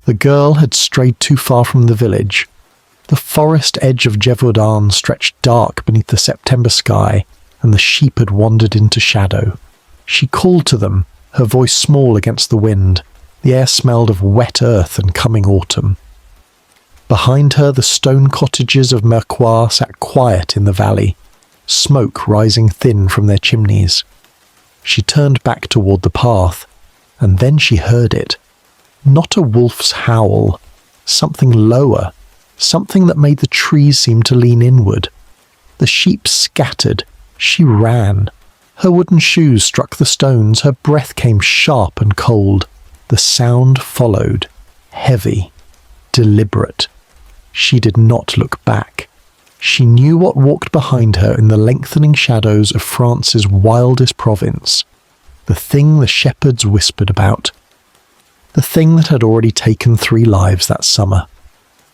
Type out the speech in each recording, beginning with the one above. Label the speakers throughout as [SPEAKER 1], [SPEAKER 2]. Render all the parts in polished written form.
[SPEAKER 1] The girl had strayed too far from the village. The forest edge of Gévaudan stretched dark beneath the September sky, and the sheep had wandered into shadow. She called to them, her voice small against the wind. The air smelled of wet earth and coming autumn. Behind her, the stone cottages of Mercois sat quiet in the valley, smoke rising thin from their chimneys. She turned back toward the path, and then she heard it. Not a wolf's howl, something lower, something that made the trees seem to lean inward. The sheep scattered. She ran. Her wooden shoes struck the stones. Her breath came sharp and cold. The sound followed, heavy, deliberate. She did not look back. She knew what walked behind her in the lengthening shadows of France's wildest province. The thing the shepherds whispered about. The thing that had already taken 3 lives that summer.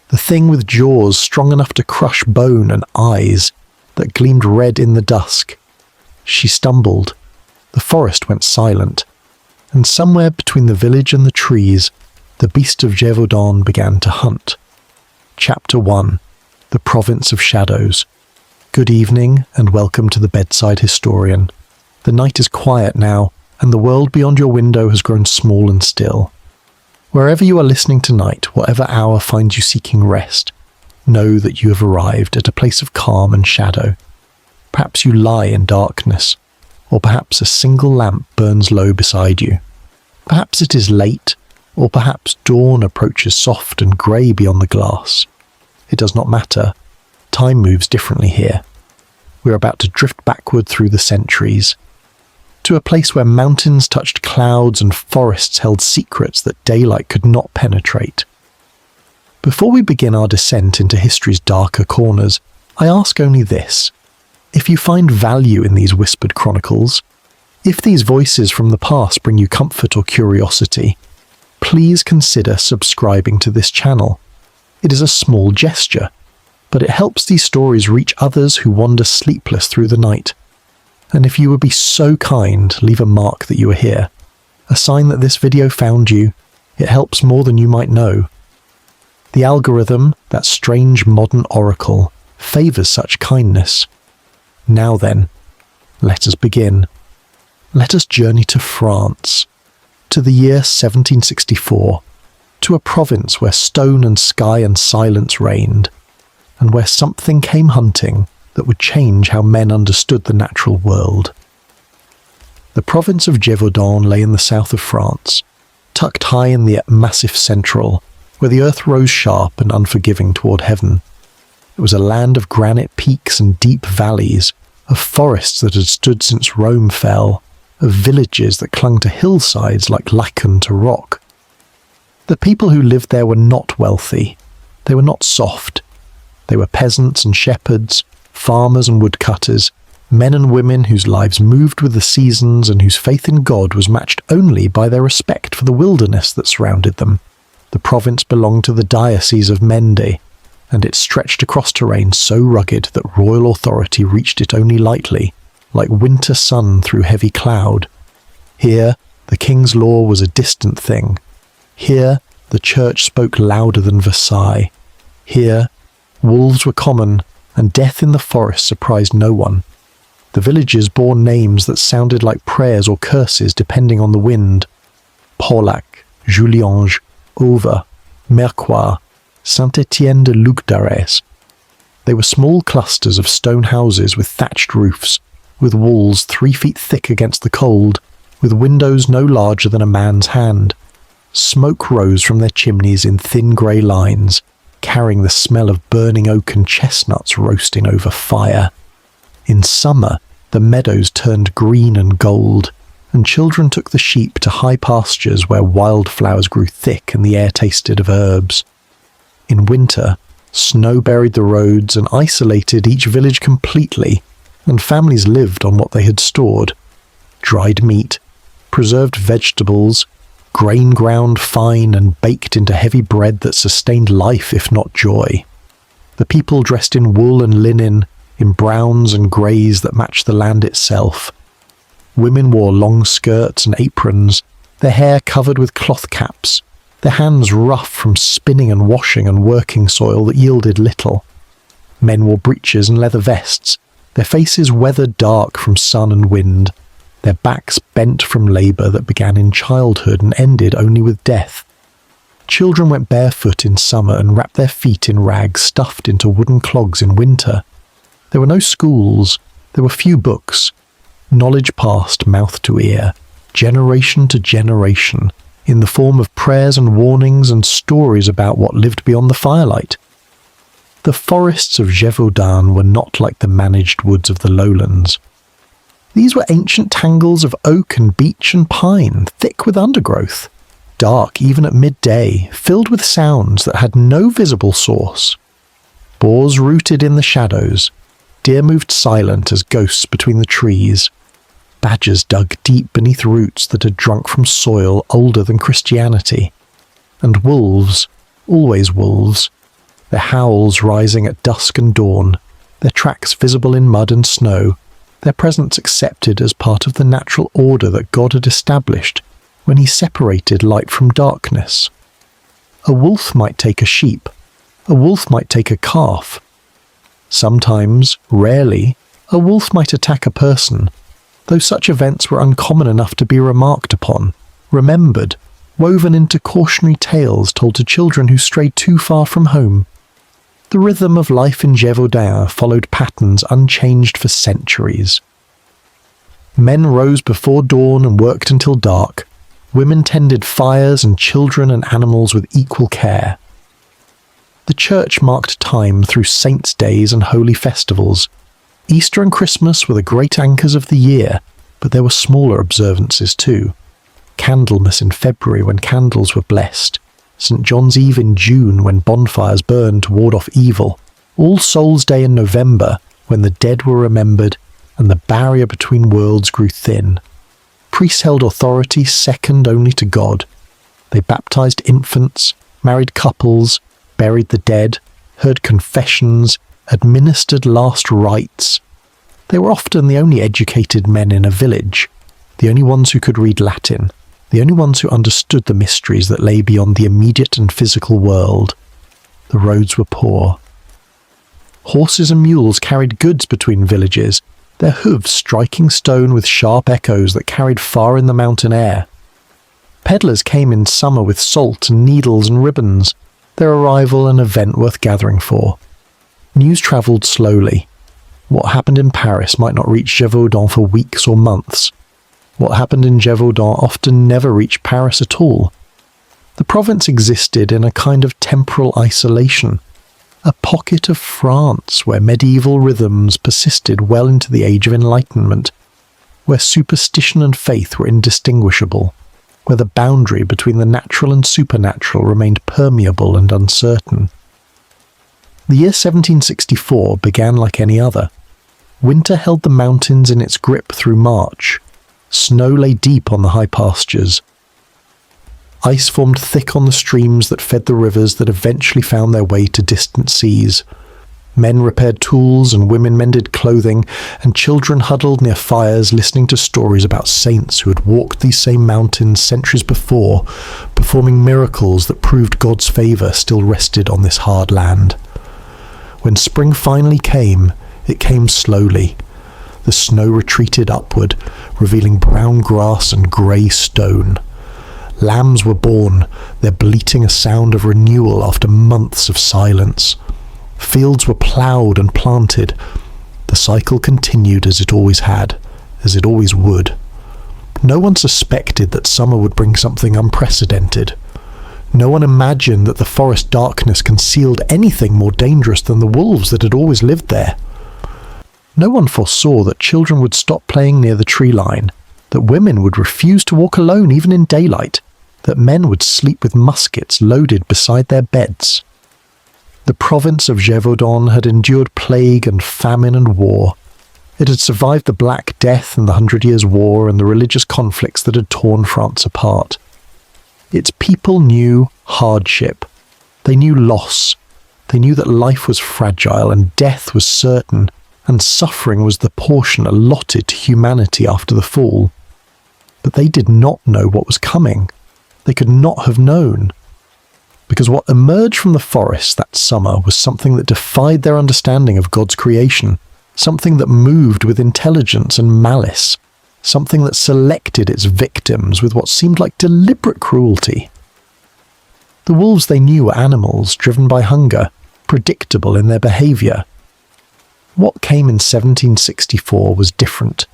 [SPEAKER 1] The thing with jaws strong enough to crush bone and eyes that gleamed red in the dusk. She stumbled. The forest went silent, and somewhere between the village and the trees, the Beast of Gévaudan began to hunt. Chapter 1. The Province of Shadows. Good evening, and welcome to the Bedside Historian. The night is quiet now, and the world beyond your window has grown small and still. Wherever you are listening tonight, whatever hour finds you seeking rest, know that you have arrived at a place of calm and shadow. Perhaps you lie in darkness, or perhaps a single lamp burns low beside you. Perhaps it is late, or perhaps dawn approaches soft and grey beyond the glass. It does not matter. Time moves differently here. We are about to drift backward through the centuries, to a place where mountains touched clouds and forests held secrets that daylight could not penetrate. Before we begin our descent into history's darker corners, I ask only this. If you find value in these whispered chronicles, if these voices from the past bring you comfort or curiosity, please consider subscribing to this channel. It is a small gesture, but it helps these stories reach others who wander sleepless through the night. And if you would be so kind, leave a mark that you are here. A sign that this video found you. It helps more than you might know. The algorithm, that strange modern oracle, favours such kindness. Now then, let us begin. Let us journey to France, to the year 1764, to a province where stone and sky and silence reigned, and where something came hunting that would change how men understood the natural world. The province of Gévaudan lay in the south of France, tucked high in the massif central, where the earth rose sharp and unforgiving toward heaven. It was a land of granite peaks and deep valleys, of forests that had stood since Rome fell, of villages that clung to hillsides like lichen to rock. The people who lived there were not wealthy. They were not soft. They were peasants and shepherds, farmers and woodcutters, men and women whose lives moved with the seasons and whose faith in God was matched only by their respect for the wilderness that surrounded them. The province belonged to the Diocese of Mende, and it stretched across terrain so rugged that royal authority reached it only lightly, like winter sun through heavy cloud. Here, the king's law was a distant thing. Here, the church spoke louder than Versailles. Here, wolves were common, and death in the forest surprised no one. The villages bore names that sounded like prayers or curses depending on the wind. Paulac, Juliange, Over, Mercois, Saint-Étienne de Lugdarès. They were small clusters of stone houses with thatched roofs, with walls 3 feet thick against the cold, with windows no larger than a man's hand. Smoke rose from their chimneys in thin grey lines, carrying the smell of burning oak and chestnuts roasting over fire. In summer, the meadows turned green and gold, and children took the sheep to high pastures where wildflowers grew thick and the air tasted of herbs. In winter, snow buried the roads and isolated each village completely, and families lived on what they had stored. Dried meat, preserved vegetables, grain ground fine and baked into heavy bread that sustained life if not joy. The people dressed in wool and linen, in browns and greys that matched the land itself. Women wore long skirts and aprons, their hair covered with cloth caps, their hands rough from spinning and washing and working soil that yielded little. Men wore breeches and leather vests, their faces weathered dark from sun and wind, their backs bent from labour that began in childhood and ended only with death. Children went barefoot in summer and wrapped their feet in rags stuffed into wooden clogs in winter. There were no schools, there were few books. Knowledge passed mouth to ear, generation to generation, in the form of prayers and warnings and stories about what lived beyond the firelight. The forests of Gévaudan were not like the managed woods of the lowlands. These were ancient tangles of oak and beech and pine, thick with undergrowth, dark even at midday, filled with sounds that had no visible source. Boars rooted in the shadows, deer moved silent as ghosts between the trees, badgers dug deep beneath roots that had drunk from soil older than Christianity, and wolves, always wolves, their howls rising at dusk and dawn, their tracks visible in mud and snow, their presence accepted as part of the natural order that God had established when he separated light from darkness. A wolf might take a sheep, a wolf might take a calf. Sometimes, rarely, a wolf might attack a person, though such events were uncommon enough to be remarked upon, remembered, woven into cautionary tales told to children who strayed too far from home. The rhythm of life in Gévaudan followed patterns unchanged for centuries. Men rose before dawn and worked until dark. Women tended fires and children and animals with equal care. The church marked time through saints' days and holy festivals. Easter and Christmas were the great anchors of the year, but there were smaller observances too. Candlemas in February when candles were blessed, St. John's Eve in June when bonfires burned to ward off evil, All Souls' Day in November when the dead were remembered and the barrier between worlds grew thin. Priests held authority second only to God. They baptized infants, married couples, buried the dead, heard confessions, administered last rites. They were often the only educated men in a village, the only ones who could read Latin, the only ones who understood the mysteries that lay beyond the immediate and physical world. The roads were poor. Horses and mules carried goods between villages, their hooves striking stone with sharp echoes that carried far in the mountain air. Peddlers came in summer with salt and needles and ribbons, their arrival an event worth gathering for. News travelled slowly. What happened in Paris might not reach Gévaudan for weeks or months. What happened in Gévaudan often never reached Paris at all. The province existed in a kind of temporal isolation, a pocket of France where medieval rhythms persisted well into the Age of Enlightenment, where superstition and faith were indistinguishable, where the boundary between the natural and supernatural remained permeable and uncertain. The year 1764 began like any other. Winter held the mountains in its grip through March. Snow lay deep on the high pastures. Ice formed thick on the streams that fed the rivers that eventually found their way to distant seas. Men repaired tools and women mended clothing, and children huddled near fires listening to stories about saints who had walked these same mountains centuries before, performing miracles that proved God's favour still rested on this hard land. When spring finally came, it came slowly. The snow retreated upward, revealing brown grass and grey stone. Lambs were born, their bleating a sound of renewal after months of silence. Fields were ploughed and planted. The cycle continued as it always had, as it always would. No one suspected that summer would bring something unprecedented. No one imagined that the forest darkness concealed anything more dangerous than the wolves that had always lived there. No one foresaw that children would stop playing near the tree line, that women would refuse to walk alone even in daylight, that men would sleep with muskets loaded beside their beds. The province of Gévaudan had endured plague and famine and war. It had survived the Black Death and the 100 Years' War and the religious conflicts that had torn France apart. Its people knew hardship. They knew loss. They knew that life was fragile and death was certain, and suffering was the portion allotted to humanity after the fall. But they did not know what was coming. They could not have known. because what emerged from the forest that summer was something that defied their understanding of God's creation, something that moved with intelligence and malice, something that selected its victims with what seemed like deliberate cruelty. The wolves they knew were animals driven by hunger, predictable in their behaviour. What came in 1764 was different.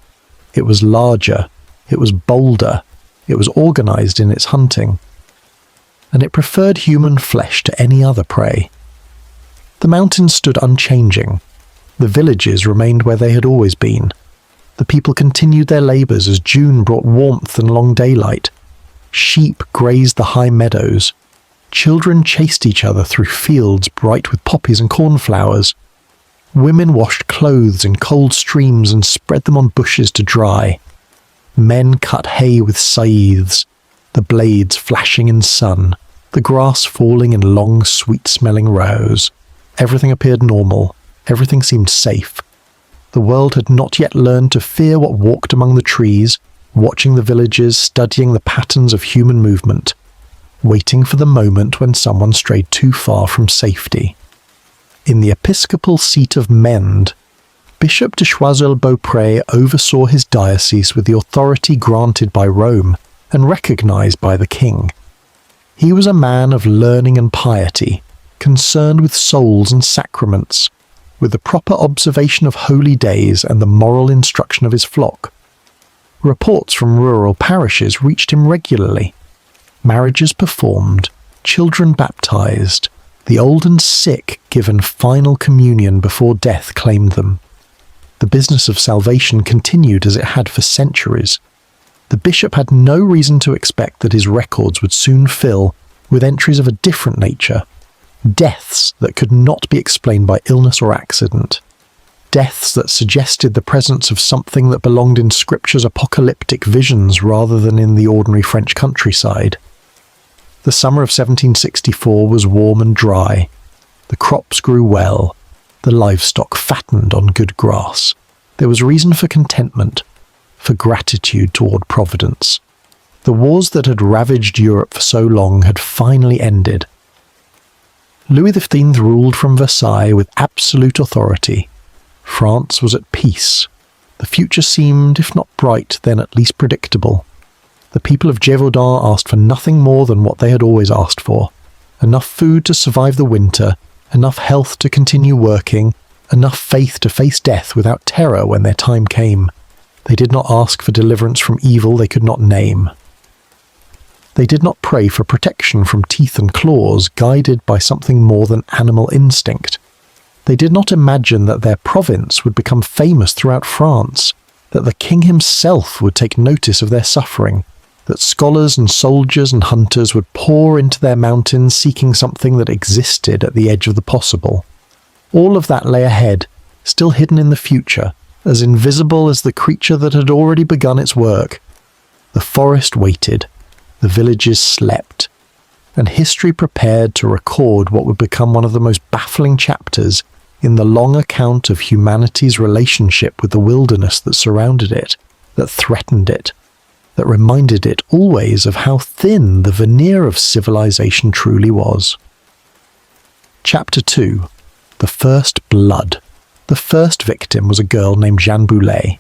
[SPEAKER 1] It was larger, it was bolder, it was organised in its hunting, and it preferred human flesh to any other prey. The mountains stood unchanging. The villages remained where they had always been. The people continued their labours as June brought warmth and long daylight. Sheep grazed the high meadows. Children chased each other through fields bright with poppies and cornflowers. Women washed clothes in cold streams and spread them on bushes to dry. Men cut hay with scythes, the blades flashing in sun, the grass falling in long, sweet-smelling rows. Everything appeared normal. Everything seemed safe. The world had not yet learned to fear what walked among the trees, watching the villages, studying the patterns of human movement, waiting for the moment when someone strayed too far from safety. In the episcopal seat of Mende, Bishop de Choiseul-Beaupré oversaw his diocese with the authority granted by Rome and recognised by the king. He was a man of learning and piety, concerned with souls and sacraments, with the proper observation of holy days and the moral instruction of his flock. Reports from rural parishes reached him regularly. Marriages performed, children baptised, the old and sick given final communion before death claimed them. The business of salvation continued as it had for centuries. The bishop had no reason to expect that his records would soon fill with entries of a different nature, deaths that could not be explained by illness or accident, deaths that suggested the presence of something that belonged in Scripture's apocalyptic visions rather than in the ordinary French countryside. The summer of 1764 was warm and dry. The crops grew well. The livestock fattened on good grass. There was reason for contentment, for gratitude toward Providence. The wars that had ravaged Europe for so long had finally ended. Louis XV ruled from Versailles with absolute authority. France was at peace. The future seemed, if not bright, then at least predictable. The people of Gévaudan asked for nothing more than what they had always asked for: enough food to survive the winter, enough health to continue working, enough faith to face death without terror when their time came. They did not ask for deliverance from evil they could not name. They did not pray for protection from teeth and claws, guided by something more than animal instinct. They did not imagine that their province would become famous throughout France, that the king himself would take notice of their suffering, that scholars and soldiers and hunters would pour into their mountains seeking something that existed at the edge of the possible. All of that lay ahead, still hidden in the future, as invisible as the creature that had already begun its work. The forest waited, the villages slept, and history prepared to record what would become one of the most baffling chapters in the long account of humanity's relationship with the wilderness that surrounded it, that threatened it, that reminded it always of how thin the veneer of civilization truly was. Chapter 2. The First Blood. The first victim was a girl named Jeanne Boulet.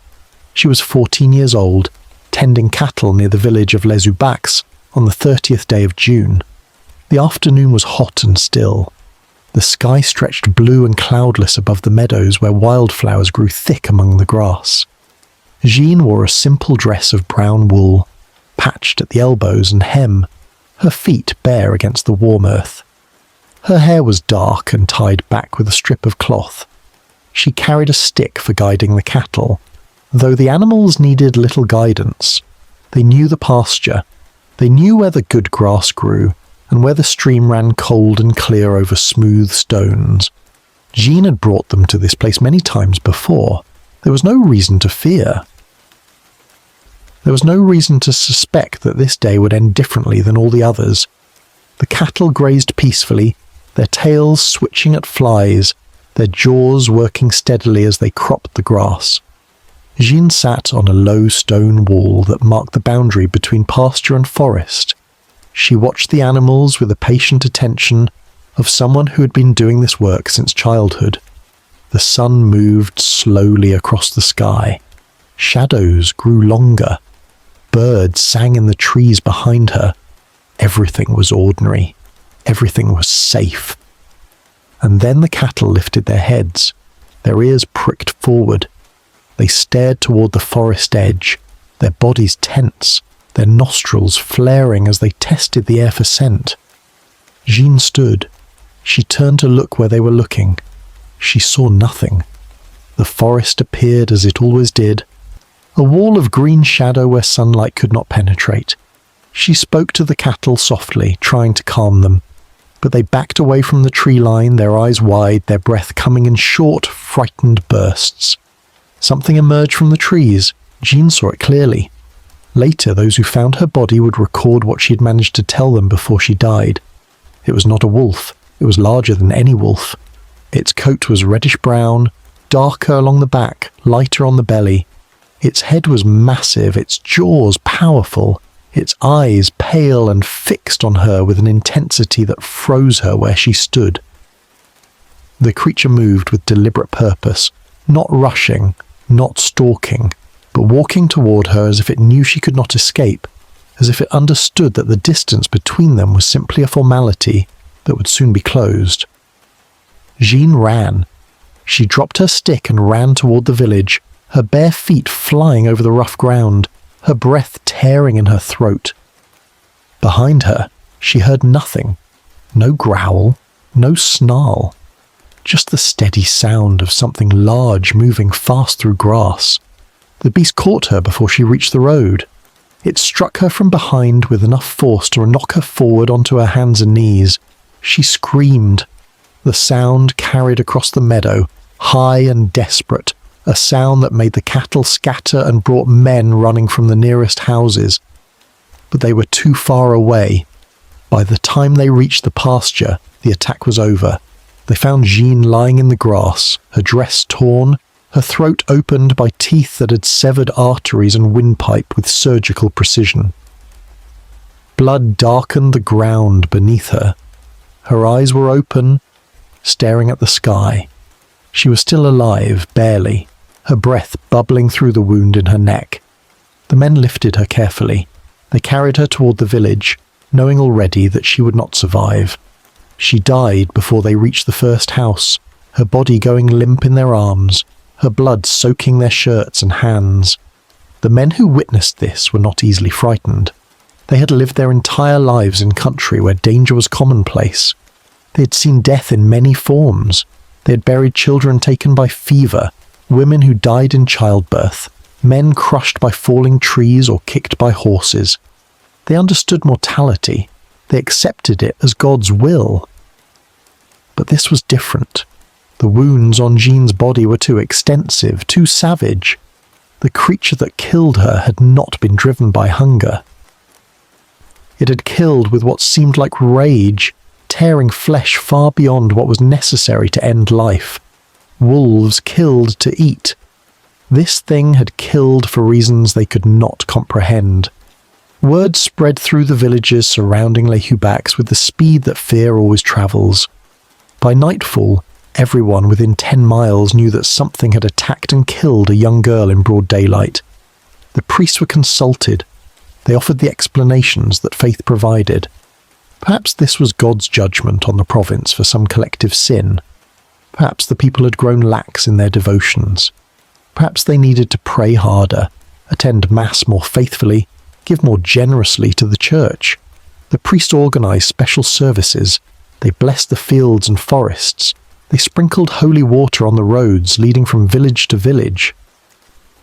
[SPEAKER 1] She was 14 years old, tending cattle near the village of Les Ubacs on the 30th day of June. The afternoon was hot and still. The sky stretched blue and cloudless above the meadows where wildflowers grew thick among the grass. Jeanne wore a simple dress of brown wool, patched at the elbows and hem, her feet bare against the warm earth. Her hair was dark and tied back with a strip of cloth. She carried a stick for guiding the cattle, though the animals needed little guidance. They knew the pasture. They knew where the good grass grew, and where the stream ran cold and clear over smooth stones. Jeanne had brought them to this place many times before. There was no reason to fear. There was no reason to suspect that this day would end differently than all the others. The cattle grazed peacefully, their tails switching at flies, their jaws working steadily as they cropped the grass. Jeanne sat on a low stone wall that marked the boundary between pasture and forest. She watched the animals with the patient attention of someone who had been doing this work since childhood. The sun moved slowly across the sky. Shadows grew longer. Birds sang in the trees behind her. Everything was ordinary. Everything was safe. And then the cattle lifted their heads, their ears pricked forward. They stared toward the forest edge, their bodies tense, their nostrils flaring as they tested the air for scent. Jean stood. She turned to look where they were looking. She saw nothing. The forest appeared as it always did, a wall of green shadow where sunlight could not penetrate. She spoke to the cattle softly, trying to calm them, but they backed away from the tree line, their eyes wide, their breath coming in short, frightened bursts. Something emerged from the trees. Jean saw it clearly. Later, those who found her body would record what she had managed to tell them before she died. It was not a wolf. It was larger than any wolf. Its coat was reddish-brown, darker along the back, lighter on the belly. Its head was massive, its jaws powerful, its eyes pale and fixed on her with an intensity that froze her where she stood. The creature moved with deliberate purpose, not rushing, not stalking, but walking toward her as if it knew she could not escape, as if it understood that the distance between them was simply a formality that would soon be closed. Jean ran. She dropped her stick and ran toward the village, her bare feet flying over the rough ground, her breath tearing in her throat. Behind her, she heard nothing. No growl, no snarl. Just the steady sound of something large moving fast through grass. The beast caught her before she reached the road. It struck her from behind with enough force to knock her forward onto her hands and knees. She screamed. The sound carried across the meadow, high and desperate, a sound that made the cattle scatter and brought men running from the nearest houses. But they were too far away. By the time they reached the pasture, the attack was over. They found Jean lying in the grass, her dress torn, her throat opened by teeth that had severed arteries and windpipe with surgical precision. Blood darkened the ground beneath her. Her eyes were open, staring at the sky. She was still alive, barely, her breath bubbling through the wound in her neck. The men lifted her carefully. They carried her toward the village, knowing already that she would not survive. She died before they reached the first house, her body going limp in their arms, her blood soaking their shirts and hands. The men who witnessed this were not easily frightened. They had lived their entire lives in country where danger was commonplace. They had seen death in many forms. They had buried children taken by fever, women who died in childbirth, men crushed by falling trees or kicked by horses. They understood mortality. They accepted it as God's will. But this was different. The wounds on Jean's body were too extensive, too savage. The creature that killed her had not been driven by hunger. It had killed with what seemed like rage, tearing flesh far beyond what was necessary to end life. Wolves killed to eat. This thing had killed for reasons they could not comprehend. Word spread through the villages surrounding Les Hubacs with the speed that fear always travels. By nightfall, everyone within 10 miles knew that something had attacked and killed a young girl in broad daylight. The priests were consulted. They offered the explanations that faith provided. Perhaps this was God's judgment on the province for some collective sin. Perhaps the people had grown lax in their devotions. Perhaps they needed to pray harder, attend Mass more faithfully, give more generously to the church. The priests organized special services. They blessed the fields and forests. They sprinkled holy water on the roads leading from village to village.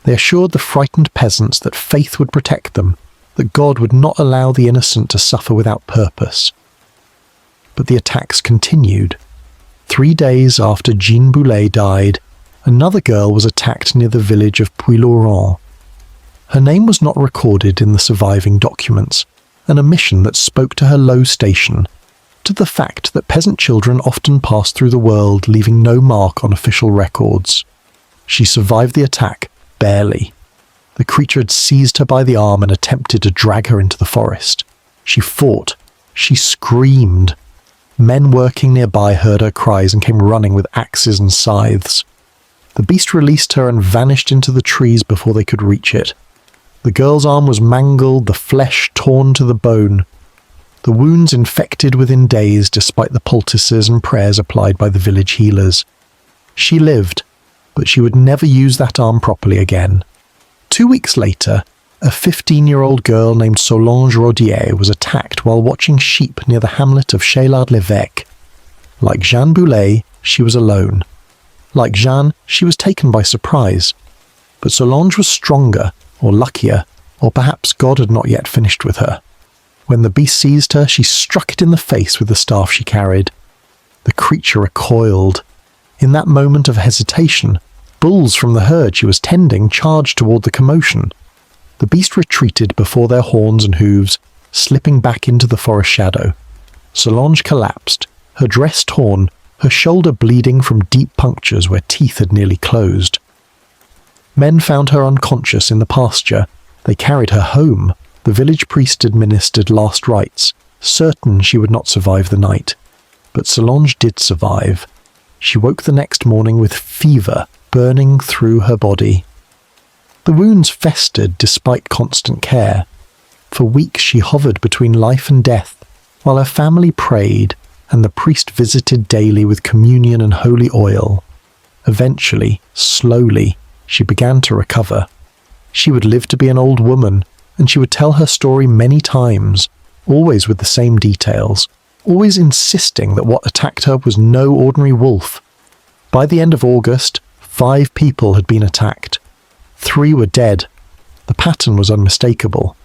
[SPEAKER 1] They assured the frightened peasants that faith would protect them, that God would not allow the innocent to suffer without purpose. But the attacks continued. 3 days after Jean Boulet died, another girl was attacked near the village of Puy-Laurent. Her name was not recorded in the surviving documents, an omission that spoke to her low station, to the fact that peasant children often passed through the world leaving no mark on official records. She survived the attack, barely. The creature had seized her by the arm and attempted to drag her into the forest. She fought. She screamed. Men working nearby heard her cries and came running with axes and scythes. The beast released her and vanished into the trees before they could reach it. The girl's arm was mangled, the flesh torn to the bone. The wounds infected within days despite the poultices and prayers applied by the village healers. She lived, but she would never use that arm properly again. 2 weeks later, a 15-year-old girl named Solange Rodier was attacked while watching sheep near the hamlet of Cheylard-l'Évêque. Like Jeanne Boulet, she was alone. Like Jeanne, she was taken by surprise. But Solange was stronger, or luckier, or perhaps God had not yet finished with her. When the beast seized her, she struck it in the face with the staff she carried. The creature recoiled. In that moment of hesitation, bulls from the herd she was tending charged toward the commotion. The beast retreated before their horns and hooves, slipping back into the forest shadow. Solange collapsed, her dress torn, her shoulder bleeding from deep punctures where teeth had nearly closed. Men found her unconscious in the pasture. They carried her home. The village priest administered last rites, certain she would not survive the night. But Solange did survive. She woke the next morning with fever burning through her body. The wounds festered despite constant care. For weeks she hovered between life and death, while her family prayed and the priest visited daily with communion and holy oil. Eventually, slowly, she began to recover. She would live to be an old woman, and she would tell her story many times, always with the same details, always insisting that what attacked her was no ordinary wolf. By the end of August, 5 people had been attacked. 3 were dead. The pattern was unmistakable.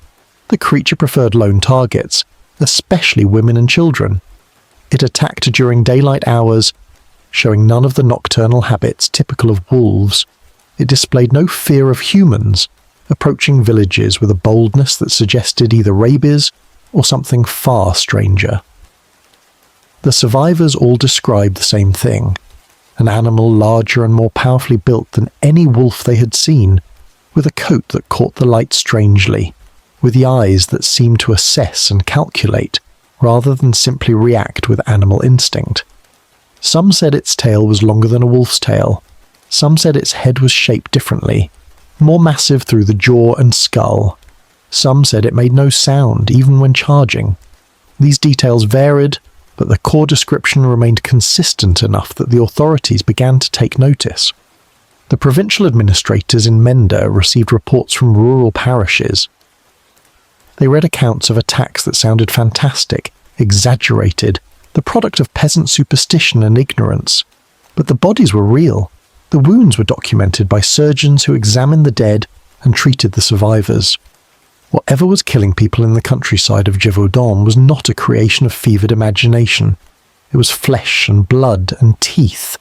[SPEAKER 1] The creature preferred lone targets, especially women and children. It attacked during daylight hours, showing none of the nocturnal habits typical of wolves. It displayed no fear of humans, approaching villages with a boldness that suggested either rabies or something far stranger. The survivors all described the same thing: an animal larger and more powerfully built than any wolf they had seen, with a coat that caught the light strangely, with the eyes that seemed to assess and calculate, rather than simply react with animal instinct. Some said its tail was longer than a wolf's tail. Some said its head was shaped differently, more massive through the jaw and skull. Some said it made no sound, even when charging. These details varied, but the core description remained consistent enough that the authorities began to take notice. The provincial administrators in Mende received reports from rural parishes. They read accounts of attacks that sounded fantastic, exaggerated, the product of peasant superstition and ignorance. But the bodies were real. The wounds were documented by surgeons who examined the dead and treated the survivors. Whatever was killing people in the countryside of Gévaudan was not a creation of fevered imagination. It was flesh and blood and teeth.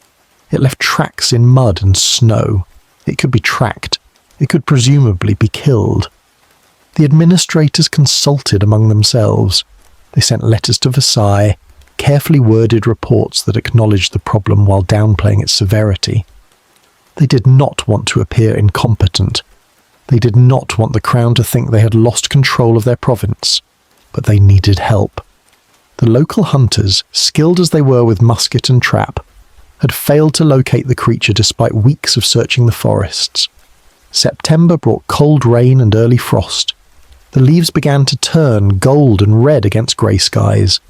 [SPEAKER 1] It left tracks in mud and snow. It could be tracked. It could presumably be killed. The administrators consulted among themselves. They sent letters to Versailles, carefully worded reports that acknowledged the problem while downplaying its severity. They did not want to appear incompetent. They did not want the crown to think they had lost control of their province, but they needed help. The local hunters, skilled as they were with musket and trap, had failed to locate the creature despite weeks of searching the forests. September brought cold rain and early frost. The leaves began to turn gold and red against grey skies.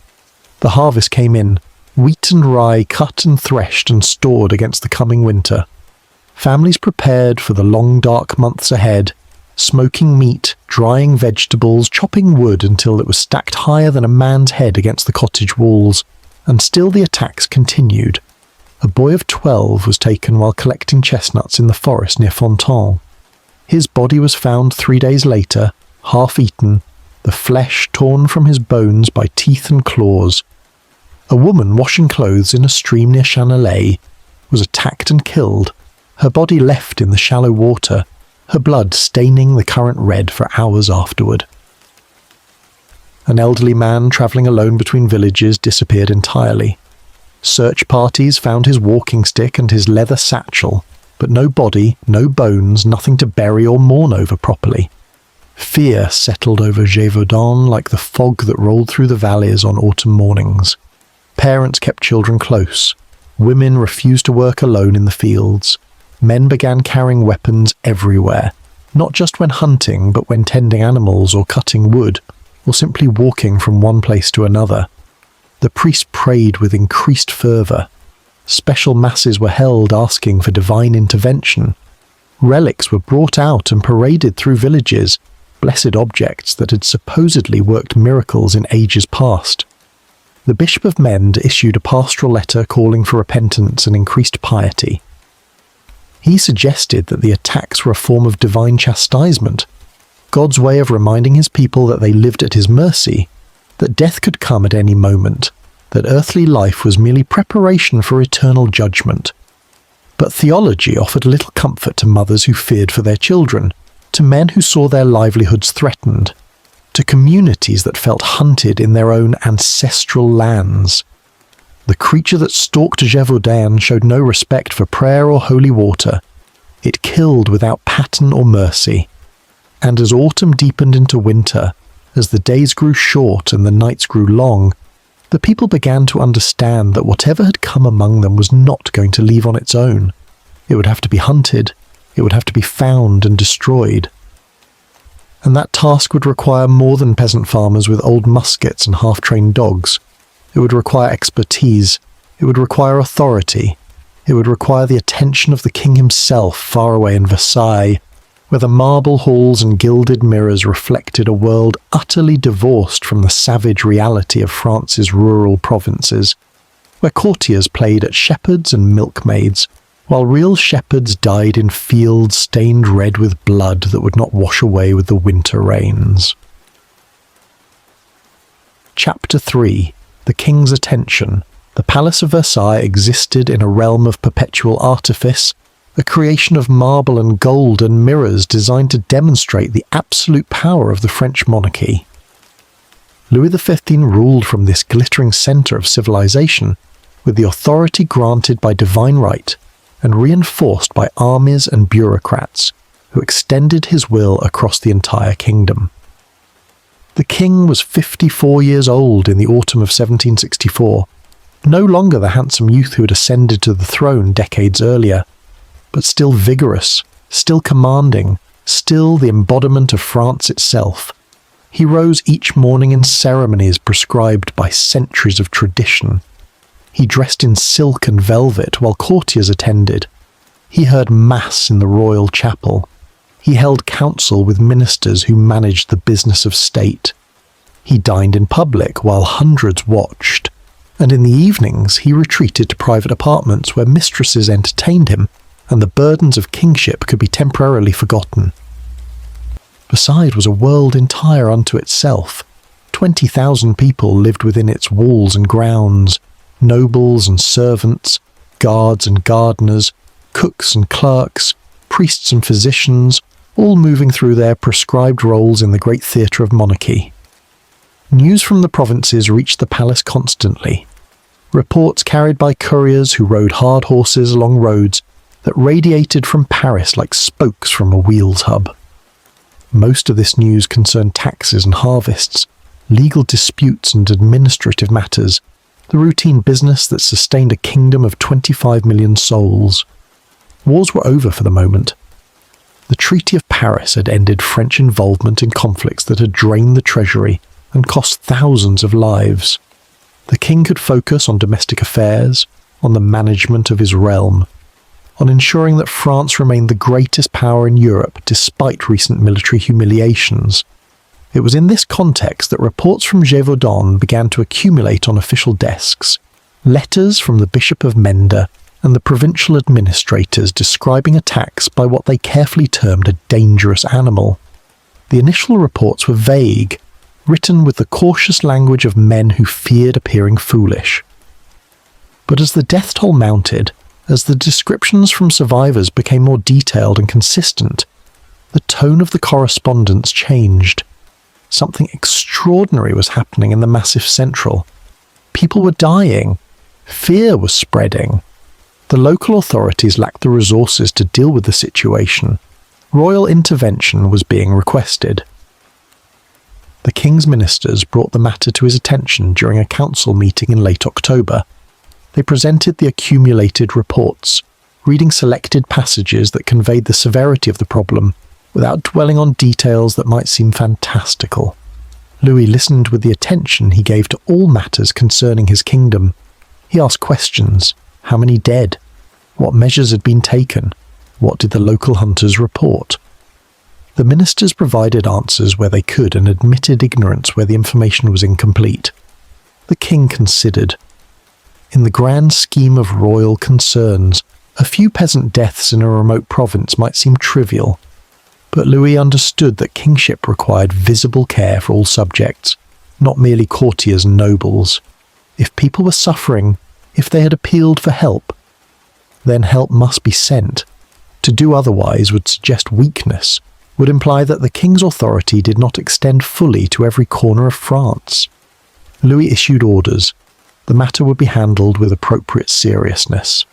[SPEAKER 1] The harvest came in, wheat and rye cut and threshed and stored against the coming winter. Families prepared for the long dark months ahead, smoking meat, drying vegetables, chopping wood until it was stacked higher than a man's head against the cottage walls. And still the attacks continued. A boy of 12 was taken while collecting chestnuts in the forest near Fontaine. His body was found 3 days later, half eaten, the flesh torn from his bones by teeth and claws. A woman washing clothes in a stream near Chanelay was attacked and killed, her body left in the shallow water, her blood staining the current red for hours afterward. An elderly man travelling alone between villages disappeared entirely. Search parties found his walking stick and his leather satchel, but no body, no bones, nothing to bury or mourn over properly. Fear settled over Gévaudan like the fog that rolled through the valleys on autumn mornings. Parents kept children close. Women refused to work alone in the fields. Men began carrying weapons everywhere, not just when hunting, but when tending animals or cutting wood, or simply walking from one place to another. The priests prayed with increased fervour. Special masses were held asking for divine intervention. Relics were brought out and paraded through villages, blessed objects that had supposedly worked miracles in ages past. The Bishop of Mende issued a pastoral letter calling for repentance and increased piety. He suggested that the attacks were a form of divine chastisement, God's way of reminding his people that they lived at his mercy, that death could come at any moment, that earthly life was merely preparation for eternal judgment. But theology offered little comfort to mothers who feared for their children, to men who saw their livelihoods threatened, to communities that felt hunted in their own ancestral lands. The creature that stalked Gévaudan showed no respect for prayer or holy water. It killed without pattern or mercy. And as autumn deepened into winter, as the days grew short and the nights grew long, the people began to understand that whatever had come among them was not going to leave on its own. It would have to be hunted. It would have to be found and destroyed. And that task would require more than peasant farmers with old muskets and half-trained dogs. It would require expertise. It would require authority. It would require the attention of the king himself far away in Versailles, where the marble halls and gilded mirrors reflected a world utterly divorced from the savage reality of France's rural provinces, where courtiers played at shepherds and milkmaids, while real shepherds died in fields stained red with blood that would not wash away with the winter rains. Chapter 3. The King's Attention. The Palace of Versailles existed in a realm of perpetual artifice, a creation of marble and gold and mirrors designed to demonstrate the absolute power of the French monarchy. Louis XV ruled from this glittering centre of civilization, with the authority granted by divine right and reinforced by armies and bureaucrats who extended his will across the entire kingdom. The king was 54 years old in the autumn of 1764, no longer the handsome youth who had ascended to the throne decades earlier, but still vigorous, still commanding, still the embodiment of France itself. He rose each morning in ceremonies prescribed by centuries of tradition. He dressed in silk and velvet while courtiers attended. He heard mass in the royal chapel. He held council with ministers who managed the business of state. He dined in public while hundreds watched, and in the evenings he retreated to private apartments where mistresses entertained him, and the burdens of kingship could be temporarily forgotten. Versailles was a world entire unto itself. 20,000 people lived within its walls and grounds, nobles and servants, guards and gardeners, cooks and clerks, priests and physicians, all moving through their prescribed roles in the great theatre of monarchy. News from the provinces reached the palace constantly. Reports carried by couriers who rode hard horses along roads that radiated from Paris like spokes from a wheel's hub. Most of this news concerned taxes and harvests, legal disputes and administrative matters, the routine business that sustained a kingdom of 25 million souls. Wars were over for the moment. The Treaty of Paris had ended French involvement in conflicts that had drained the treasury and cost thousands of lives. The king could focus on domestic affairs, on the management of his realm, on ensuring that France remained the greatest power in Europe despite recent military humiliations. It was in this context that reports from Gévaudan began to accumulate on official desks, letters from the Bishop of Mende and the provincial administrators describing attacks by what they carefully termed a dangerous animal. The initial reports were vague, written with the cautious language of men who feared appearing foolish. But as the death toll mounted, as the descriptions from survivors became more detailed and consistent, the tone of the correspondence changed. Something extraordinary was happening in the Massif Central. People were dying. Fear was spreading. The local authorities lacked the resources to deal with the situation. Royal intervention was being requested. the king's ministers brought the matter to his attention during a council meeting in late October. They presented the accumulated reports, reading selected passages that conveyed the severity of the problem without dwelling on details that might seem fantastical. Louis listened with the attention he gave to all matters concerning his kingdom. He asked questions. How many dead? What measures had been taken? What did the local hunters report? The ministers provided answers where they could and admitted ignorance where the information was incomplete. The king considered. In the grand scheme of royal concerns, a few peasant deaths in a remote province might seem trivial, but Louis understood that kingship required visible care for all subjects, not merely courtiers and nobles. If people were suffering, if they had appealed for help, then help must be sent. To do otherwise would suggest weakness, would imply that the king's authority did not extend fully to every corner of France. Louis issued orders. The matter would be handled with appropriate seriousness.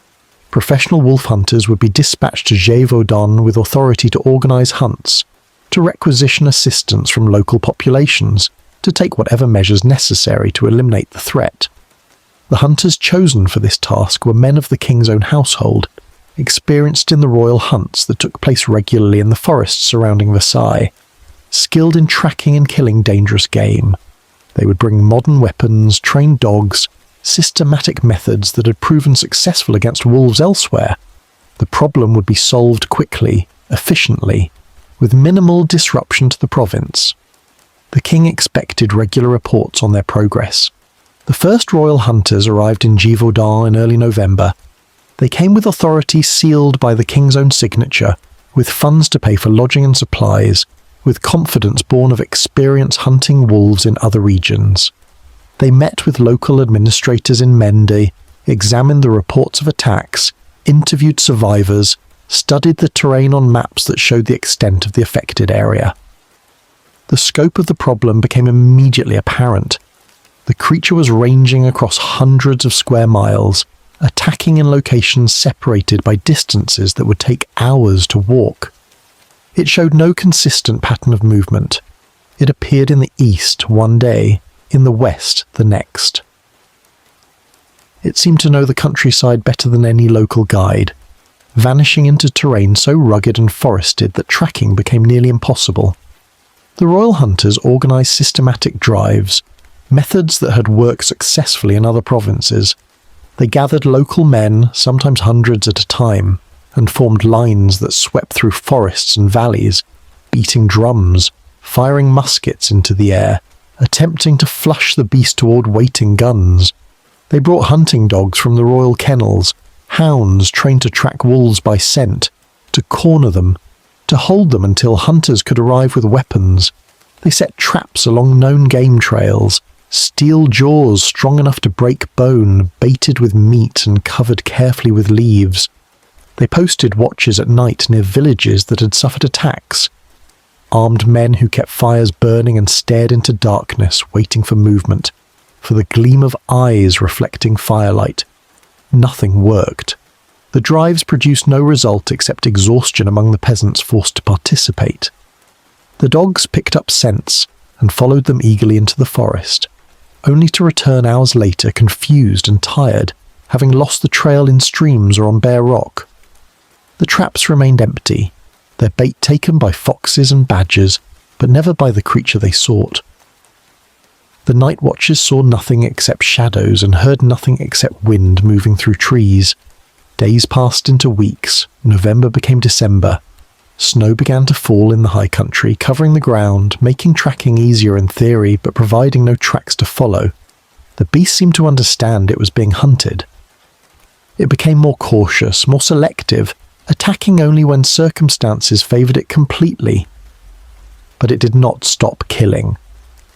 [SPEAKER 1] Professional wolf hunters would be dispatched to Gévaudan with authority to organize hunts, to requisition assistance from local populations, to take whatever measures necessary to eliminate the threat. The hunters chosen for this task were men of the king's own household, experienced in the royal hunts that took place regularly in the forests surrounding Versailles, skilled in tracking and killing dangerous game. They would bring modern weapons, trained dogs, systematic methods that had proven successful against wolves elsewhere. The problem would be solved quickly, efficiently, with minimal disruption to the province. The king expected regular reports on their progress. The first royal hunters arrived in Gévaudan in early November. They came with authority sealed by the king's own signature, with funds to pay for lodging and supplies, with confidence born of experience hunting wolves in other regions. They met with local administrators in Mende, examined the reports of attacks, interviewed survivors, studied the terrain on maps that showed the extent of the affected area. The scope of the problem became immediately apparent. The creature was ranging across hundreds of square miles, attacking in locations separated by distances that would take hours to walk. It showed no consistent pattern of movement. It appeared in the east one day, in the west the next. It seemed to know the countryside better than any local guide, vanishing into terrain so rugged and forested that tracking became nearly impossible. The royal hunters organised systematic drives, methods that had worked successfully in other provinces. They gathered local men, sometimes hundreds at a time, and formed lines that swept through forests and valleys, beating drums, firing muskets into the air, attempting to flush the beast toward waiting guns. They brought hunting dogs from the royal kennels, hounds trained to track wolves by scent, to corner them, to hold them until hunters could arrive with weapons. They set traps along known game trails, steel jaws strong enough to break bone, baited with meat and covered carefully with leaves. They posted watches at night near villages that had suffered attacks. Armed men who kept fires burning and stared into darkness, waiting for movement, for the gleam of eyes reflecting firelight. Nothing worked. The drives produced no result except exhaustion among the peasants forced to participate. The dogs picked up scents and followed them eagerly into the forest, only to return hours later confused and tired, having lost the trail in streams or on bare rock. The traps remained empty, their bait taken by foxes and badgers, but never by the creature they sought. The night watchers saw nothing except shadows and heard nothing except wind moving through trees. Days passed into weeks, November became December. Snow began to fall in the high country, covering the ground, making tracking easier in theory, but providing no tracks to follow. The beast seemed to understand it was being hunted. It became more cautious, more selective, attacking only when circumstances favoured it completely. But it did not stop killing.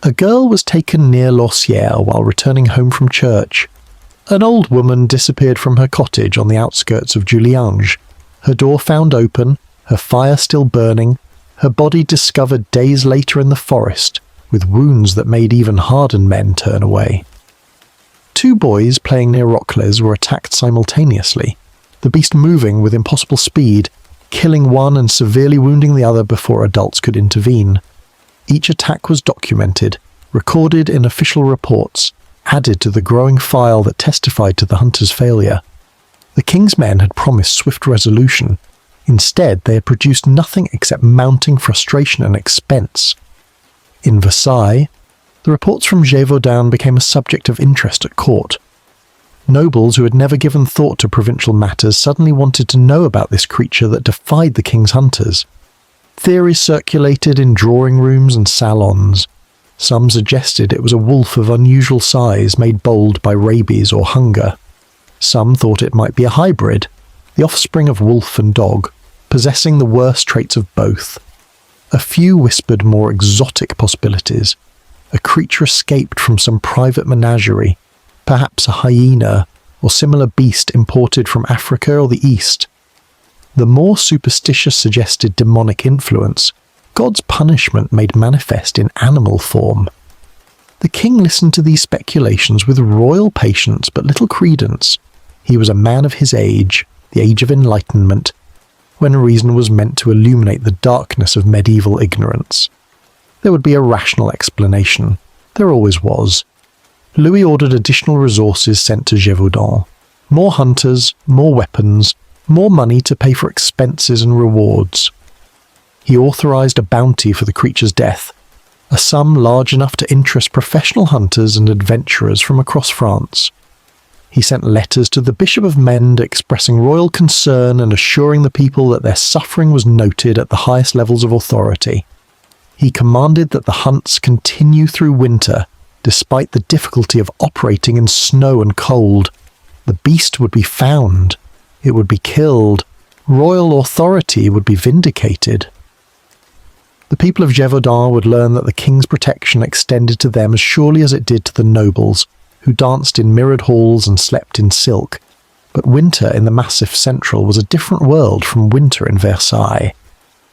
[SPEAKER 1] A girl was taken near Lorcière while returning home from church. An old woman disappeared from her cottage on the outskirts of Juliange, her door found open, her fire still burning, her body discovered days later in the forest, with wounds that made even hardened men turn away. 2 boys playing near Rocles were attacked simultaneously, the beast moving with impossible speed, killing one and severely wounding the other before adults could intervene. Each attack was documented, recorded in official reports, added to the growing file that testified to the hunters' failure. The king's men had promised swift resolution. Instead, they had produced nothing except mounting frustration and expense. In Versailles, the reports from Gévaudan became a subject of interest at court. Nobles who had never given thought to provincial matters suddenly wanted to know about this creature that defied the king's hunters. Theories circulated in drawing rooms and salons. Some suggested it was a wolf of unusual size made bold by rabies or hunger. Some thought it might be a hybrid, the offspring of wolf and dog, possessing the worst traits of both. A few whispered more exotic possibilities. A creature escaped from some private menagerie, perhaps a hyena or similar beast imported from Africa or the East. The more superstitious suggested demonic influence, God's punishment made manifest in animal form. The king listened to these speculations with royal patience but little credence. He was a man of his age, the age of enlightenment, when reason was meant to illuminate the darkness of medieval ignorance. There would be a rational explanation. There always was. Louis ordered additional resources sent to Gévaudan. More hunters, more weapons, more money to pay for expenses and rewards. He authorized a bounty for the creature's death, a sum large enough to interest professional hunters and adventurers from across France. He sent letters to the Bishop of Mende expressing royal concern and assuring the people that their suffering was noted at the highest levels of authority. He commanded that the hunts continue through winter, despite the difficulty of operating in snow and cold. The beast would be found. It would be killed. Royal authority would be vindicated. The people of Gévaudan would learn that the king's protection extended to them as surely as it did to the nobles, who danced in mirrored halls and slept in silk. But winter in the massive central was a different world from winter in Versailles.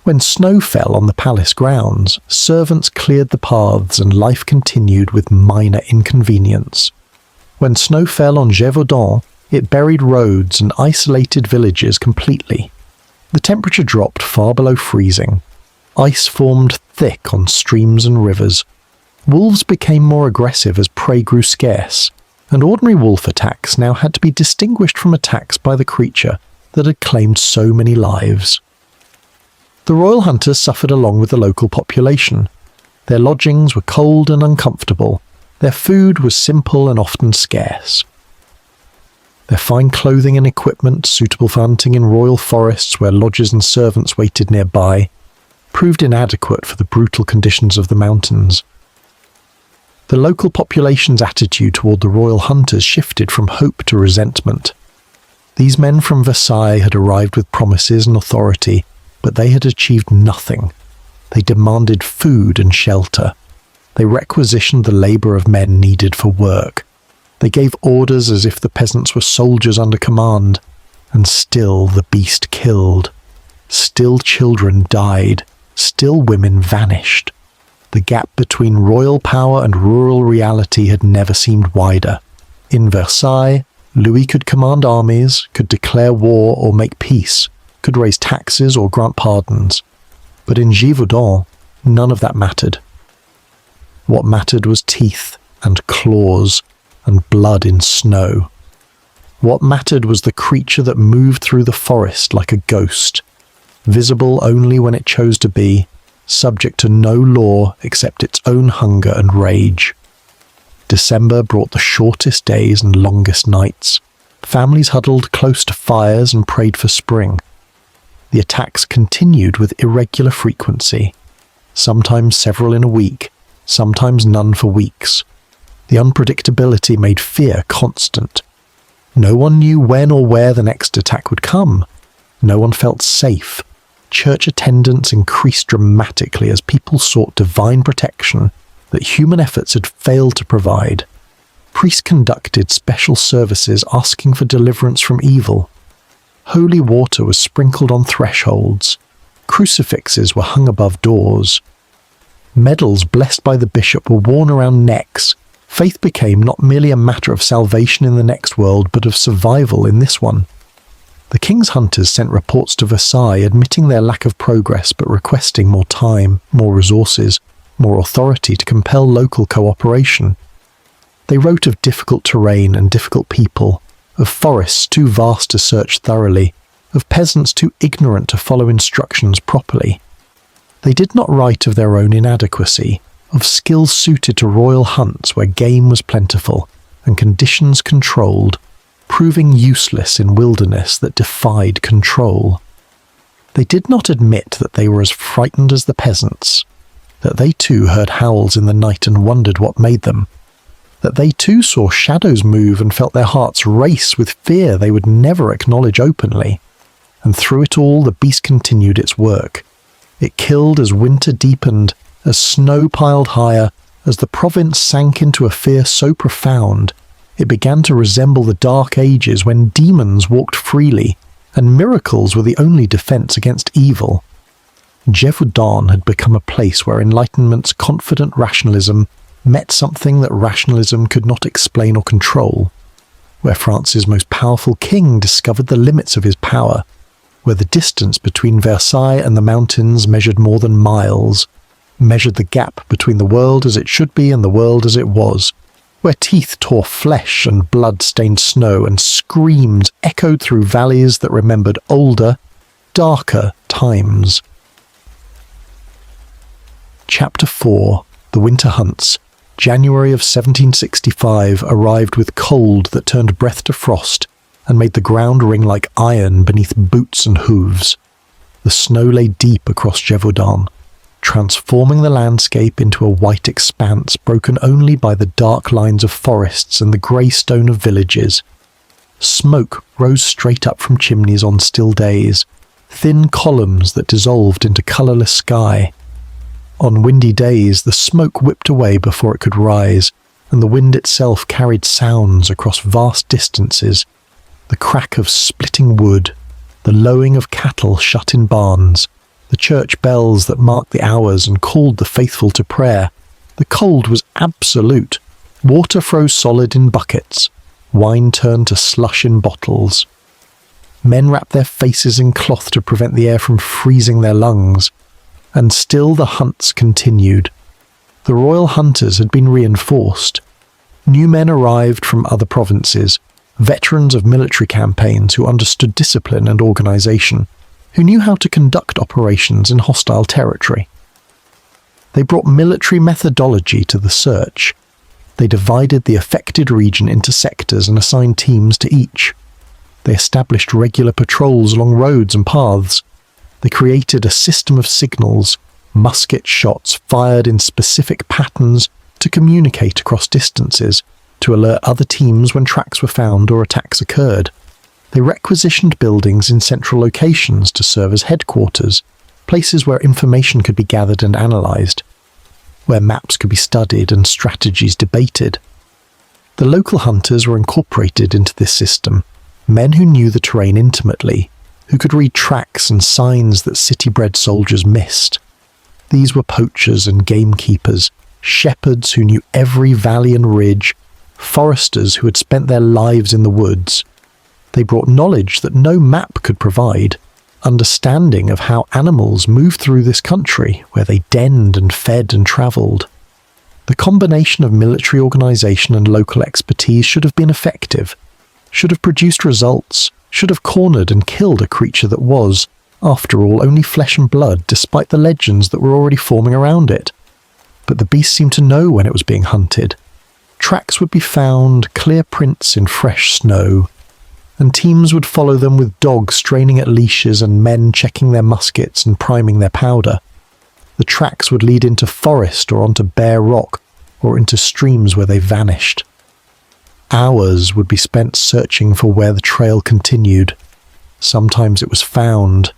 [SPEAKER 1] When snow fell on the palace grounds, servants cleared the paths and life continued with minor inconvenience. When snow fell on Gévaudan, it buried roads and isolated villages completely. The temperature dropped far below freezing. Ice formed thick on streams and rivers. Wolves became more aggressive as prey grew scarce, and ordinary wolf attacks now had to be distinguished from attacks by the creature that had claimed so many lives. The royal hunters suffered along with the local population. Their lodgings were cold and uncomfortable. Their food was simple and often scarce. Their fine clothing and equipment, suitable for hunting in royal forests where lodgers and servants waited nearby, proved inadequate for the brutal conditions of the mountains. The local population's attitude toward the royal hunters shifted from hope to resentment. These men from Versailles had arrived with promises and authority, but they had achieved nothing. They demanded food and shelter. They requisitioned the labor of men needed for work. They gave orders as if the peasants were soldiers under command, and still the beast killed. Still children died. Still women vanished. The gap between royal power and rural reality had never seemed wider. In Versailles, Louis could command armies, could declare war or make peace, could raise taxes or grant pardons. But in Gévaudan, none of that mattered. What mattered was teeth and claws and blood in snow. What mattered was the creature that moved through the forest like a ghost, visible only when it chose to be, subject to no law except its own hunger and rage. December brought the shortest days and longest nights. Families huddled close to fires and prayed for spring. The attacks continued with irregular frequency, sometimes several in a week, sometimes none for weeks. The unpredictability made fear constant. No one knew when or where the next attack would come. No one felt safe. Church attendance increased dramatically as people sought divine protection that human efforts had failed to provide. Priests conducted special services asking for deliverance from evil. Holy water was sprinkled on thresholds. Crucifixes were hung above doors. Medals blessed by the bishop were worn around necks. Faith became not merely a matter of salvation in the next world, but of survival in this one. The king's hunters sent reports to Versailles admitting their lack of progress but requesting more time, more resources, more authority to compel local cooperation. They wrote of difficult terrain and difficult people, of forests too vast to search thoroughly, of peasants too ignorant to follow instructions properly. They did not write of their own inadequacy, of skills suited to royal hunts where game was plentiful and conditions controlled, proving useless in wilderness that defied control. They did not admit that they were as frightened as the peasants, that they too heard howls in the night and wondered what made them, that they too saw shadows move and felt their hearts race with fear they would never acknowledge openly. And through it all the beast continued its work. It killed as winter deepened, as snow piled higher, as the province sank into a fear so profound, it began to resemble the Dark Ages when demons walked freely, and miracles were the only defense against evil. Gévaudan had become a place where Enlightenment's confident rationalism met something that rationalism could not explain or control, where France's most powerful king discovered the limits of his power, where the distance between Versailles and the mountains measured more than miles, measured the gap between the world as it should be and the world as it was, where teeth tore flesh and blood-stained snow and screams echoed through valleys that remembered older, darker times. Chapter 4. The Winter Hunts. January of 1765 arrived with cold that turned breath to frost and made the ground ring like iron beneath boots and hooves. The snow lay deep across Gévaudan, transforming the landscape into a white expanse broken only by the dark lines of forests and the grey stone of villages. Smoke rose straight up from chimneys on still days, thin columns that dissolved into colourless sky. On windy days the smoke whipped away before it could rise, and the wind itself carried sounds across vast distances, the crack of splitting wood, the lowing of cattle shut in barns, the church bells that marked the hours and called the faithful to prayer. The cold was absolute. Water froze solid in buckets. Wine turned to slush in bottles. Men wrapped their faces in cloth to prevent the air from freezing their lungs. And still the hunts continued. The royal hunters had been reinforced. New men arrived from other provinces, veterans of military campaigns who understood discipline and organization, who knew how to conduct operations in hostile territory. They brought military methodology to the search. They divided the affected region into sectors and assigned teams to each. They established regular patrols along roads and paths. They created a system of signals, musket shots fired in specific patterns to communicate across distances, to alert other teams when tracks were found or attacks occurred. They requisitioned buildings in central locations to serve as headquarters, places where information could be gathered and analysed, where maps could be studied and strategies debated. The local hunters were incorporated into this system, men who knew the terrain intimately, who could read tracks and signs that city-bred soldiers missed. These were poachers and gamekeepers, shepherds who knew every valley and ridge, foresters who had spent their lives in the woods. They brought knowledge that no map could provide, understanding of how animals moved through this country, where they denned and fed and travelled. The combination of military organisation and local expertise should have been effective, should have produced results, should have cornered and killed a creature that was, after all, only flesh and blood, despite the legends that were already forming around it. But the beast seemed to know when it was being hunted. Tracks would be found, clear prints in fresh snow, and teams would follow them with dogs straining at leashes and men checking their muskets and priming their powder. The tracks would lead into forest or onto bare rock or into streams where they vanished. Hours would be spent searching for where the trail continued. Sometimes it was found,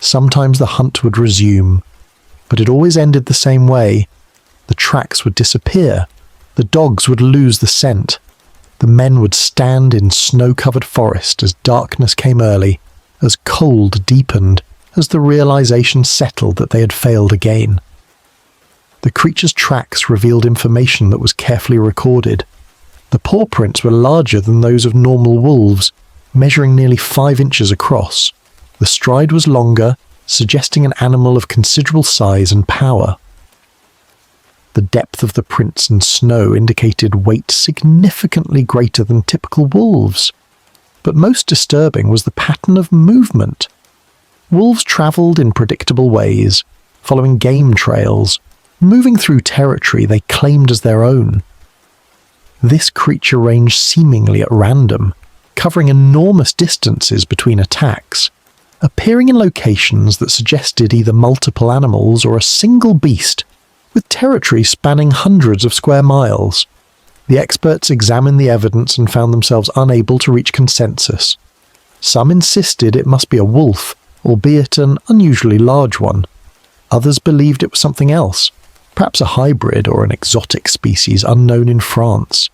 [SPEAKER 1] sometimes the hunt would resume, but it always ended the same way. The tracks would disappear, the dogs would lose the scent, the men would stand in snow-covered forest as darkness came early, as cold deepened, as the realization settled that they had failed again. The creature's tracks revealed information that was carefully recorded. The paw prints were larger than those of normal wolves, measuring nearly 5 inches across. The stride was longer, suggesting an animal of considerable size and power. The depth of the prints in snow indicated weight significantly greater than typical wolves. But most disturbing was the pattern of movement. Wolves travelled in predictable ways, following game trails, moving through territory they claimed as their own. This creature ranged seemingly at random, covering enormous distances between attacks, appearing in locations that suggested either multiple animals or a single beast, with territory spanning hundreds of square miles. The experts examined the evidence and found themselves unable to reach consensus. Some insisted it must be a wolf, albeit an unusually large one. Others believed it was something else, perhaps a hybrid or an exotic species unknown in France.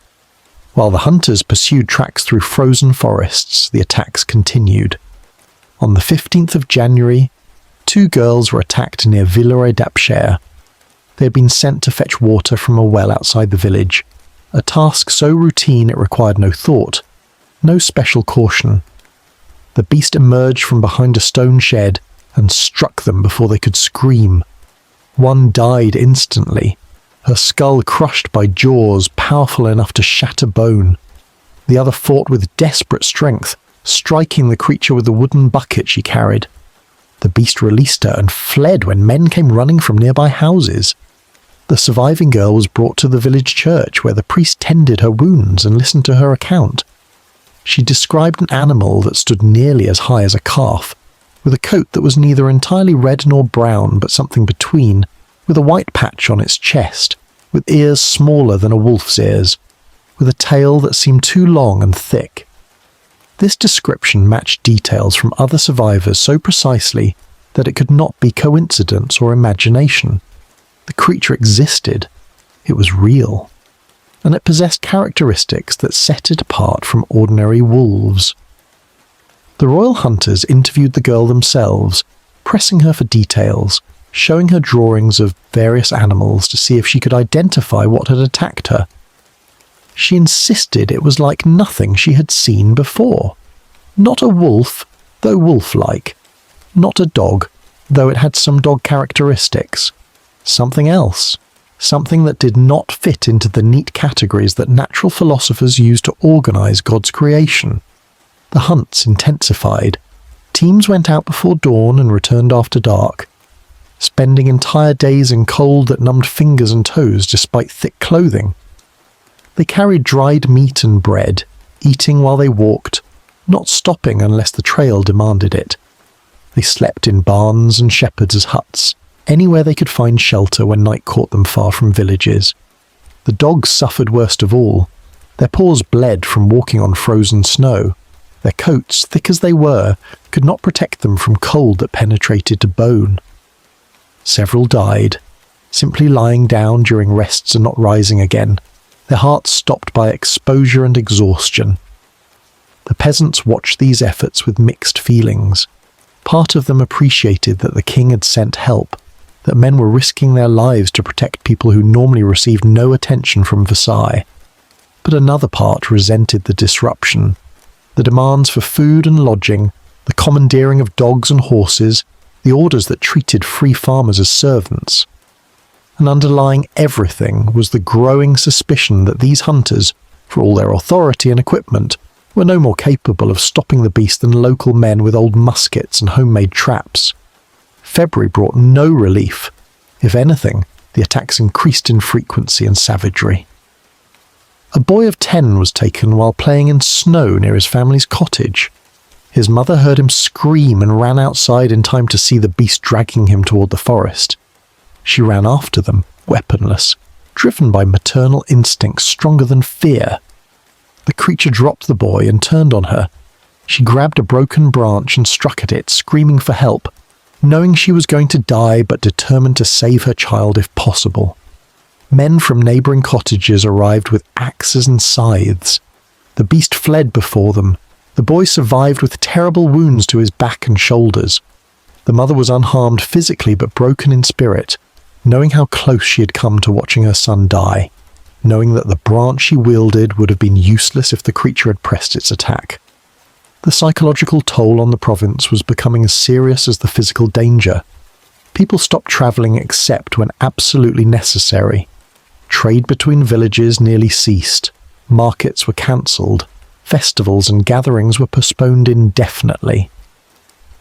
[SPEAKER 1] While the hunters pursued tracks through frozen forests, the attacks continued. On the 15th of January, 2 girls were attacked near Villeray-d'Apcher. They had been sent to fetch water from a well outside the village, a task so routine it required no thought, no special caution. The beast emerged from behind a stone shed and struck them before they could scream. One died instantly, her skull crushed by jaws powerful enough to shatter bone. The other fought with desperate strength, striking the creature with the wooden bucket she carried. The beast released her and fled when men came running from nearby houses. The surviving girl was brought to the village church where the priest tended her wounds and listened to her account. She described an animal that stood nearly as high as a calf, with a coat that was neither entirely red nor brown but something between, with a white patch on its chest, with ears smaller than a wolf's ears, with a tail that seemed too long and thick. This description matched details from other survivors so precisely that it could not be coincidence or imagination. The creature existed. It was real. And it possessed characteristics that set it apart from ordinary wolves. The royal hunters interviewed the girl themselves, pressing her for details, showing her drawings of various animals to see if she could identify what had attacked her. She insisted it was like nothing she had seen before. Not a wolf, though wolf-like. Not a dog, though it had some dog characteristics. Something else. Something that did not fit into the neat categories that natural philosophers use to organize God's creation. The hunts intensified. Teams went out before dawn and returned after dark, spending entire days in cold that numbed fingers and toes despite thick clothing. They carried dried meat and bread, eating while they walked, not stopping unless the trail demanded it. They slept in barns and shepherds' huts, anywhere they could find shelter when night caught them far from villages. The dogs suffered worst of all. Their paws bled from walking on frozen snow. Their coats, thick as they were, could not protect them from cold that penetrated to bone. Several died, simply lying down during rests and not rising again, their hearts stopped by exposure and exhaustion. The peasants watched these efforts with mixed feelings. Part of them appreciated that the king had sent help, that men were risking their lives to protect people who normally received no attention from Versailles. But another part resented the disruption, the demands for food and lodging, the commandeering of dogs and horses, the orders that treated free farmers as servants. And underlying everything was the growing suspicion that these hunters, for all their authority and equipment, were no more capable of stopping the beast than local men with old muskets and homemade traps. February brought no relief. If anything, the attacks increased in frequency and savagery. A boy of 10 was taken while playing in snow near his family's cottage. His mother heard him scream and ran outside in time to see the beast dragging him toward the forest. She ran after them, weaponless, driven by maternal instincts stronger than fear. The creature dropped the boy and turned on her. She grabbed a broken branch and struck at it, screaming for help, knowing she was going to die but determined to save her child if possible. Men from neighbouring cottages arrived with axes and scythes. The beast fled before them. The boy survived with terrible wounds to his back and shoulders. The mother was unharmed physically but broken in spirit, knowing how close she had come to watching her son die, knowing that the branch she wielded would have been useless if the creature had pressed its attack. The psychological toll on the province was becoming as serious as the physical danger. People stopped travelling except when absolutely necessary. Trade between villages nearly ceased, markets were cancelled, festivals and gatherings were postponed indefinitely.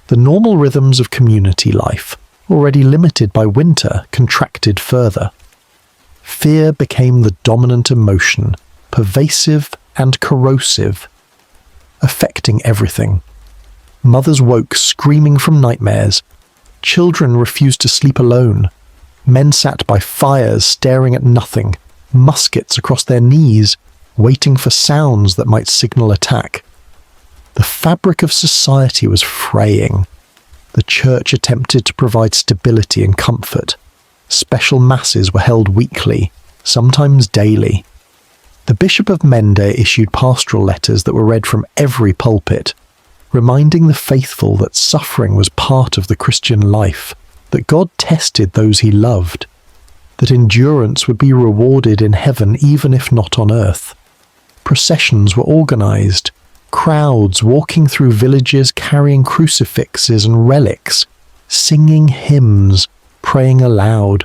[SPEAKER 1] The normal rhythms of community life, already limited by winter, contracted further. Fear became the dominant emotion, pervasive and corrosive, affecting everything. Mothers woke screaming from nightmares. Children refused to sleep alone. Men sat by fires staring at nothing, muskets across their knees, waiting for sounds that might signal attack. The fabric of society was fraying. The church attempted to provide stability and comfort. Special masses were held weekly, sometimes daily. The Bishop of Mende issued pastoral letters that were read from every pulpit, reminding the faithful that suffering was part of the Christian life, that God tested those he loved, that endurance would be rewarded in heaven even if not on earth. Processions were organized, crowds walking through villages carrying crucifixes and relics, singing hymns, praying aloud.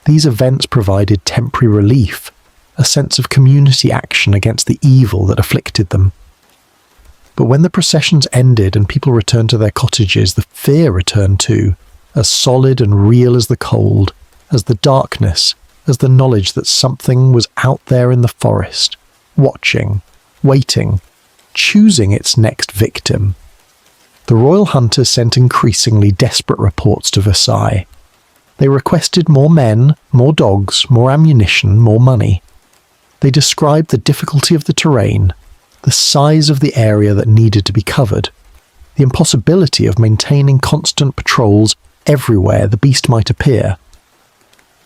[SPEAKER 1] These events provided temporary relief, a sense of community action against the evil that afflicted them. But when the processions ended and people returned to their cottages, the fear returned too, as solid and real as the cold, as the darkness, as the knowledge that something was out there in the forest, watching, waiting, choosing its next victim. The royal hunters sent increasingly desperate reports to Versailles. They requested more men, more dogs, more ammunition, more money. They described the difficulty of the terrain, the size of the area that needed to be covered, the impossibility of maintaining constant patrols everywhere the beast might appear.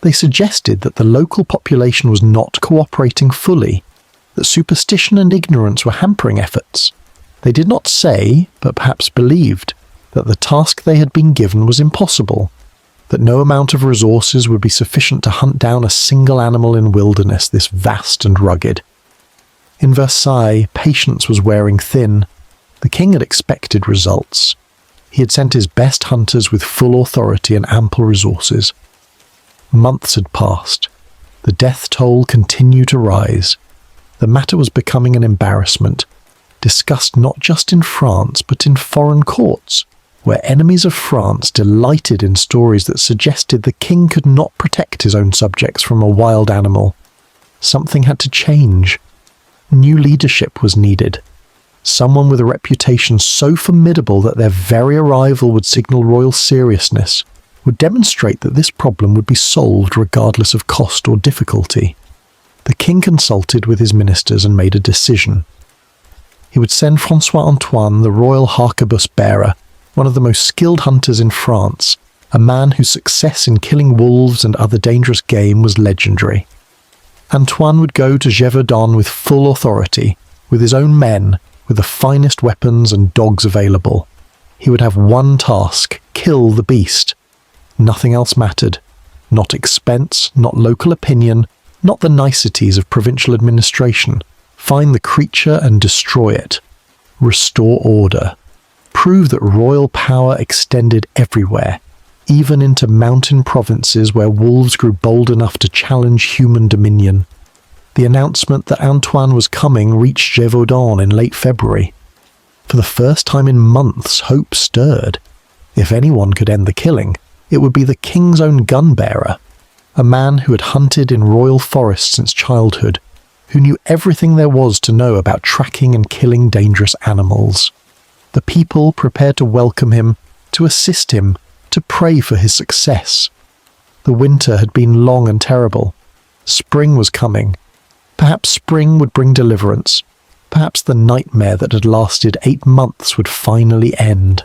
[SPEAKER 1] They suggested that the local population was not cooperating fully, that superstition and ignorance were hampering efforts. They did not say, but perhaps believed, that the task they had been given was impossible, that no amount of resources would be sufficient to hunt down a single animal in wilderness this vast and rugged. In Versailles, patience was wearing thin. The king had expected results. He had sent his best hunters with full authority and ample resources. Months had passed. The death toll continued to rise. The matter was becoming an embarrassment, discussed not just in France but in foreign courts, where enemies of France delighted in stories that suggested the king could not protect his own subjects from a wild animal. Something had to change. New leadership was needed. Someone with a reputation so formidable that their very arrival would signal royal seriousness, would demonstrate that this problem would be solved regardless of cost or difficulty. The king consulted with his ministers and made a decision. He would send François Antoine, the royal harquebus bearer, one of the most skilled hunters in France, a man whose success in killing wolves and other dangerous game was legendary. Antoine would go to Gévaudan with full authority, with his own men, with the finest weapons and dogs available. He would have one task: kill the beast. Nothing else mattered. Not expense, not local opinion, not the niceties of provincial administration. Find the creature and destroy it. Restore order. Prove that royal power extended everywhere, even into mountain provinces where wolves grew bold enough to challenge human dominion. The announcement that Antoine was coming reached Gévaudan in late February. For the first time in months, hope stirred. If anyone could end the killing, it would be the king's own gun-bearer, a man who had hunted in royal forests since childhood, who knew everything there was to know about tracking and killing dangerous animals. The people prepared to welcome him, to assist him, to pray for his success. The winter had been long and terrible. Spring was coming. Perhaps spring would bring deliverance. Perhaps the nightmare that had lasted 8 months would finally end.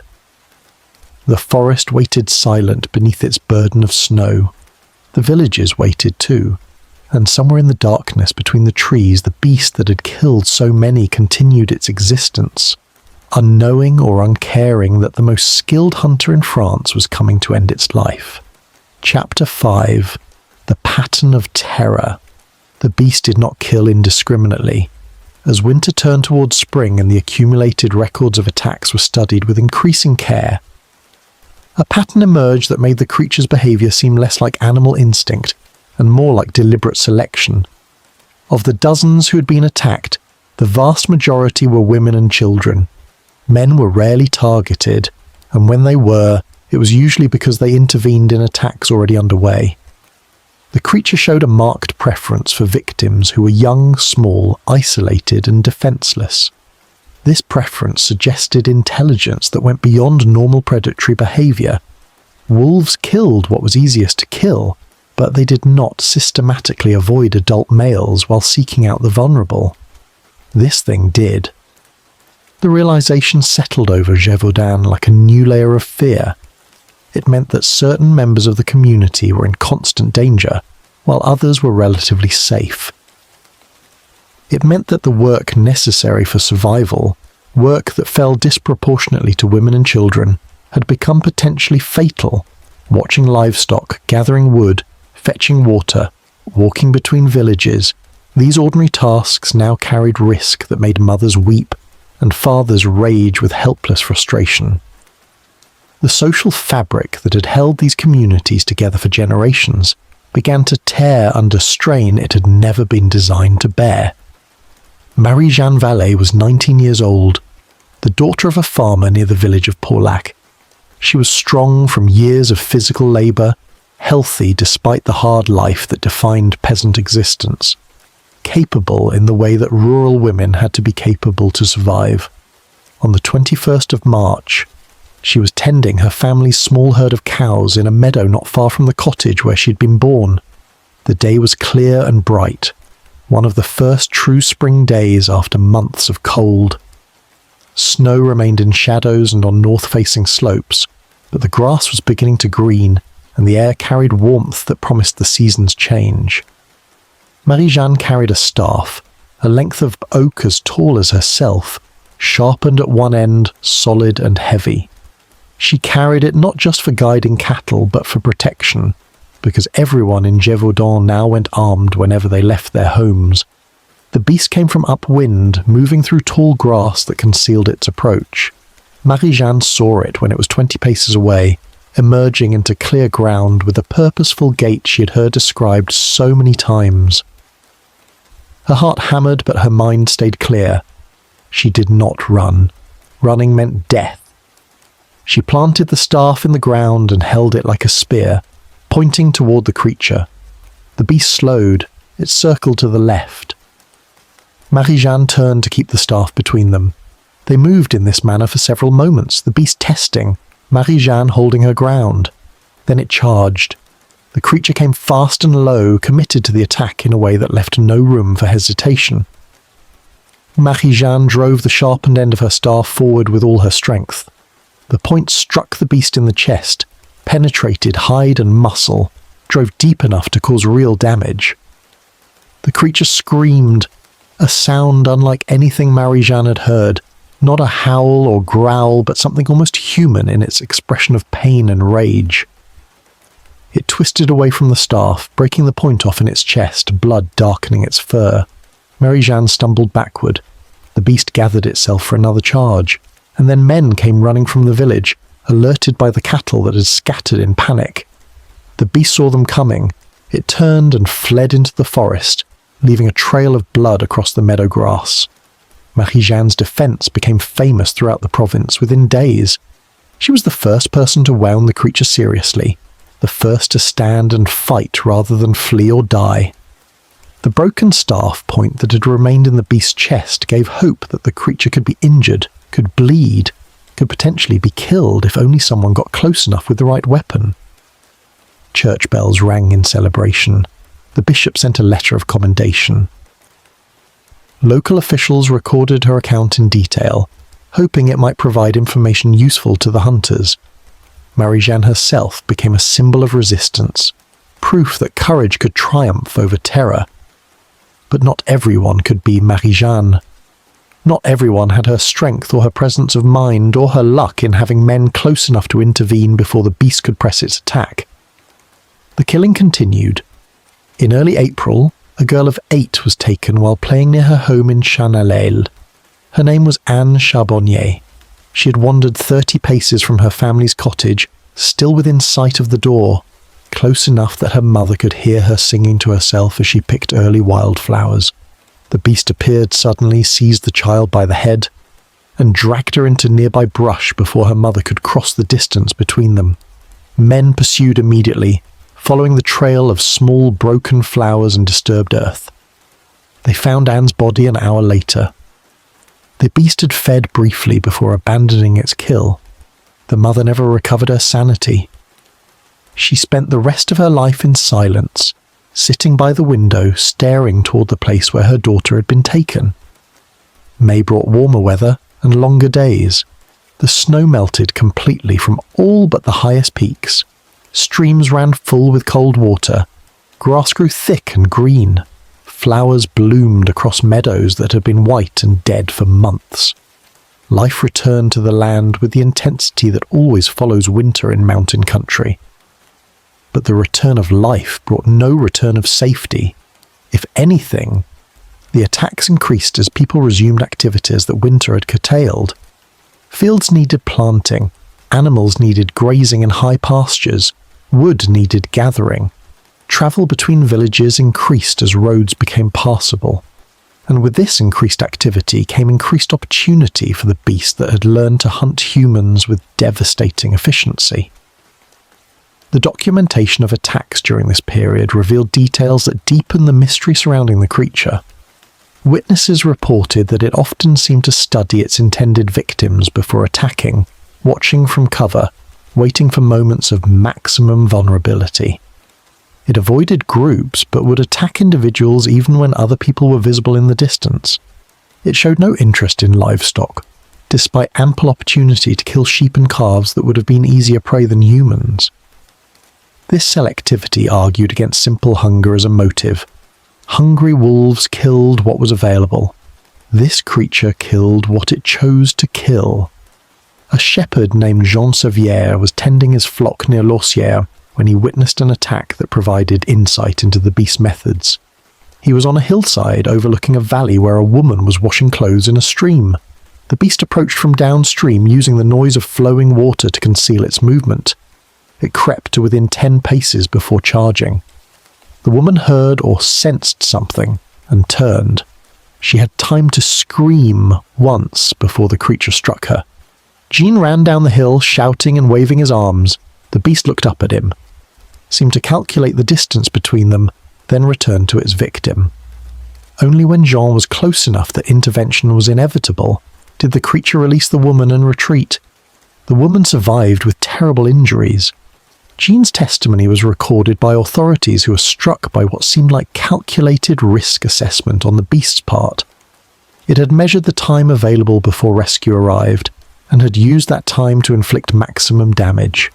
[SPEAKER 1] The forest waited silent beneath its burden of snow. The villages waited too, and somewhere in the darkness between the trees the beast that had killed so many continued its existence, unknowing or uncaring that the most skilled hunter in France was coming to end its life. Chapter 5. The Pattern of Terror. The beast did not kill indiscriminately. As winter turned towards spring and the accumulated records of attacks were studied with increasing care, a pattern emerged that made the creature's behavior seem less like animal instinct and more like deliberate selection. Of the dozens who had been attacked, the vast majority were women and children. Men were rarely targeted, and when they were, it was usually because they intervened in attacks already underway. The creature showed a marked preference for victims who were young, small, isolated, and defenseless. This preference suggested intelligence that went beyond normal predatory behavior. Wolves killed what was easiest to kill, but they did not systematically avoid adult males while seeking out the vulnerable. This thing did. The realization settled over Gévaudan like a new layer of fear. It meant that certain members of the community were in constant danger, while others were relatively safe. It meant that the work necessary for survival, work that fell disproportionately to women and children, had become potentially fatal. Watching livestock, gathering wood, fetching water, walking between villages, these ordinary tasks now carried risk that made mothers weep and fathers rage with helpless frustration. The social fabric that had held these communities together for generations began to tear under strain it had never been designed to bear. Marie-Jeanne Vallée was 19 years old, the daughter of a farmer near the village of Porlac. She was strong from years of physical labour, healthy despite the hard life that defined peasant existence, capable in the way that rural women had to be capable to survive. On the 21st of March, she was tending her family's small herd of cows in a meadow not far from the cottage where she'd been born. The day was clear and bright, one of the first true spring days after months of cold. Snow remained in shadows and on north-facing slopes, but the grass was beginning to green, and the air carried warmth that promised the season's change. Marie-Jeanne carried a staff, a length of oak as tall as herself, sharpened at one end, solid and heavy. She carried it not just for guiding cattle, but for protection, because everyone in Gévaudan now went armed whenever they left their homes. The beast came from upwind, moving through tall grass that concealed its approach. Marie-Jeanne saw it when it was 20 paces away, emerging into clear ground with a purposeful gait she had heard described so many times. Her heart hammered, but her mind stayed clear. She did not run. Running meant death. She planted the staff in the ground and held it like a spear, pointing toward the creature. The beast slowed. It circled to the left. Marie-Jeanne turned to keep the staff between them. They moved in this manner for several moments, the beast testing, Marie-Jeanne holding her ground. Then it charged. The creature came fast and low, committed to the attack in a way that left no room for hesitation. Marie-Jeanne drove the sharpened end of her staff forward with all her strength. The point struck the beast in the chest, penetrated hide and muscle, drove deep enough to cause real damage. The creature screamed, a sound unlike anything Marie-Jeanne had heard, not a howl or growl, but something almost human in its expression of pain and rage. It twisted away from the staff, breaking the point off in its chest, blood darkening its fur. Marie-Jeanne stumbled backward. The beast gathered itself for another charge, and then men came running from the village, alerted by the cattle that had scattered in panic. The beast saw them coming. It turned and fled into the forest, leaving a trail of blood across the meadow grass. Marie-Jeanne's defense became famous throughout the province within days. She was the first person to wound the creature seriously, the first to stand and fight rather than flee or die. The broken staff point that had remained in the beast's chest gave hope that the creature could be injured, could bleed, could potentially be killed if only someone got close enough with the right weapon. Church bells rang in celebration. The bishop sent a letter of commendation. Local officials recorded her account in detail, hoping it might provide information useful to the hunters. Marie-Jeanne herself became a symbol of resistance, proof that courage could triumph over terror. But not everyone could be Marie-Jeanne. Not everyone had her strength or her presence of mind or her luck in having men close enough to intervene before the beast could press its attack. The killing continued. In early April, a girl of 8 was taken while playing near her home in Chanalel. Her name was Anne Charbonnier. She had wandered 30 paces from her family's cottage, still within sight of the door, close enough that her mother could hear her singing to herself as she picked early wildflowers. The beast appeared suddenly, seized the child by the head, and dragged her into nearby brush before her mother could cross the distance between them. Men pursued immediately, following the trail of small broken flowers and disturbed earth. They found Anne's body an hour later. The beast had fed briefly before abandoning its kill. The mother never recovered her sanity. She spent the rest of her life in silence, sitting by the window, staring toward the place where her daughter had been taken. May brought warmer weather and longer days. The snow melted completely from all but the highest peaks. Streams ran full with cold water. Grass grew thick and green. Flowers bloomed across meadows that had been white and dead for months. Life returned to the land with the intensity that always follows winter in mountain country. But the return of life brought no return of safety. If anything, the attacks increased as people resumed activities that winter had curtailed. Fields needed planting, animals needed grazing in high pastures, wood needed gathering. Travel between villages increased as roads became passable. And with this increased activity came increased opportunity for the beast that had learned to hunt humans with devastating efficiency. The documentation of attacks during this period revealed details that deepen the mystery surrounding the creature. Witnesses reported that it often seemed to study its intended victims before attacking, watching from cover, waiting for moments of maximum vulnerability. It avoided groups but would attack individuals even when other people were visible in the distance. It showed no interest in livestock, despite ample opportunity to kill sheep and calves that would have been easier prey than humans. This selectivity argued against simple hunger as a motive. Hungry wolves killed what was available. This creature killed what it chose to kill. A shepherd named Jean Sevier was tending his flock near Lausière when he witnessed an attack that provided insight into the beast's methods. He was on a hillside overlooking a valley where a woman was washing clothes in a stream. The beast approached from downstream, using the noise of flowing water to conceal its movement. It crept to within 10 paces before charging. The woman heard or sensed something and turned. She had time to scream once before the creature struck her. Jean ran down the hill, shouting and waving his arms. The beast looked up at him, seemed to calculate the distance between them, then returned to its victim. Only when Jean was close enough that intervention was inevitable did the creature release the woman and retreat. The woman survived with terrible injuries. Jean's testimony was recorded by authorities who were struck by what seemed like calculated risk assessment on the beast's part. It had measured the time available before rescue arrived, and had used that time to inflict maximum damage.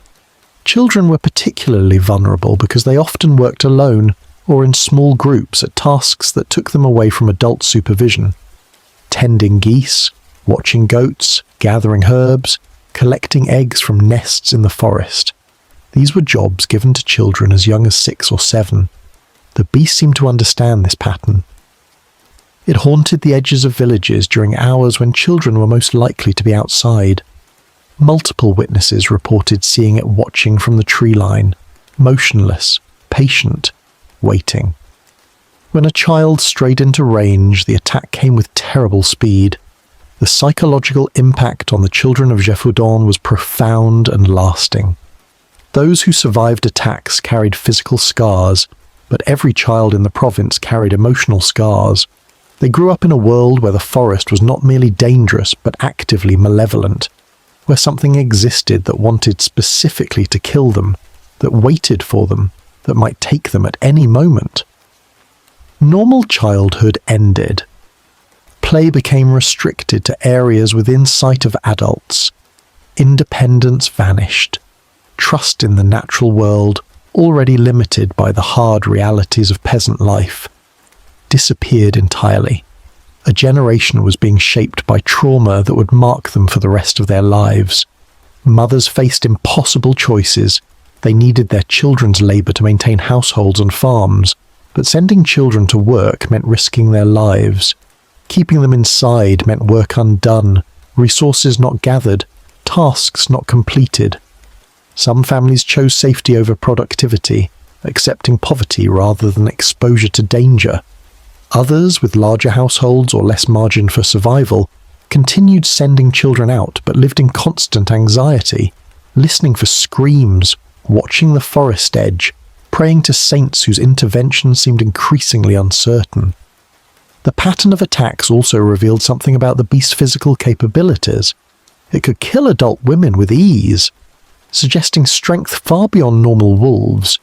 [SPEAKER 1] Children were particularly vulnerable because they often worked alone or in small groups at tasks that took them away from adult supervision. Tending geese, watching goats, gathering herbs, collecting eggs from nests in the forest. These were jobs given to children as young as 6 or 7. The beast seemed to understand this pattern. It haunted the edges of villages during hours when children were most likely to be outside. Multiple witnesses reported seeing it watching from the tree line, motionless, patient, waiting. When a child strayed into range, the attack came with terrible speed. The psychological impact on the children of Gévaudan was profound and lasting. Those who survived attacks carried physical scars, but every child in the province carried emotional scars. They grew up in a world where the forest was not merely dangerous but actively malevolent, where something existed that wanted specifically to kill them, that waited for them, that might take them at any moment. Normal childhood ended. Play became restricted to areas within sight of adults. Independence vanished. Trust in the natural world, already limited by the hard realities of peasant life, disappeared entirely. A generation was being shaped by trauma that would mark them for the rest of their lives. Mothers faced impossible choices. They needed their children's labour to maintain households and farms, but sending children to work meant risking their lives. Keeping them inside meant work undone, resources not gathered, tasks not completed. Some families chose safety over productivity, accepting poverty rather than exposure to danger. Others, with larger households or less margin for survival, continued sending children out but lived in constant anxiety, listening for screams, watching the forest edge, praying to saints whose intervention seemed increasingly uncertain. The pattern of attacks also revealed something about the beast's physical capabilities. It could kill adult women with ease, suggesting strength far beyond normal wolves.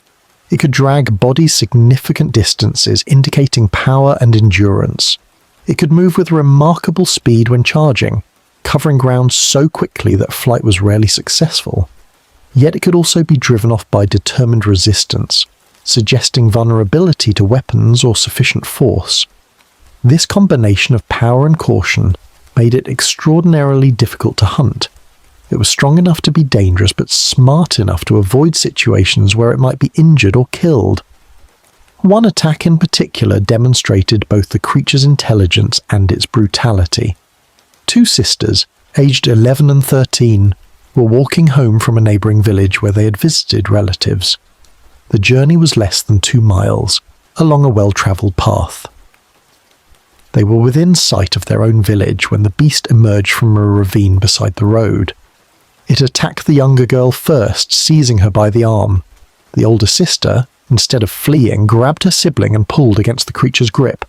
[SPEAKER 1] It could drag bodies significant distances, indicating power and endurance. It could move with remarkable speed when charging, covering ground so quickly that flight was rarely successful. Yet it could also be driven off by determined resistance, suggesting vulnerability to weapons or sufficient force. This combination of power and caution made it extraordinarily difficult to hunt. It was strong enough to be dangerous, but smart enough to avoid situations where it might be injured or killed. One attack in particular demonstrated both the creature's intelligence and its brutality. Two sisters, aged 11 and 13, were walking home from a neighbouring village where they had visited relatives. The journey was less than 2 miles, along a well-travelled path. They were within sight of their own village when the beast emerged from a ravine beside the road. It attacked the younger girl first, seizing her by the arm. The older sister, instead of fleeing, grabbed her sibling and pulled against the creature's grip.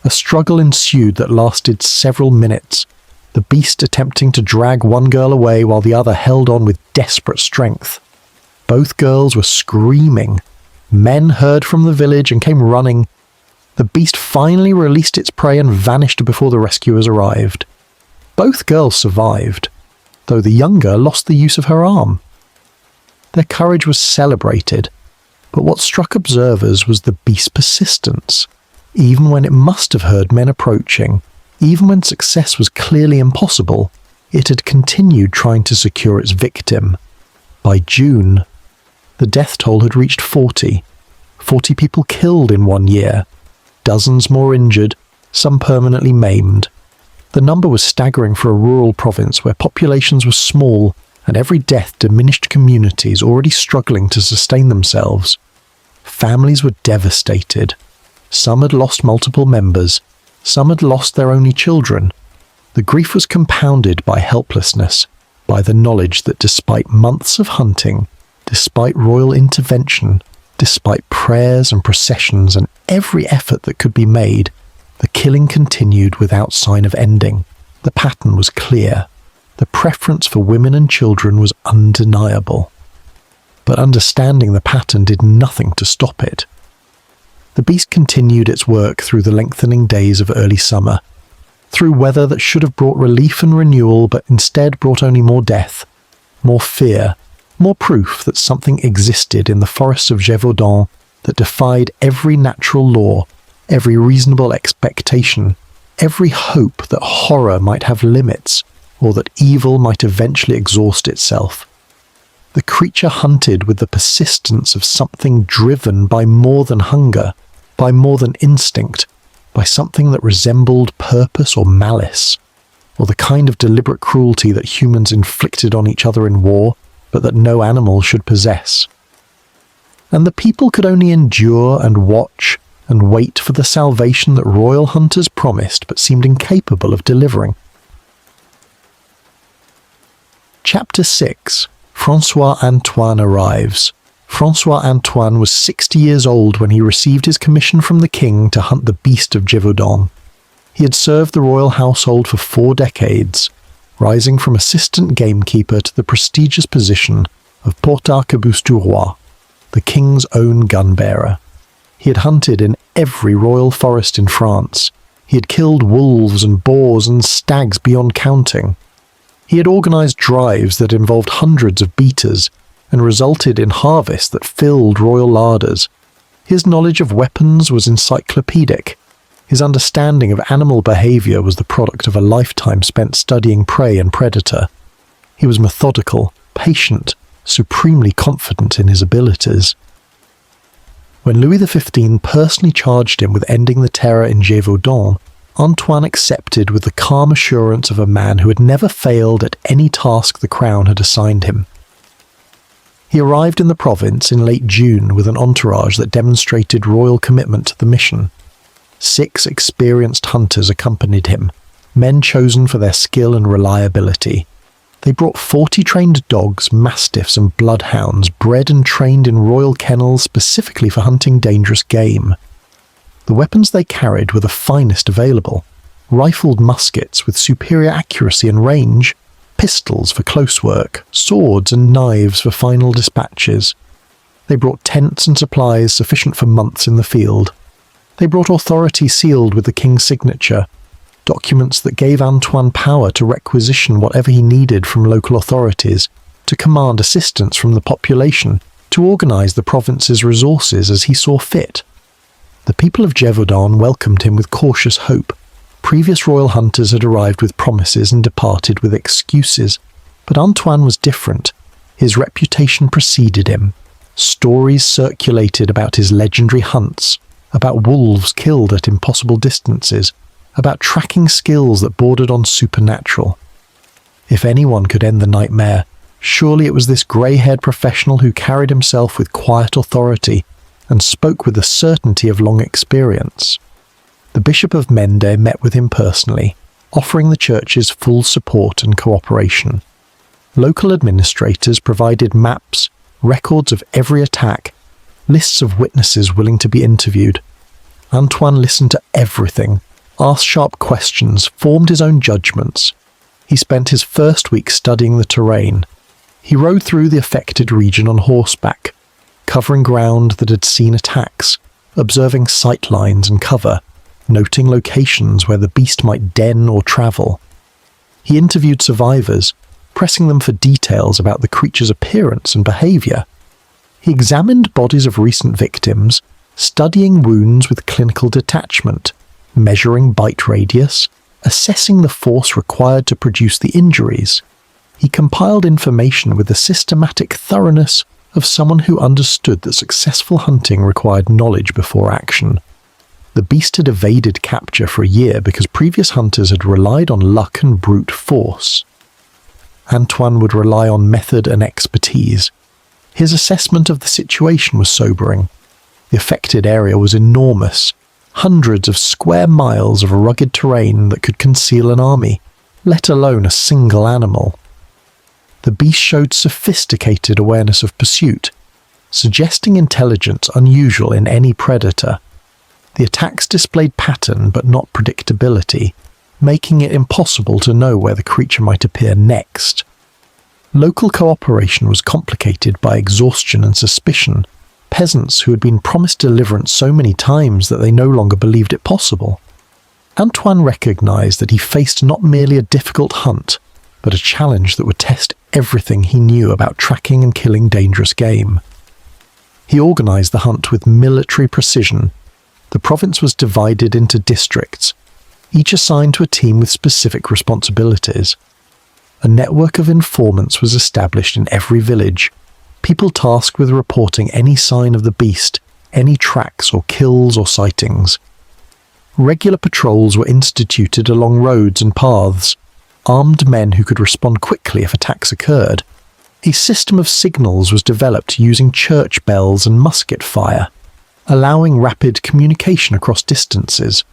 [SPEAKER 1] A struggle ensued that lasted several minutes, the beast attempting to drag one girl away while the other held on with desperate strength. Both girls were screaming. Men heard from the village and came running. The beast finally released its prey and vanished before the rescuers arrived. Both girls survived, though the younger lost the use of her arm. Their courage was celebrated, but what struck observers was the beast's persistence. Even when it must have heard men approaching, even when success was clearly impossible, it had continued trying to secure its victim. By June, the death toll had reached 40. 40 people killed in 1 year. Dozens more injured, some permanently maimed. The number was staggering for a rural province where populations were small and every death diminished communities already struggling to sustain themselves. Families were devastated. Some had lost multiple members. Some had lost their only children. The grief was compounded by helplessness, by the knowledge that despite months of hunting, despite royal intervention, despite prayers and processions and every effort that could be made, the killing continued without sign of ending. The pattern was clear. The preference for women and children was undeniable. But understanding the pattern did nothing to stop it. The beast continued its work through the lengthening days of early summer, through weather that should have brought relief and renewal but instead brought only more death, more fear, more proof that something existed in the forests of Gévaudan that defied every natural law, every reasonable expectation, every hope that horror might have limits, or that evil might eventually exhaust itself. The creature hunted with the persistence of something driven by more than hunger, by more than instinct, by something that resembled purpose or malice, or the kind of deliberate cruelty that humans inflicted on each other in war, but that no animal should possess. And the people could only endure and watch and wait for the salvation that royal hunters promised but seemed incapable of delivering. Chapter 6. François Antoine arrives. François Antoine was 60 years old when he received his commission from the king to hunt the Beast of Gévaudan. He had served the royal household for 4 decades, rising from assistant gamekeeper to the prestigious position of porte-arquebuse du roi, the king's own gun-bearer. He had hunted in every royal forest in France. He had killed wolves and boars and stags beyond counting. He had organised drives that involved hundreds of beaters and resulted in harvests that filled royal larders. His knowledge of weapons was encyclopedic. His understanding of animal behaviour was the product of a lifetime spent studying prey and predator. He was methodical, patient, supremely confident in his abilities. When Louis XV personally charged him with ending the terror in Gévaudan, Antoine accepted with the calm assurance of a man who had never failed at any task the crown had assigned him. He arrived in the province in late June with an entourage that demonstrated royal commitment to the mission. 6 experienced hunters accompanied him, men chosen for their skill and reliability. They brought 40 trained dogs, mastiffs and bloodhounds, bred and trained in royal kennels specifically for hunting dangerous game. The weapons they carried were the finest available: rifled muskets with superior accuracy and range, pistols for close work, swords and knives for final dispatches. They brought tents and supplies sufficient for months in the field. They brought authority sealed with the king's signature, documents that gave Antoine power to requisition whatever he needed from local authorities, to command assistance from the population, to organise the province's resources as he saw fit. The people of Gévaudan welcomed him with cautious hope. Previous royal hunters had arrived with promises and departed with excuses, but Antoine was different. His reputation preceded him. Stories circulated about his legendary hunts, about wolves killed at impossible distances, about tracking skills that bordered on supernatural. If anyone could end the nightmare, surely it was this grey-haired professional who carried himself with quiet authority and spoke with the certainty of long experience. The Bishop of Mende met with him personally, offering the church's full support and cooperation. Local administrators provided maps, records of every attack, lists of witnesses willing to be interviewed. Antoine listened to everything, asked sharp questions, formed his own judgments. He spent his first week studying the terrain. He rode through the affected region on horseback, covering ground that had seen attacks, observing sight lines and cover, noting locations where the beast might den or travel. He interviewed survivors, pressing them for details about the creature's appearance and behaviour. He examined bodies of recent victims, studying wounds with clinical detachment, measuring bite radius, assessing the force required to produce the injuries. He compiled information with the systematic thoroughness of someone who understood that successful hunting required knowledge before action. The beast had evaded capture for a year because previous hunters had relied on luck and brute force. Antoine would rely on method and expertise. His assessment of the situation was sobering. The affected area was enormous, hundreds of square miles of rugged terrain that could conceal an army, let alone a single animal. The beast showed sophisticated awareness of pursuit, suggesting intelligence unusual in any predator. The attacks displayed pattern but not predictability, making it impossible to know where the creature might appear next. Local cooperation was complicated by exhaustion and suspicion, peasants who had been promised deliverance so many times that they no longer believed it possible. Antoine recognized that he faced not merely a difficult hunt, but a challenge that would test everything he knew about tracking and killing dangerous game. He organized the hunt with military precision. The province was divided into districts, each assigned to a team with specific responsibilities. A network of informants was established in every village, people tasked with reporting any sign of the beast, any tracks or kills or sightings. Regular patrols were instituted along roads and paths, armed men who could respond quickly if attacks occurred. A system of signals was developed using church bells and musket fire, allowing rapid communication across distances.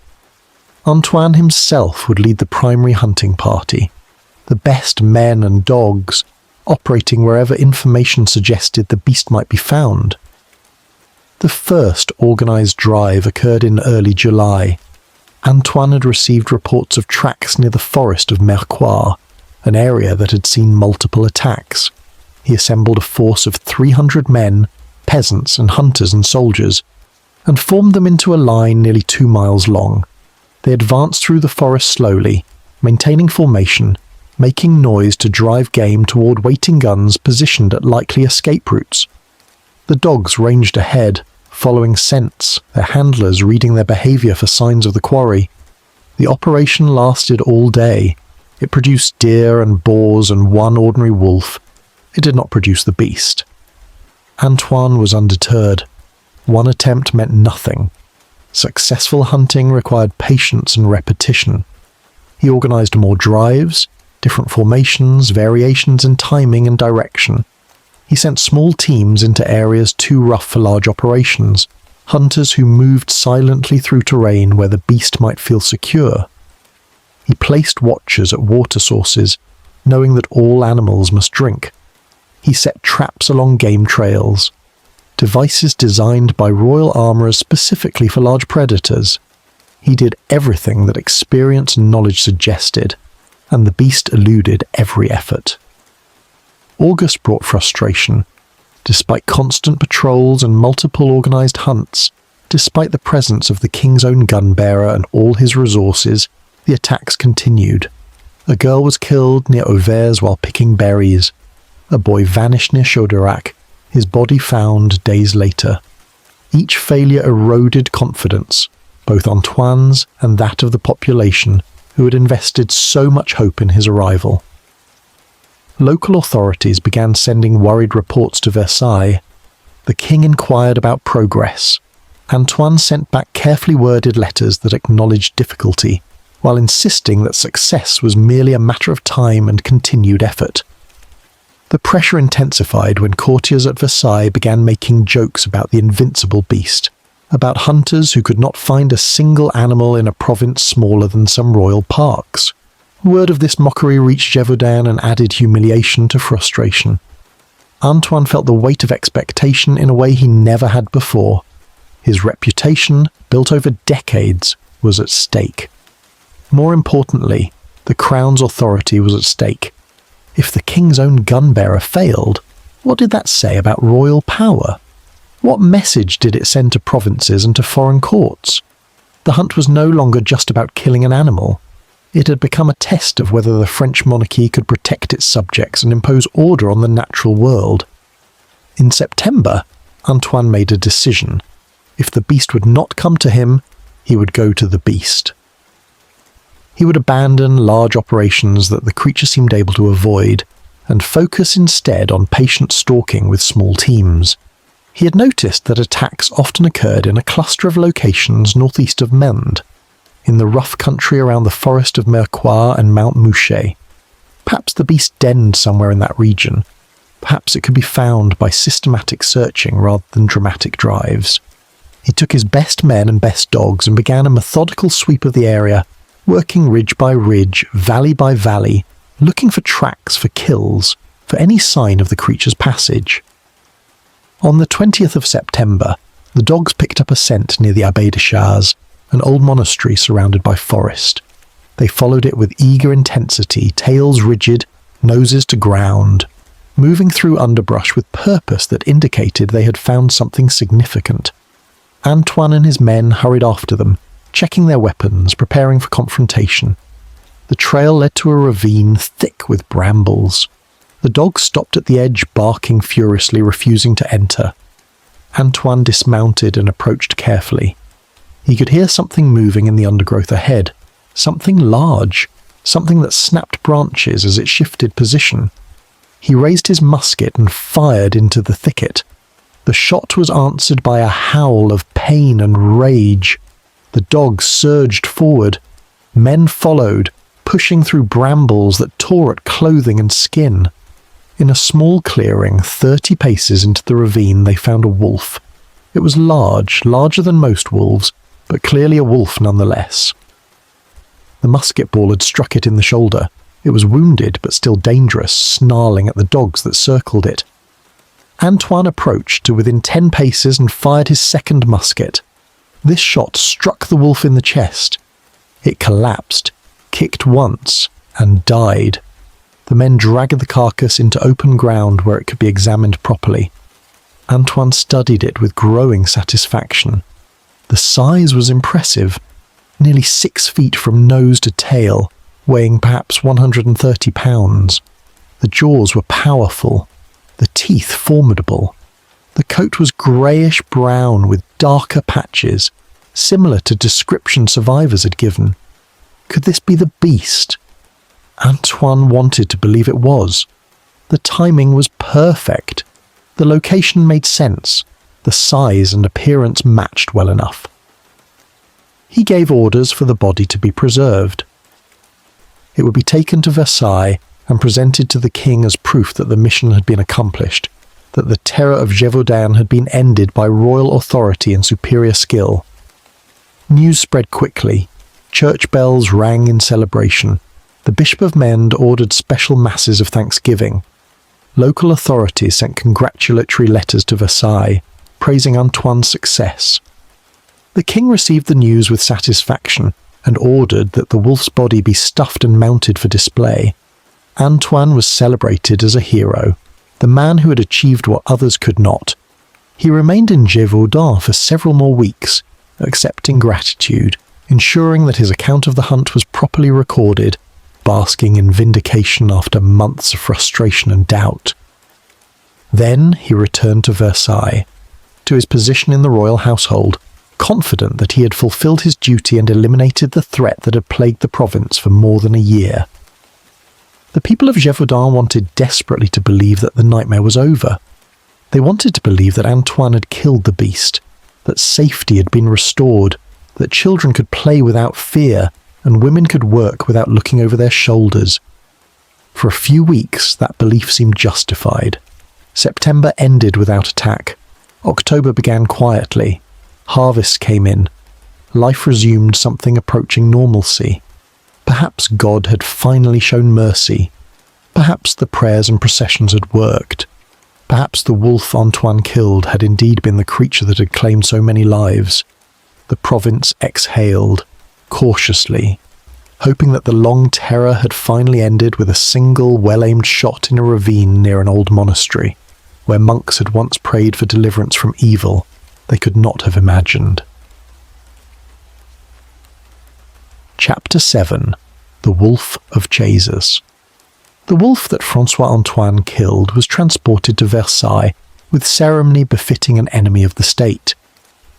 [SPEAKER 1] Antoine himself would lead the primary hunting party, the best men and dogs, operating wherever information suggested the beast might be found. The first organised drive occurred in early July. Antoine had received reports of tracks near the forest of Mercoire, an area that had seen multiple attacks. He assembled a force of 300 men, peasants and hunters and soldiers, and formed them into a line nearly 2 miles long. They advanced through the forest slowly, maintaining formation, making noise to drive game toward waiting guns positioned at likely escape routes. The dogs ranged ahead, following scents, their handlers reading their behaviour for signs of the quarry. The operation lasted all day. It produced deer and boars and one ordinary wolf. It did not produce the beast. Antoine was undeterred. One attempt meant nothing. Successful hunting required patience and repetition. He organised more drives, different formations, variations in timing and direction. He sent small teams into areas too rough for large operations, hunters who moved silently through terrain where the beast might feel secure. He placed watchers at water sources, knowing that all animals must drink. He set traps along game trails, devices designed by royal armourers specifically for large predators. He did everything that experience and knowledge suggested, and the beast eluded every effort. August brought frustration. Despite constant patrols and multiple organised hunts, despite the presence of the king's own gun-bearer and all his resources, the attacks continued. A girl was killed near Auvers while picking berries. A boy vanished near Chauderac, his body found days later. Each failure eroded confidence, both Antoine's and that of the population, who had invested so much hope in his arrival. Local authorities began sending worried reports to Versailles. The king inquired about progress. Antoine sent back carefully worded letters that acknowledged difficulty, while insisting that success was merely a matter of time and continued effort. The pressure intensified when courtiers at Versailles began making jokes about the invincible beast, about hunters who could not find a single animal in a province smaller than some royal parks. Word of this mockery reached Gévaudan and added humiliation to frustration. Antoine felt the weight of expectation in a way he never had before. His reputation, built over decades, was at stake. More importantly, the crown's authority was at stake. If the king's own gun-bearer failed, what did that say about royal power? What message did it send to provinces and to foreign courts? The hunt was no longer just about killing an animal. It had become a test of whether the French monarchy could protect its subjects and impose order on the natural world. In September, Antoine made a decision. If the beast would not come to him, he would go to the beast. He would abandon large operations that the creature seemed able to avoid, and focus instead on patient stalking with small teams. He had noticed that attacks often occurred in a cluster of locations northeast of Mende, in the rough country around the forest of Mercois and Mount Mouchet. Perhaps the beast denned somewhere in that region. Perhaps it could be found by systematic searching rather than dramatic drives. He took his best men and best dogs and began a methodical sweep of the area, working ridge by ridge, valley by valley, looking for tracks, for kills, for any sign of the creature's passage. On the 20th of September, the dogs picked up a scent near the Abbaye de Chaz, an old monastery surrounded by forest. They followed it with eager intensity, tails rigid, noses to ground, moving through underbrush with purpose that indicated they had found something significant. Antoine and his men hurried after them, checking their weapons, preparing for confrontation. The trail led to a ravine thick with brambles. The dogs stopped at the edge, barking furiously, refusing to enter. Antoine dismounted and approached carefully. He could hear something moving in the undergrowth ahead, something large, something that snapped branches as it shifted position. He raised his musket and fired into the thicket. The shot was answered by a howl of pain and rage. The dogs surged forward. Men followed, pushing through brambles that tore at clothing and skin. In a small clearing 30 paces into the ravine, they found a wolf. It was large, larger than most wolves, but clearly a wolf nonetheless. The musket ball had struck it in the shoulder. It was wounded, but still dangerous, snarling at the dogs that circled it. Antoine approached to within 10 paces and fired his second musket. This shot struck the wolf in the chest. It collapsed, kicked once, and died. The men dragged the carcass into open ground where it could be examined properly. Antoine studied it with growing satisfaction. The size was impressive, nearly 6 feet from nose to tail, weighing perhaps 130 pounds. The jaws were powerful, the teeth formidable. The coat was greyish-brown with darker patches, similar to description survivors had given. Could this be the beast? Antoine wanted to believe it was. The timing was perfect. The location made sense. The size and appearance matched well enough. He gave orders for the body to be preserved. It would be taken to Versailles and presented to the king as proof that the mission had been accomplished. that the terror of Gévaudan had been ended by royal authority and superior skill. News spread quickly. Church bells rang in celebration. The Bishop of Mende ordered special masses of thanksgiving. Local authorities sent congratulatory letters to Versailles, praising Antoine's success. The king received the news with satisfaction and ordered that the wolf's body be stuffed and mounted for display. Antoine was celebrated as a hero, the man who had achieved what others could not. He remained in Gévaudan for several more weeks, accepting gratitude, ensuring that his account of the hunt was properly recorded, basking in vindication after months of frustration and doubt. Then he returned to Versailles, to his position in the royal household, confident that he had fulfilled his duty and eliminated the threat that had plagued the province for more than a year. The people of Gévaudan wanted desperately to believe that the nightmare was over. They wanted to believe that Antoine had killed the beast, that safety had been restored, that children could play without fear, and women could work without looking over their shoulders. For a few weeks, that belief seemed justified. September ended without attack. October began quietly. Harvest came in. Life resumed something approaching normalcy. Perhaps God had finally shown mercy. Perhaps the prayers and processions had worked. Perhaps the wolf Antoine killed had indeed been the creature that had claimed so many lives. The province exhaled, cautiously, hoping that the long terror had finally ended with a single well-aimed shot in a ravine near an old monastery, where monks had once prayed for deliverance from evil they could not have imagined. Chapter 7. The Wolf of Jesus. The wolf that François Antoine killed was transported to Versailles with ceremony befitting an enemy of the state.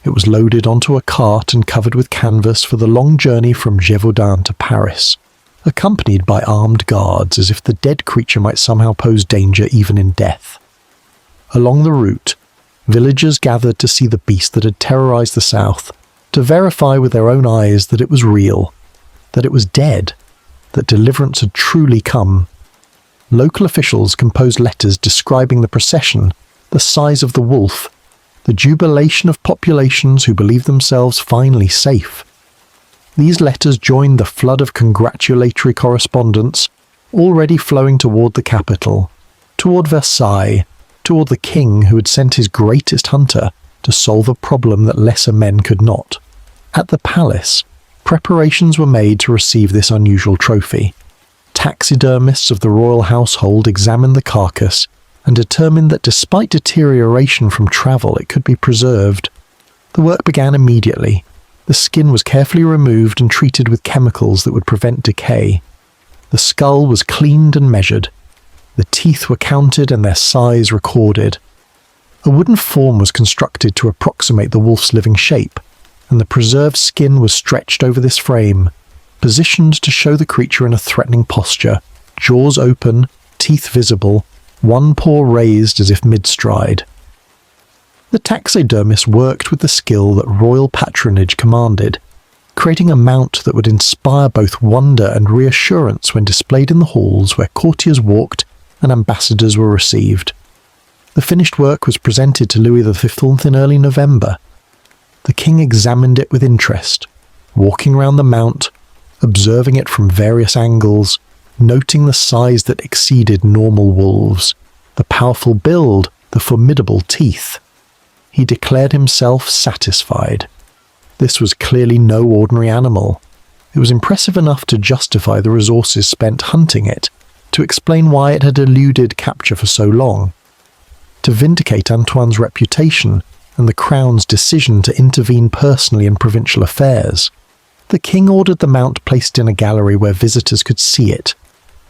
[SPEAKER 1] It was loaded onto a cart and covered with canvas for the long journey from Gévaudan to Paris, accompanied by armed guards as if the dead creature might somehow pose danger even in death. Along the route, villagers gathered to see the beast that had terrorized the south, to verify with their own eyes that it was real, that it was dead, that deliverance had truly come. Local officials composed letters describing the procession, the size of the wolf, the jubilation of populations who believed themselves finally safe. These letters joined the flood of congratulatory correspondence already flowing toward the capital, toward Versailles, toward the king who had sent his greatest hunter to solve a problem that lesser men could not. At the palace, preparations were made to receive this unusual trophy. Taxidermists of the royal household examined the carcass and determined that despite deterioration from travel it could be preserved. The work began immediately. The skin was carefully removed and treated with chemicals that would prevent decay. The skull was cleaned and measured. The teeth were counted and their size recorded. A wooden form was constructed to approximate the wolf's living shape, and the preserved skin was stretched over this frame, positioned to show the creature in a threatening posture, jaws open, teeth visible, one paw raised as if mid-stride. The taxidermist worked with the skill that royal patronage commanded, creating a mount that would inspire both wonder and reassurance when displayed in the halls where courtiers walked and ambassadors were received. The finished work was presented to Louis XV in early November. The king examined it with interest, walking around the mount, observing it from various angles, noting the size that exceeded normal wolves, the powerful build, the formidable teeth. He declared himself satisfied. This was clearly no ordinary animal. It was impressive enough to justify the resources spent hunting it, to explain why it had eluded capture for so long, to vindicate Antoine's reputation and the crown's decision to intervene personally in provincial affairs. The king ordered the mount placed in a gallery where visitors could see it,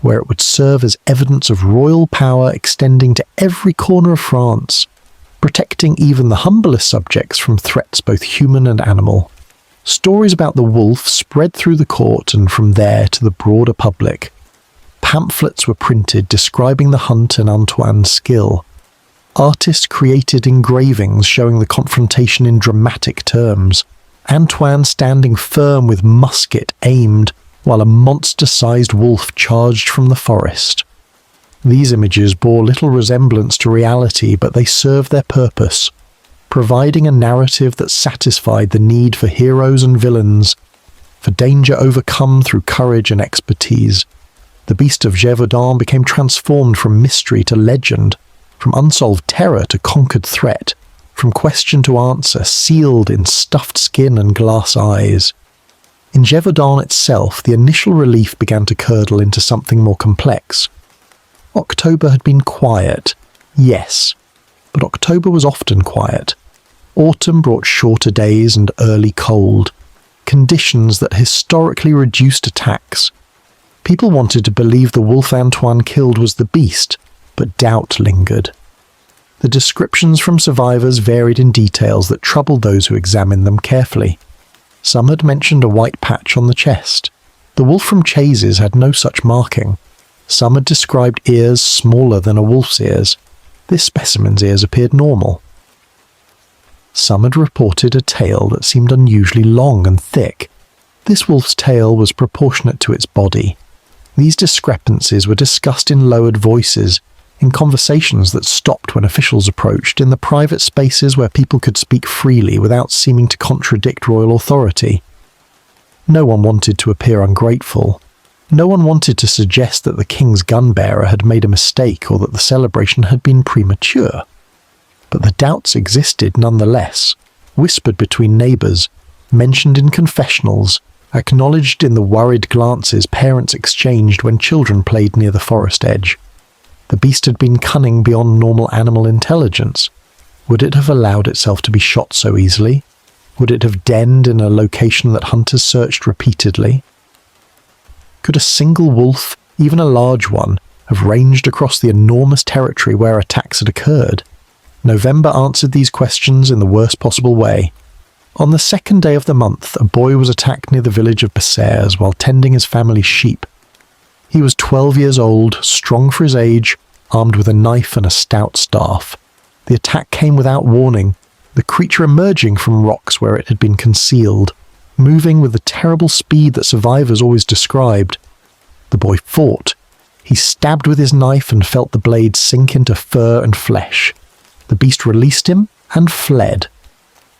[SPEAKER 1] where it would serve as evidence of royal power extending to every corner of France, protecting even the humblest subjects from threats both human and animal. Stories about the wolf spread through the court and from there to the broader public. Pamphlets were printed describing the hunt and Antoine's skill. Artists created engravings showing the confrontation in dramatic terms, Antoine standing firm with musket aimed, while a monster-sized wolf charged from the forest. These images bore little resemblance to reality, but they served their purpose, providing a narrative that satisfied the need for heroes and villains, for danger overcome through courage and expertise. The Beast of Gévaudan became transformed from mystery to legend, from unsolved terror to conquered threat, from question to answer, sealed in stuffed skin and glass eyes. In Gévaudan itself, the initial relief began to curdle into something more complex. October had been quiet, yes, but October was often quiet. Autumn brought shorter days and early cold, conditions that historically reduced attacks. People wanted to believe the wolf Antoine killed was the beast, but doubt lingered. The descriptions from survivors varied in details that troubled those who examined them carefully. Some had mentioned a white patch on the chest. The wolf from Chases had no such marking. Some had described ears smaller than a wolf's ears. This specimen's ears appeared normal. Some had reported a tail that seemed unusually long and thick. This wolf's tail was proportionate to its body. These discrepancies were discussed in lowered voices, in conversations that stopped when officials approached, in the private spaces where people could speak freely without seeming to contradict royal authority. No one wanted to appear ungrateful. No one wanted to suggest that the king's gun-bearer had made a mistake or that the celebration had been premature. But the doubts existed nonetheless, whispered between neighbours, mentioned in confessionals, acknowledged in the worried glances parents exchanged when children played near the forest edge. The beast had been cunning beyond normal animal intelligence. Would it have allowed itself to be shot so easily? Would it have denned in a location that hunters searched repeatedly? Could a single wolf, even a large one, have ranged across the enormous territory where attacks had occurred? November answered these questions in the worst possible way. On the second day of the month, a boy was attacked near the village of Bessères while tending his family's sheep. He was 12 years old, strong for his age, armed with a knife and a stout staff. The attack came without warning, the creature emerging from rocks where it had been concealed, moving with the terrible speed that survivors always described. The boy fought. He stabbed with his knife and felt the blade sink into fur and flesh. The beast released him and fled.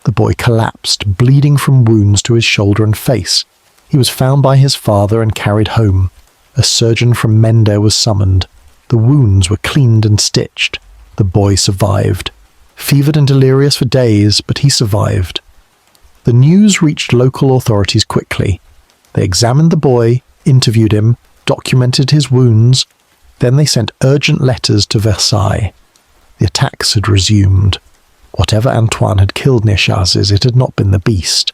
[SPEAKER 1] The boy collapsed, bleeding from wounds to his shoulder and face. He was found by his father and carried home. A surgeon from Mende was summoned. The wounds were cleaned and stitched. The boy survived. Fevered and delirious for days, but he survived. The news reached local authorities quickly. They examined the boy, interviewed him, documented his wounds. Then they sent urgent letters to Versailles. The attacks had resumed. Whatever Antoine had killed near Chazes, it had not been the beast.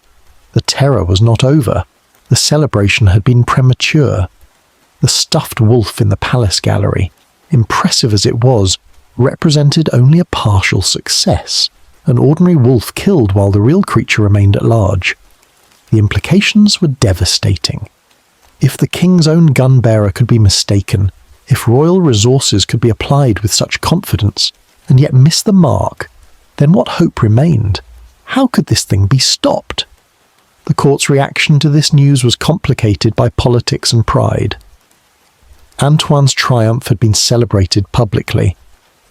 [SPEAKER 1] The terror was not over. The celebration had been premature. The stuffed wolf in the palace gallery, impressive as it was, represented only a partial success. An ordinary wolf killed while the real creature remained at large. The implications were devastating. If the king's own gun-bearer could be mistaken, if royal resources could be applied with such confidence, and yet miss the mark, then what hope remained? How could this thing be stopped? The court's reaction to this news was complicated by politics and pride. Antoine's triumph had been celebrated publicly.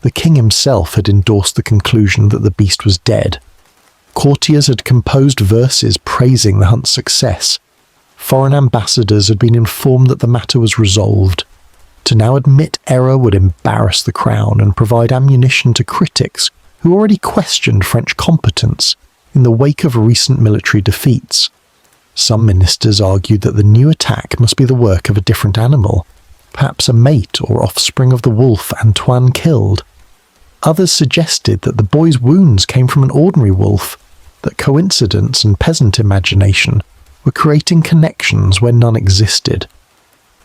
[SPEAKER 1] The king himself had endorsed the conclusion that the beast was dead. Courtiers had composed verses praising the hunt's success. Foreign ambassadors had been informed that the matter was resolved. To now admit error would embarrass the crown and provide ammunition to critics who already questioned French competence in the wake of recent military defeats. Some ministers argued that the new attack must be the work of a different animal, perhaps a mate or offspring of the wolf Antoine killed. Others suggested that the boy's wounds came from an ordinary wolf, that coincidence and peasant imagination were creating connections where none existed.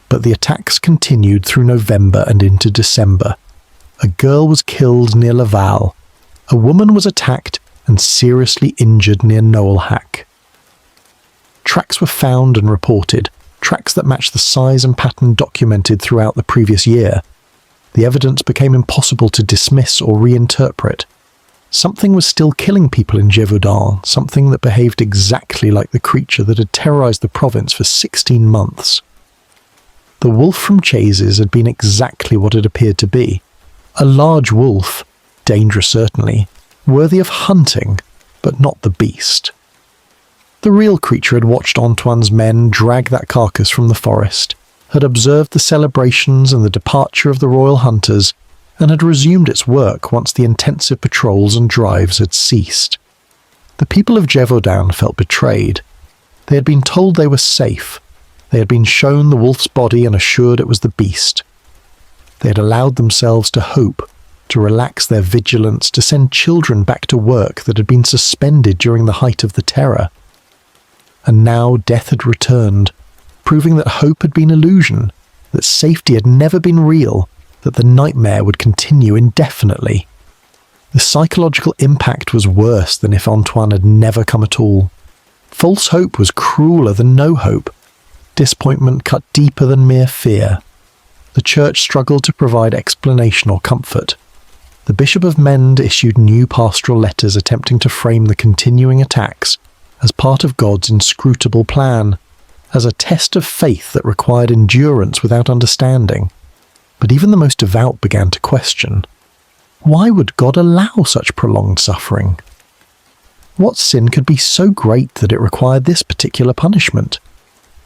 [SPEAKER 1] But the attacks continued through November and into December. A girl was killed near Laval. A woman was attacked and seriously injured near Noelhack. Tracks were found and reported, tracks that matched the size and pattern documented throughout the previous year. The evidence became impossible to dismiss or reinterpret. Something was still killing people in Gévaudan, something that behaved exactly like the creature that had terrorized the province for 16 months. The wolf from Chases had been exactly what it appeared to be. A large wolf, dangerous certainly, worthy of hunting, but not the beast. The real creature had watched Antoine's men drag that carcass from the forest, had observed the celebrations and the departure of the royal hunters, and had resumed its work once the intensive patrols and drives had ceased. The people of Gévaudan felt betrayed. They had been told they were safe. They had been shown the wolf's body and assured it was the beast. They had allowed themselves to hope, to relax their vigilance, to send children back to work that had been suspended during the height of the terror. And now death had returned, proving that hope had been illusion, that safety had never been real, that the nightmare would continue indefinitely. The psychological impact was worse than if Antoine had never come at all. False hope was crueler than no hope. Disappointment cut deeper than mere fear. The church struggled to provide explanation or comfort. The Bishop of Mende issued new pastoral letters attempting to frame the continuing attacks as part of God's inscrutable plan, as a test of faith that required endurance without understanding. But even the most devout began to question, why would God allow such prolonged suffering? What sin could be so great that it required this particular punishment?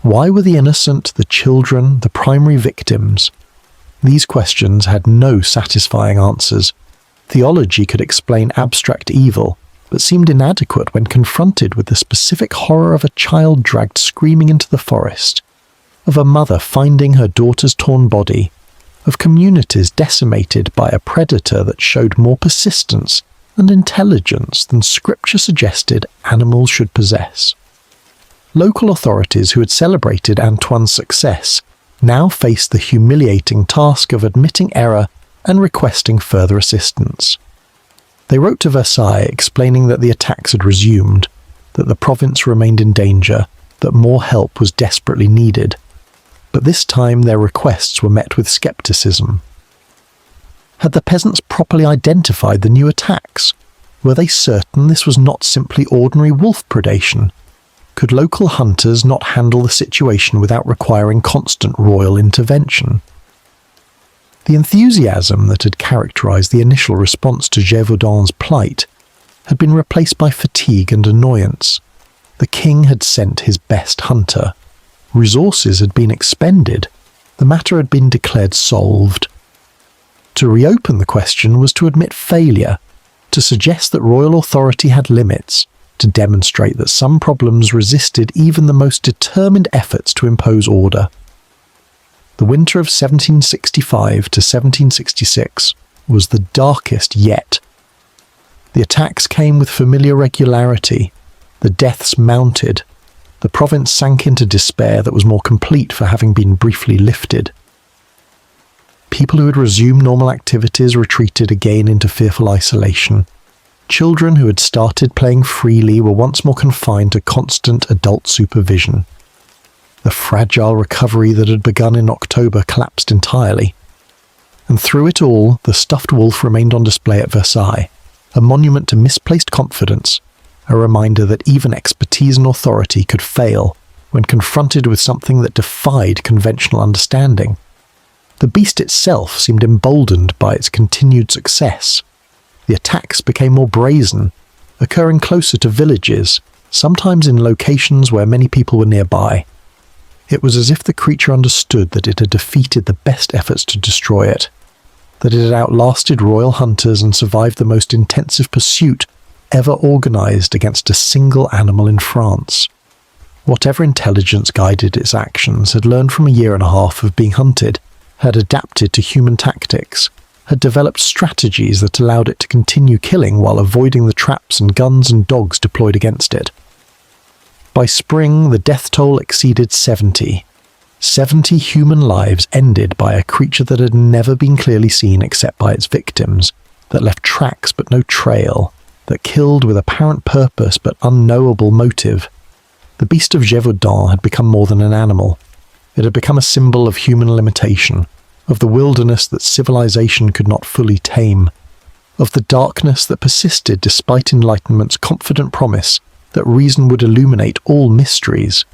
[SPEAKER 1] Why were the innocent, the children, the primary victims? These questions had no satisfying answers. Theology could explain abstract evil, but seemed inadequate when confronted with the specific horror of a child dragged screaming into the forest, of a mother finding her daughter's torn body, of communities decimated by a predator that showed more persistence and intelligence than Scripture suggested animals should possess. Local authorities who had celebrated Antoine's success now faced the humiliating task of admitting error and requesting further assistance. They wrote to Versailles explaining that the attacks had resumed, that the province remained in danger, that more help was desperately needed. But this time their requests were met with skepticism. Had the peasants properly identified the new attacks? Were they certain this was not simply ordinary wolf predation? Could local hunters not handle the situation without requiring constant royal intervention? The enthusiasm that had characterized the initial response to Gévaudan's plight had been replaced by fatigue and annoyance. The king had sent his best hunter. Resources had been expended. The matter had been declared solved. To reopen the question was to admit failure, to suggest that royal authority had limits, to demonstrate that some problems resisted even the most determined efforts to impose order. The winter of 1765 to 1766 was the darkest yet. The attacks came with familiar regularity. The deaths mounted. The province sank into despair that was more complete for having been briefly lifted. People who had resumed normal activities retreated again into fearful isolation. Children who had started playing freely were once more confined to constant adult supervision. The fragile recovery that had begun in October collapsed entirely. And through it all, the stuffed wolf remained on display at Versailles, a monument to misplaced confidence, a reminder that even expertise and authority could fail when confronted with something that defied conventional understanding. The beast itself seemed emboldened by its continued success. The attacks became more brazen, occurring closer to villages, sometimes in locations where many people were nearby. It was as if the creature understood that it had defeated the best efforts to destroy it, that it had outlasted royal hunters and survived the most intensive pursuit ever organized against a single animal in France. Whatever intelligence guided its actions had learned from a year and a half of being hunted, had adapted to human tactics, had developed strategies that allowed it to continue killing while avoiding the traps and guns and dogs deployed against it. By spring, the death toll exceeded 70. 70 human lives ended by a creature that had never been clearly seen except by its victims, that left tracks but no trail, that killed with apparent purpose but unknowable motive. The Beast of Gévaudan had become more than an animal. It had become a symbol of human limitation, of the wilderness that civilization could not fully tame, of the darkness that persisted despite Enlightenment's confident promise that reason would illuminate all mysteries.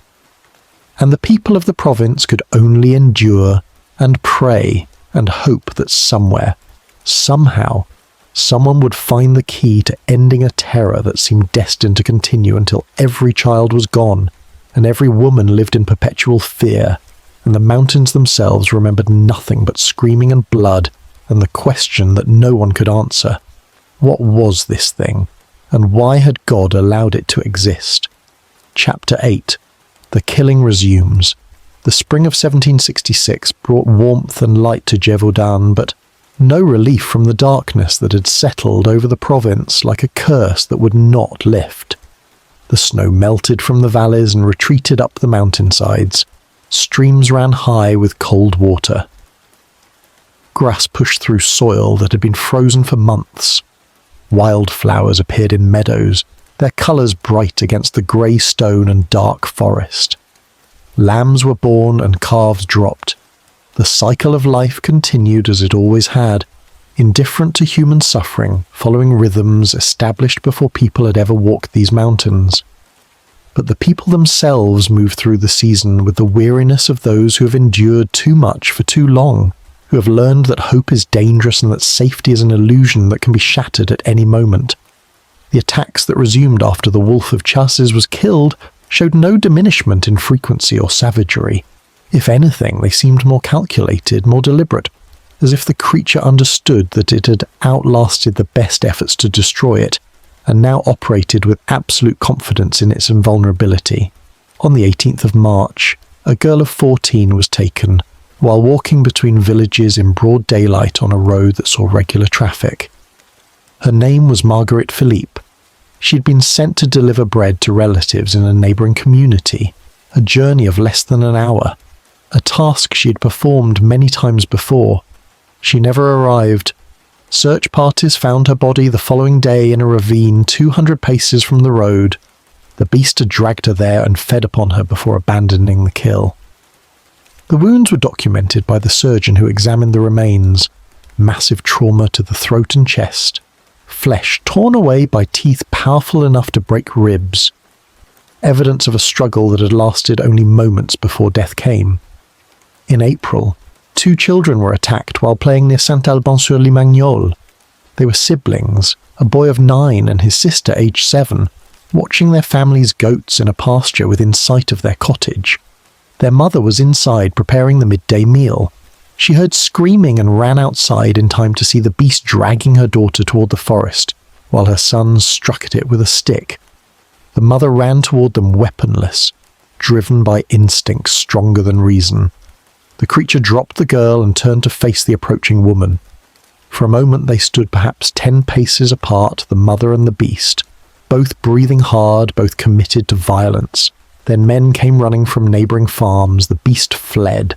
[SPEAKER 1] and the people of the province could only endure and pray and hope that somewhere, somehow, someone would find the key to ending a terror that seemed destined to continue until every child was gone and every woman lived in perpetual fear, and the mountains themselves remembered nothing but screaming and blood and the question that no one could answer. What was this thing, and why had God allowed it to exist? Chapter 8. The killing resumes. The spring of 1766 brought warmth and light to Gévaudan, but no relief from the darkness that had settled over the province like a curse that would not lift. The snow melted from the valleys and retreated up the mountainsides. Streams ran high with cold water. Grass pushed through soil that had been frozen for months. Wildflowers appeared in meadows, their colours bright against the grey stone and dark forest. Lambs were born and calves dropped. The cycle of life continued as it always had, indifferent to human suffering, following rhythms established before people had ever walked these mountains. But the people themselves moved through the season with the weariness of those who have endured too much for too long, who have learned that hope is dangerous and that safety is an illusion that can be shattered at any moment. The attacks that resumed after the Wolf of Chasses was killed showed no diminishment in frequency or savagery. If anything, they seemed more calculated, more deliberate, as if the creature understood that it had outlasted the best efforts to destroy it, and now operated with absolute confidence in its invulnerability. On the 18th of March, a girl of 14 was taken, while walking between villages in broad daylight on a road that saw regular traffic. Her name was Marguerite Philippe. She had been sent to deliver bread to relatives in a neighbouring community, a journey of less than an hour, a task she had performed many times before. She never arrived. Search parties found her body the following day in a ravine 200 paces from the road. The beast had dragged her there and fed upon her before abandoning the kill. The wounds were documented by the surgeon who examined the remains. Massive trauma to the throat and chest. Flesh torn away by teeth powerful enough to break ribs. Evidence of a struggle that had lasted only moments before death came. In April, 2 children were attacked while playing near Saint-Alban-sur-Limagnol. They were siblings, a boy of 9 and his sister aged 7, watching their family's goats in a pasture within sight of their cottage. Their mother was inside preparing the midday meal. She heard screaming and ran outside in time to see the beast dragging her daughter toward the forest, while her sons struck at it with a stick. The mother ran toward them weaponless, driven by instincts stronger than reason. The creature dropped the girl and turned to face the approaching woman. For a moment they stood perhaps 10 paces apart, the mother and the beast, both breathing hard, both committed to violence. Then men came running from neighbouring farms. The beast fled.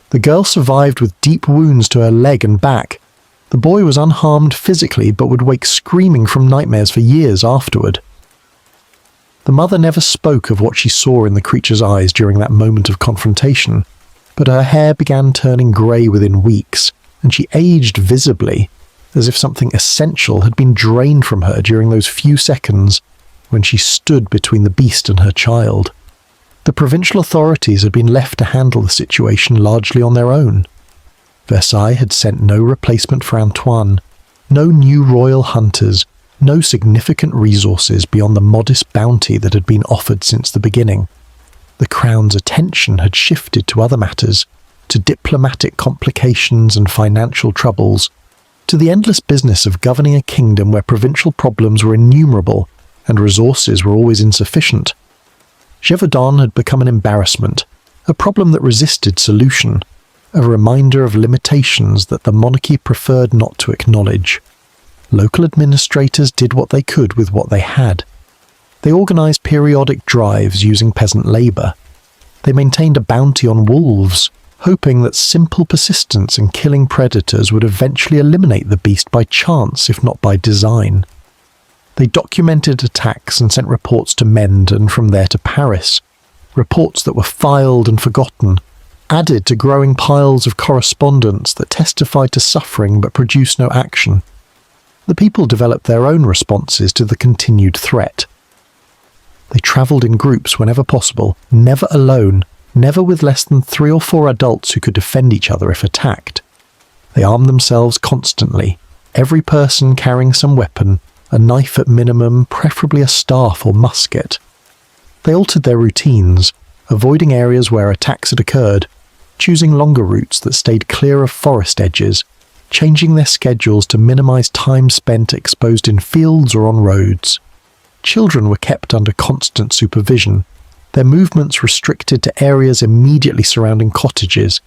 [SPEAKER 1] The girl survived with deep wounds to her leg and back. The boy was unharmed physically, but would wake screaming from nightmares for years afterward. The mother never spoke of what she saw in the creature's eyes during that moment of confrontation, but her hair began turning grey within weeks, and she aged visibly, as if something essential had been drained from her during those few seconds when she stood between the beast and her child. The provincial authorities had been left to handle the situation largely on their own. Versailles had sent no replacement for Antoine, no new royal hunters, no significant resources beyond the modest bounty that had been offered since the beginning. The crown's attention had shifted to other matters, to diplomatic complications and financial troubles, to the endless business of governing a kingdom where provincial problems were innumerable and resources were always insufficient. Gévaudan had become an embarrassment, a problem that resisted solution, a reminder of limitations that the monarchy preferred not to acknowledge. Local administrators did what they could with what they had. They organised periodic drives using peasant labour. They maintained a bounty on wolves, hoping that simple persistence in killing predators would eventually eliminate the beast by chance, if not by design. They documented attacks and sent reports to Mende and from there to Paris, reports that were filed and forgotten, added to growing piles of correspondence that testified to suffering but produced no action. The people developed their own responses to the continued threat. They travelled in groups whenever possible, never alone, never with less than 3 or 4 adults who could defend each other if attacked. They armed themselves constantly, every person carrying some weapon, a knife at minimum, preferably a staff or musket. They altered their routines, avoiding areas where attacks had occurred, choosing longer routes that stayed clear of forest edges, changing their schedules to minimise time spent exposed in fields or on roads. Children were kept under constant supervision, their movements restricted to areas immediately surrounding cottages,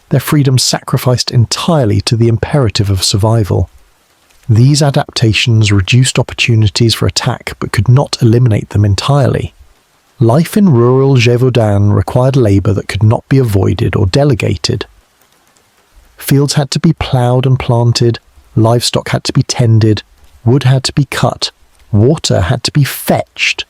[SPEAKER 1] their freedom sacrificed entirely to the imperative of survival. These adaptations reduced opportunities for attack but could not eliminate them entirely. Life in rural Gévaudan required labour that could not be avoided or delegated. Fields had to be ploughed and planted, livestock had to be tended, wood had to be cut, water had to be fetched.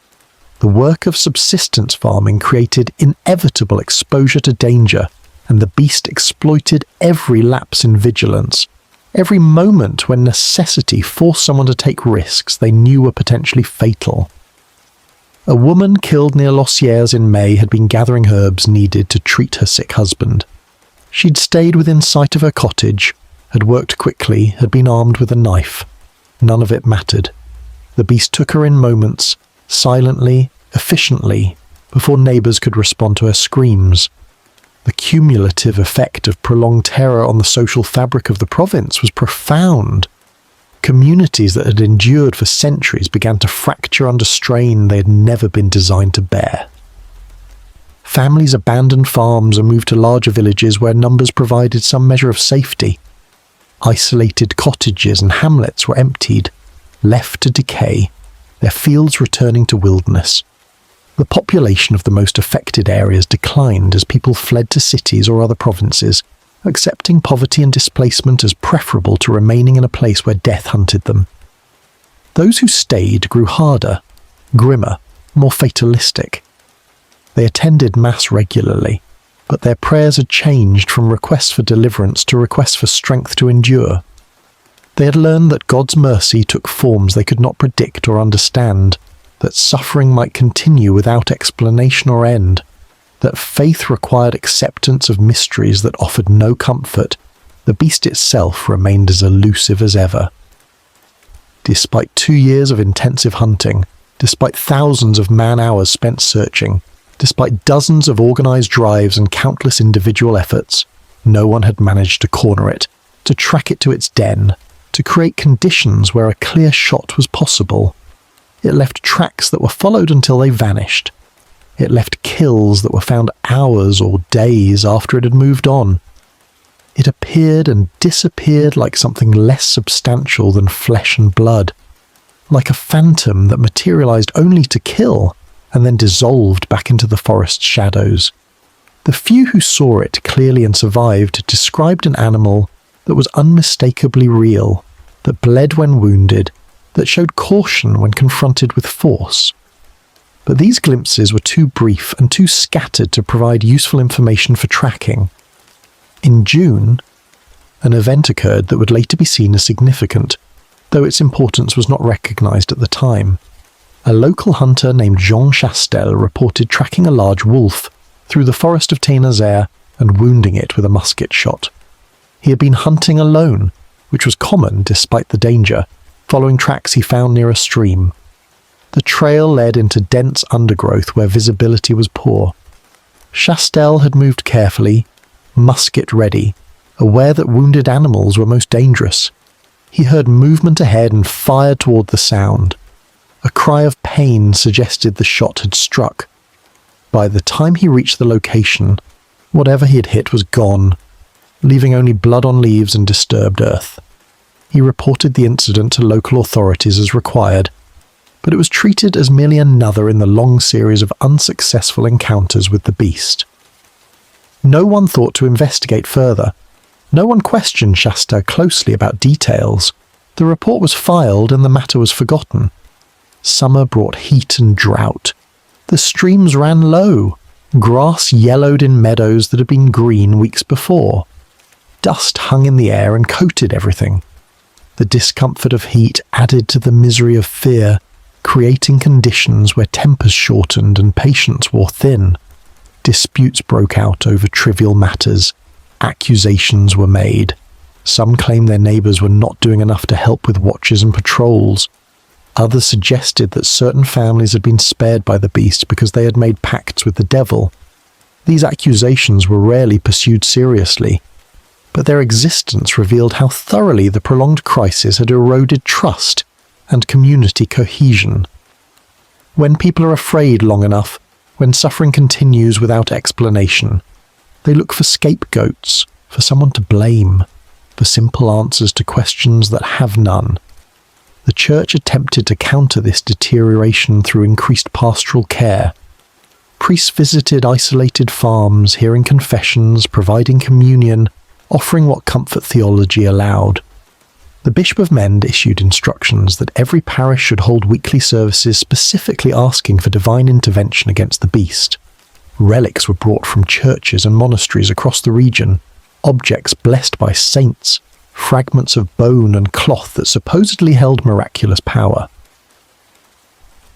[SPEAKER 1] The work of subsistence farming created inevitable exposure to danger, and the beast exploited every lapse in vigilance, every moment when necessity forced someone to take risks they knew were potentially fatal. A woman killed near Lossières in May had been gathering herbs needed to treat her sick husband. She'd stayed within sight of her cottage, had worked quickly, had been armed with a knife. None of it mattered. The beast took her in moments, silently, efficiently, before neighbours could respond to her screams. The cumulative effect of prolonged terror on the social fabric of the province was profound. Communities that had endured for centuries began to fracture under strain they had never been designed to bear. Families abandoned farms and moved to larger villages where numbers provided some measure of safety. Isolated cottages and hamlets were emptied, left to decay, their fields returning to wilderness. The population of the most affected areas declined as people fled to cities or other provinces, accepting poverty and displacement as preferable to remaining in a place where death hunted them. Those who stayed grew harder, grimmer, more fatalistic. They attended Mass regularly, but their prayers had changed from requests for deliverance to requests for strength to endure. They had learned that God's mercy took forms they could not predict or understand, that suffering might continue without explanation or end, that faith required acceptance of mysteries that offered no comfort. The beast itself remained as elusive as ever. Despite 2 years of intensive hunting, despite thousands of man-hours spent searching, despite dozens of organised drives and countless individual efforts, no one had managed to corner it, to track it to its den, to create conditions where a clear shot was possible. It left tracks that were followed until they vanished. It left kills that were found hours or days after it had moved on. It appeared and disappeared like something less substantial than flesh and blood, like a phantom that materialized only to kill and then dissolved back into the forest shadows. The few who saw it clearly and survived described an animal that was unmistakably real, that bled when wounded, that showed caution when confronted with force. But these glimpses were too brief and too scattered to provide useful information for tracking. In June, an event occurred that would later be seen as significant, though its importance was not recognized at the time. A local hunter named Jean Chastel reported tracking a large wolf through the forest of Ténazère and wounding it with a musket shot. He had been hunting alone, which was common despite the danger, following tracks he found near a stream. The trail led into dense undergrowth where visibility was poor. Chastel had moved carefully, musket ready, aware that wounded animals were most dangerous. He heard movement ahead and fired toward the sound. A cry of pain suggested the shot had struck. By the time he reached the location, whatever he had hit was gone, leaving only blood on leaves and disturbed earth. He reported the incident to local authorities as required, but it was treated as merely another in the long series of unsuccessful encounters with the beast. No one thought to investigate further. No one questioned Chastel closely about details. The report was filed and the matter was forgotten. Summer brought heat and drought. The streams ran low. Grass yellowed in meadows that had been green weeks before. Dust hung in the air and coated everything. The discomfort of heat added to the misery of fear. creating conditions where tempers shortened and patience wore thin. Disputes broke out over trivial matters. Accusations were made. Some claimed their neighbours were not doing enough to help with watches and patrols. Others suggested that certain families had been spared by the beast because they had made pacts with the devil. These accusations were rarely pursued seriously, but their existence revealed how thoroughly the prolonged crisis had eroded trust and community cohesion. When people are afraid long enough, when suffering continues without explanation, they look for scapegoats, for someone to blame, for simple answers to questions that have none. The Church attempted to counter this deterioration through increased pastoral care. Priests visited isolated farms, hearing confessions, providing communion, offering what comfort theology allowed. The Bishop of Mende issued instructions that every parish should hold weekly services specifically asking for divine intervention against the beast. Relics were brought from churches and monasteries across the region, objects blessed by saints, fragments of bone and cloth that supposedly held miraculous power.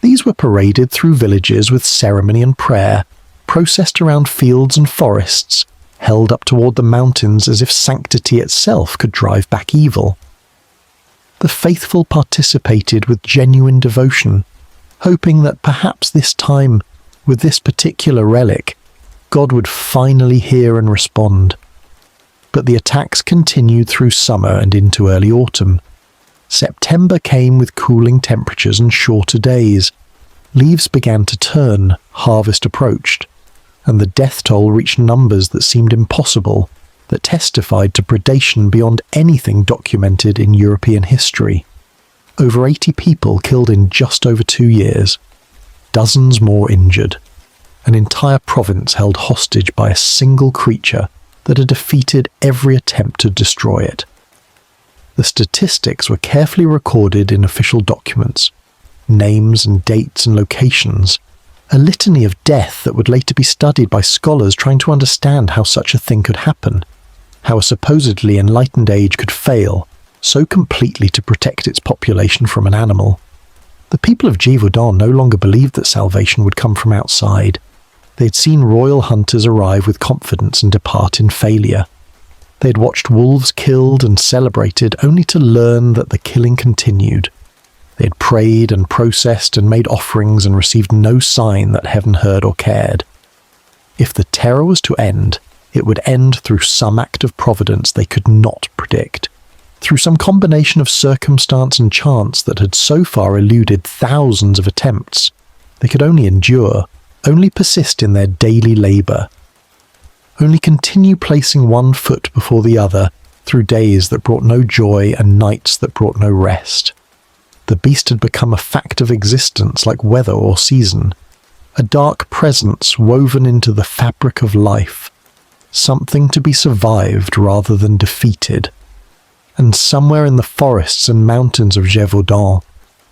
[SPEAKER 1] These were paraded through villages with ceremony and prayer, processed around fields and forests, held up toward the mountains as if sanctity itself could drive back evil. The faithful participated with genuine devotion, hoping that perhaps this time, with this particular relic, God would finally hear and respond. But the attacks continued through summer and into early autumn. September came with cooling temperatures and shorter days. Leaves began to turn, harvest approached, and the death toll reached numbers that seemed impossible, that testified to predation beyond anything documented in European history. Over 80 people killed in just over 2 years, dozens more injured, an entire province held hostage by a single creature that had defeated every attempt to destroy it. The statistics were carefully recorded in official documents, names and dates and locations, a litany of death that would later be studied by scholars trying to understand how such a thing could happen, how a supposedly enlightened age could fail so completely to protect its population from an animal. The people of Gévaudan no longer believed that salvation would come from outside. They had seen royal hunters arrive with confidence and depart in failure. They had watched wolves killed and celebrated only to learn that the killing continued. They had prayed and processed and made offerings and received no sign that heaven heard or cared. If the terror was to end, it would end through some act of providence they could not predict, through some combination of circumstance and chance that had so far eluded thousands of attempts. They could only endure, only persist in their daily labour, only continue placing one foot before the other through days that brought no joy and nights that brought no rest. The beast had become a fact of existence like weather or season, a dark presence woven into the fabric of life, something to be survived rather than defeated. And somewhere in the forests and mountains of Gévaudan,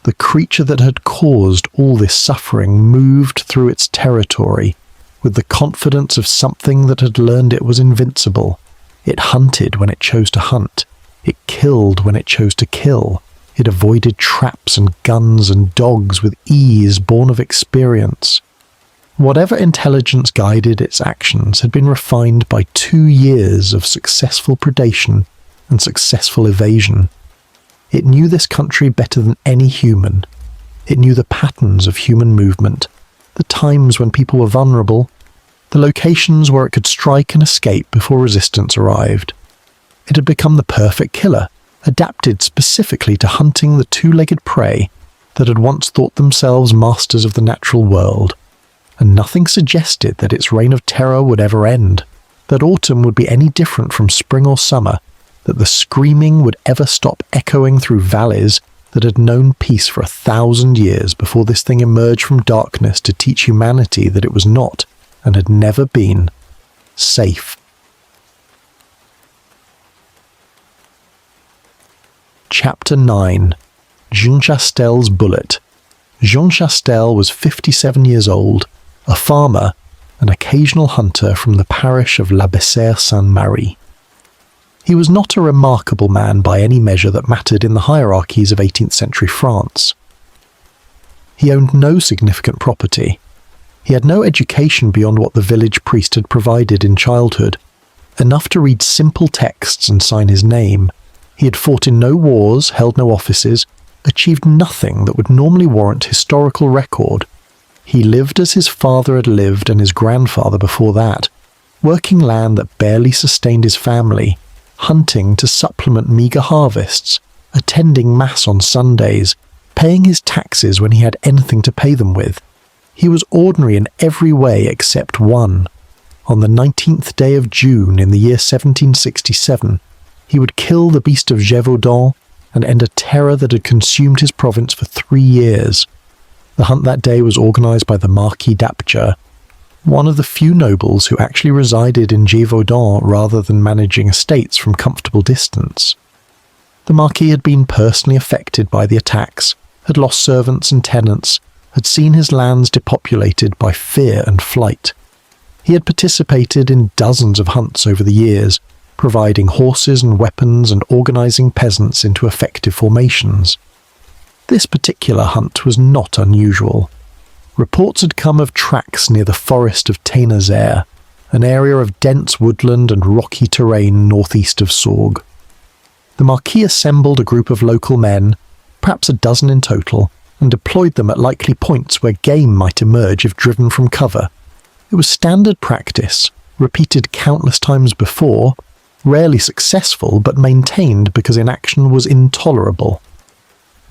[SPEAKER 1] the creature that had caused all this suffering moved through its territory with the confidence of something that had learned it was invincible. It hunted when it chose to hunt. It killed when it chose to kill. It avoided traps and guns and dogs with ease born of experience. Whatever intelligence guided its actions had been refined by 2 years of successful predation and successful evasion. It knew this country better than any human. It knew the patterns of human movement, the times when people were vulnerable, the locations where it could strike and escape before resistance arrived. It had become the perfect killer, adapted specifically to hunting the two-legged prey that had once thought themselves masters of the natural world, and nothing suggested that its reign of terror would ever end, that autumn would be any different from spring or summer, that the screaming would ever stop echoing through valleys that had known peace for 1,000 years before this thing emerged from darkness to teach humanity that it was not, and had never been, safe. Chapter 9. Jean Chastel's Bullet. Jean Chastel was 57 years old, a farmer, an occasional hunter from the parish of La Bessère-Saint-Marie. He was not a remarkable man by any measure that mattered in the hierarchies of 18th century France. He owned no significant property. He had no education beyond what the village priest had provided in childhood, enough to read simple texts and sign his name. He had fought in no wars, held no offices, achieved nothing that would normally warrant historical record. He lived as his father had lived and his grandfather before that, working land that barely sustained his family, hunting to supplement meagre harvests, attending mass on Sundays, paying his taxes when he had anything to pay them with. He was ordinary in every way except one. On the 19th day of June in the year 1767, he would kill the Beast of Gévaudan and end a terror that had consumed his province for 3 years. The hunt that day was organised by the Marquis d'Apcher, one of the few nobles who actually resided in Gévaudan rather than managing estates from comfortable distance. The Marquis had been personally affected by the attacks, had lost servants and tenants, had seen his lands depopulated by fear and flight. He had participated in dozens of hunts over the years, providing horses and weapons and organising peasants into effective formations. This particular hunt was not unusual. Reports had come of tracks near the forest of Ténazère, an area of dense woodland and rocky terrain northeast of Sorgues. The Marquis assembled a group of local men, perhaps a dozen in total, and deployed them at likely points where game might emerge if driven from cover. It was standard practice, repeated countless times before, rarely successful but maintained because inaction was intolerable.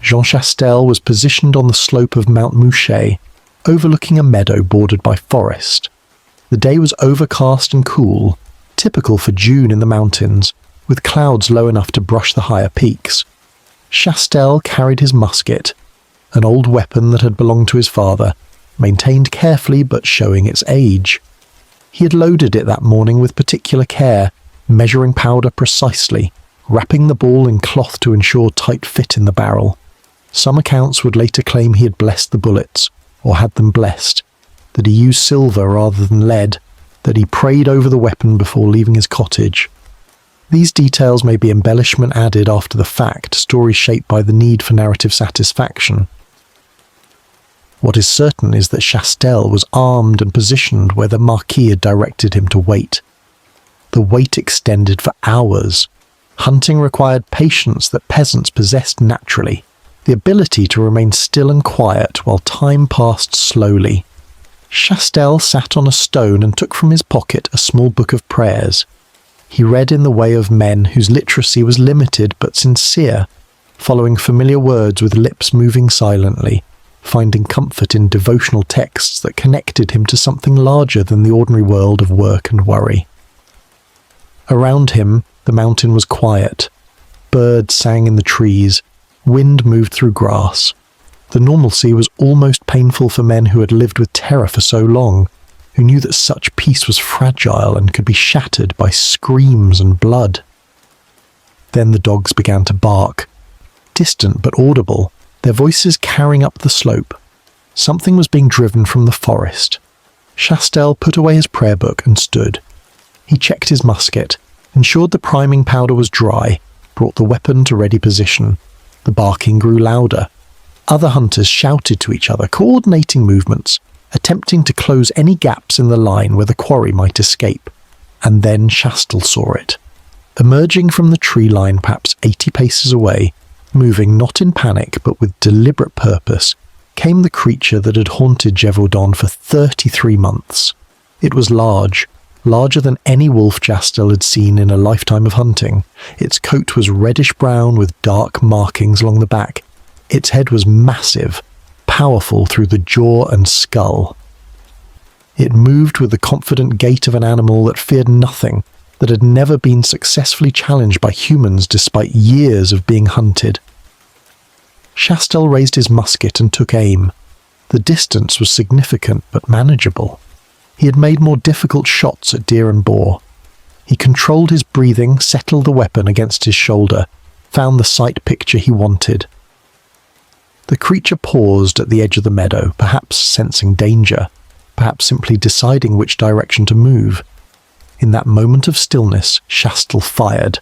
[SPEAKER 1] Jean Chastel was positioned on the slope of Mount Mouchet, overlooking a meadow bordered by forest. The day was overcast and cool, typical for June in the mountains, with clouds low enough to brush the higher peaks. Chastel carried his musket, an old weapon that had belonged to his father, maintained carefully but showing its age. He had loaded it that morning with particular care, measuring powder precisely, wrapping the ball in cloth to ensure tight fit in the barrel. Some accounts would later claim he had blessed the bullets, or had them blessed, that he used silver rather than lead, that he prayed over the weapon before leaving his cottage. These details may be embellishment added after the fact, stories shaped by the need for narrative satisfaction. What is certain is that Chastel was armed and positioned where the Marquis had directed him to wait. The wait extended for hours. Hunting required patience that peasants possessed naturally, the ability to remain still and quiet while time passed slowly. Chastel sat on a stone and took from his pocket a small book of prayers. He read in the way of men whose literacy was limited but sincere, following familiar words with lips moving silently, finding comfort in devotional texts that connected him to something larger than the ordinary world of work and worry. Around him, the mountain was quiet. Birds sang in the trees. Wind moved through grass. The normalcy was almost painful for men who had lived with terror for so long, who knew that such peace was fragile and could be shattered by screams and blood. Then the dogs began to bark, distant but audible, their voices carrying up the slope. Something was being driven from the forest. Chastel put away his prayer book and stood. He checked his musket, ensured the priming powder was dry, brought the weapon to ready position. The barking grew louder. Other hunters shouted to each other, coordinating movements, attempting to close any gaps in the line where the quarry might escape. And then Chastel saw it. Emerging from the tree line perhaps 80 paces away, moving not in panic but with deliberate purpose, came the creature that had haunted Gévaudan for 33 months. It was large, larger than any wolf Chastel had seen in a lifetime of hunting. Its coat was reddish-brown with dark markings along the back. Its head was massive, powerful through the jaw and skull. It moved with the confident gait of an animal that feared nothing, that had never been successfully challenged by humans despite years of being hunted. Chastel raised his musket and took aim. The distance was significant but manageable. He had made more difficult shots at deer and boar. He controlled his breathing, settled the weapon against his shoulder, found the sight picture he wanted. The creature paused at the edge of the meadow, perhaps sensing danger, perhaps simply deciding which direction to move. In that moment of stillness, Chastel fired.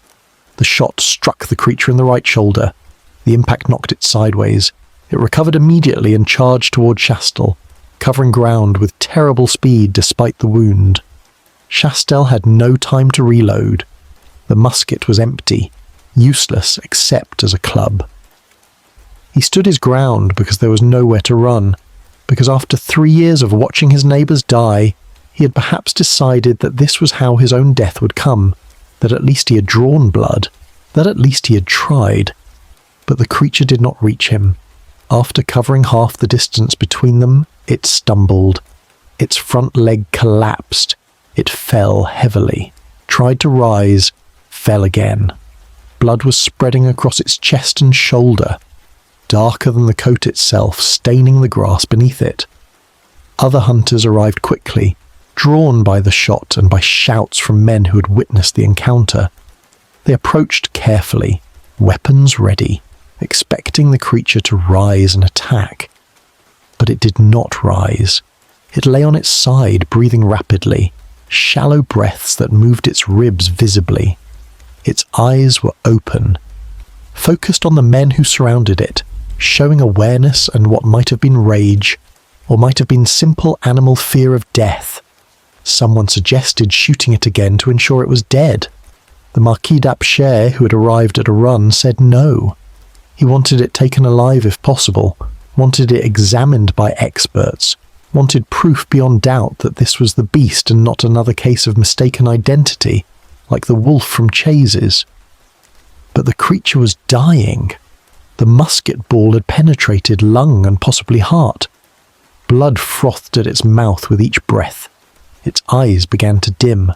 [SPEAKER 1] The shot struck the creature in the right shoulder. The impact knocked it sideways. It recovered immediately and charged toward Chastel, covering ground with terrible speed despite the wound. Chastel had no time to reload. The musket was empty, useless except as a club. He stood his ground because there was nowhere to run, because after 3 years of watching his neighbours die, he had perhaps decided that this was how his own death would come, that at least he had drawn blood, that at least he had tried. But the creature did not reach him. After covering half the distance between them, it stumbled. Its front leg collapsed. It fell heavily, tried to rise, fell again. Blood was spreading across its chest and shoulder, darker than the coat itself, staining the grass beneath it. Other hunters arrived quickly, drawn by the shot and by shouts from men who had witnessed the encounter. They approached carefully, weapons ready, expecting the creature to rise and attack. But it did not rise. It lay on its side, breathing rapidly, shallow breaths that moved its ribs visibly. Its eyes were open, focused on the men who surrounded it, showing awareness and what might have been rage, or might have been simple animal fear of death. Someone suggested shooting it again to ensure it was dead. The Marquis d'Apcher, who had arrived at a run, said no. He wanted it taken alive if possible, wanted it examined by experts, wanted proof beyond doubt that this was the beast and not another case of mistaken identity, like the wolf from Chase's. But the creature was dying. The musket ball had penetrated lung and possibly heart. Blood frothed at its mouth with each breath. Its eyes began to dim.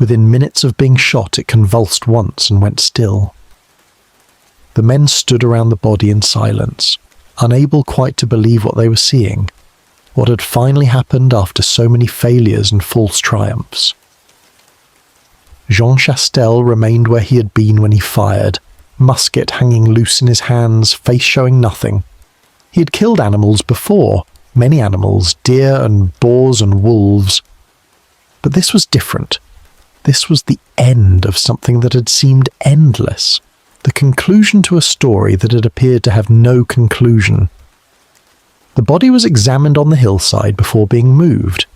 [SPEAKER 1] Within minutes of being shot, it convulsed once and went still. The men stood around the body in silence, unable quite to believe what they were seeing, what had finally happened after so many failures and false triumphs. Jean Chastel remained where he had been when he fired, musket hanging loose in his hands, face showing nothing. He had killed animals before, many animals, deer and boars and wolves. But this was different. This was the end of something that had seemed endless, the conclusion to a story that had appeared to have no conclusion. The body was examined on the hillside before being moved.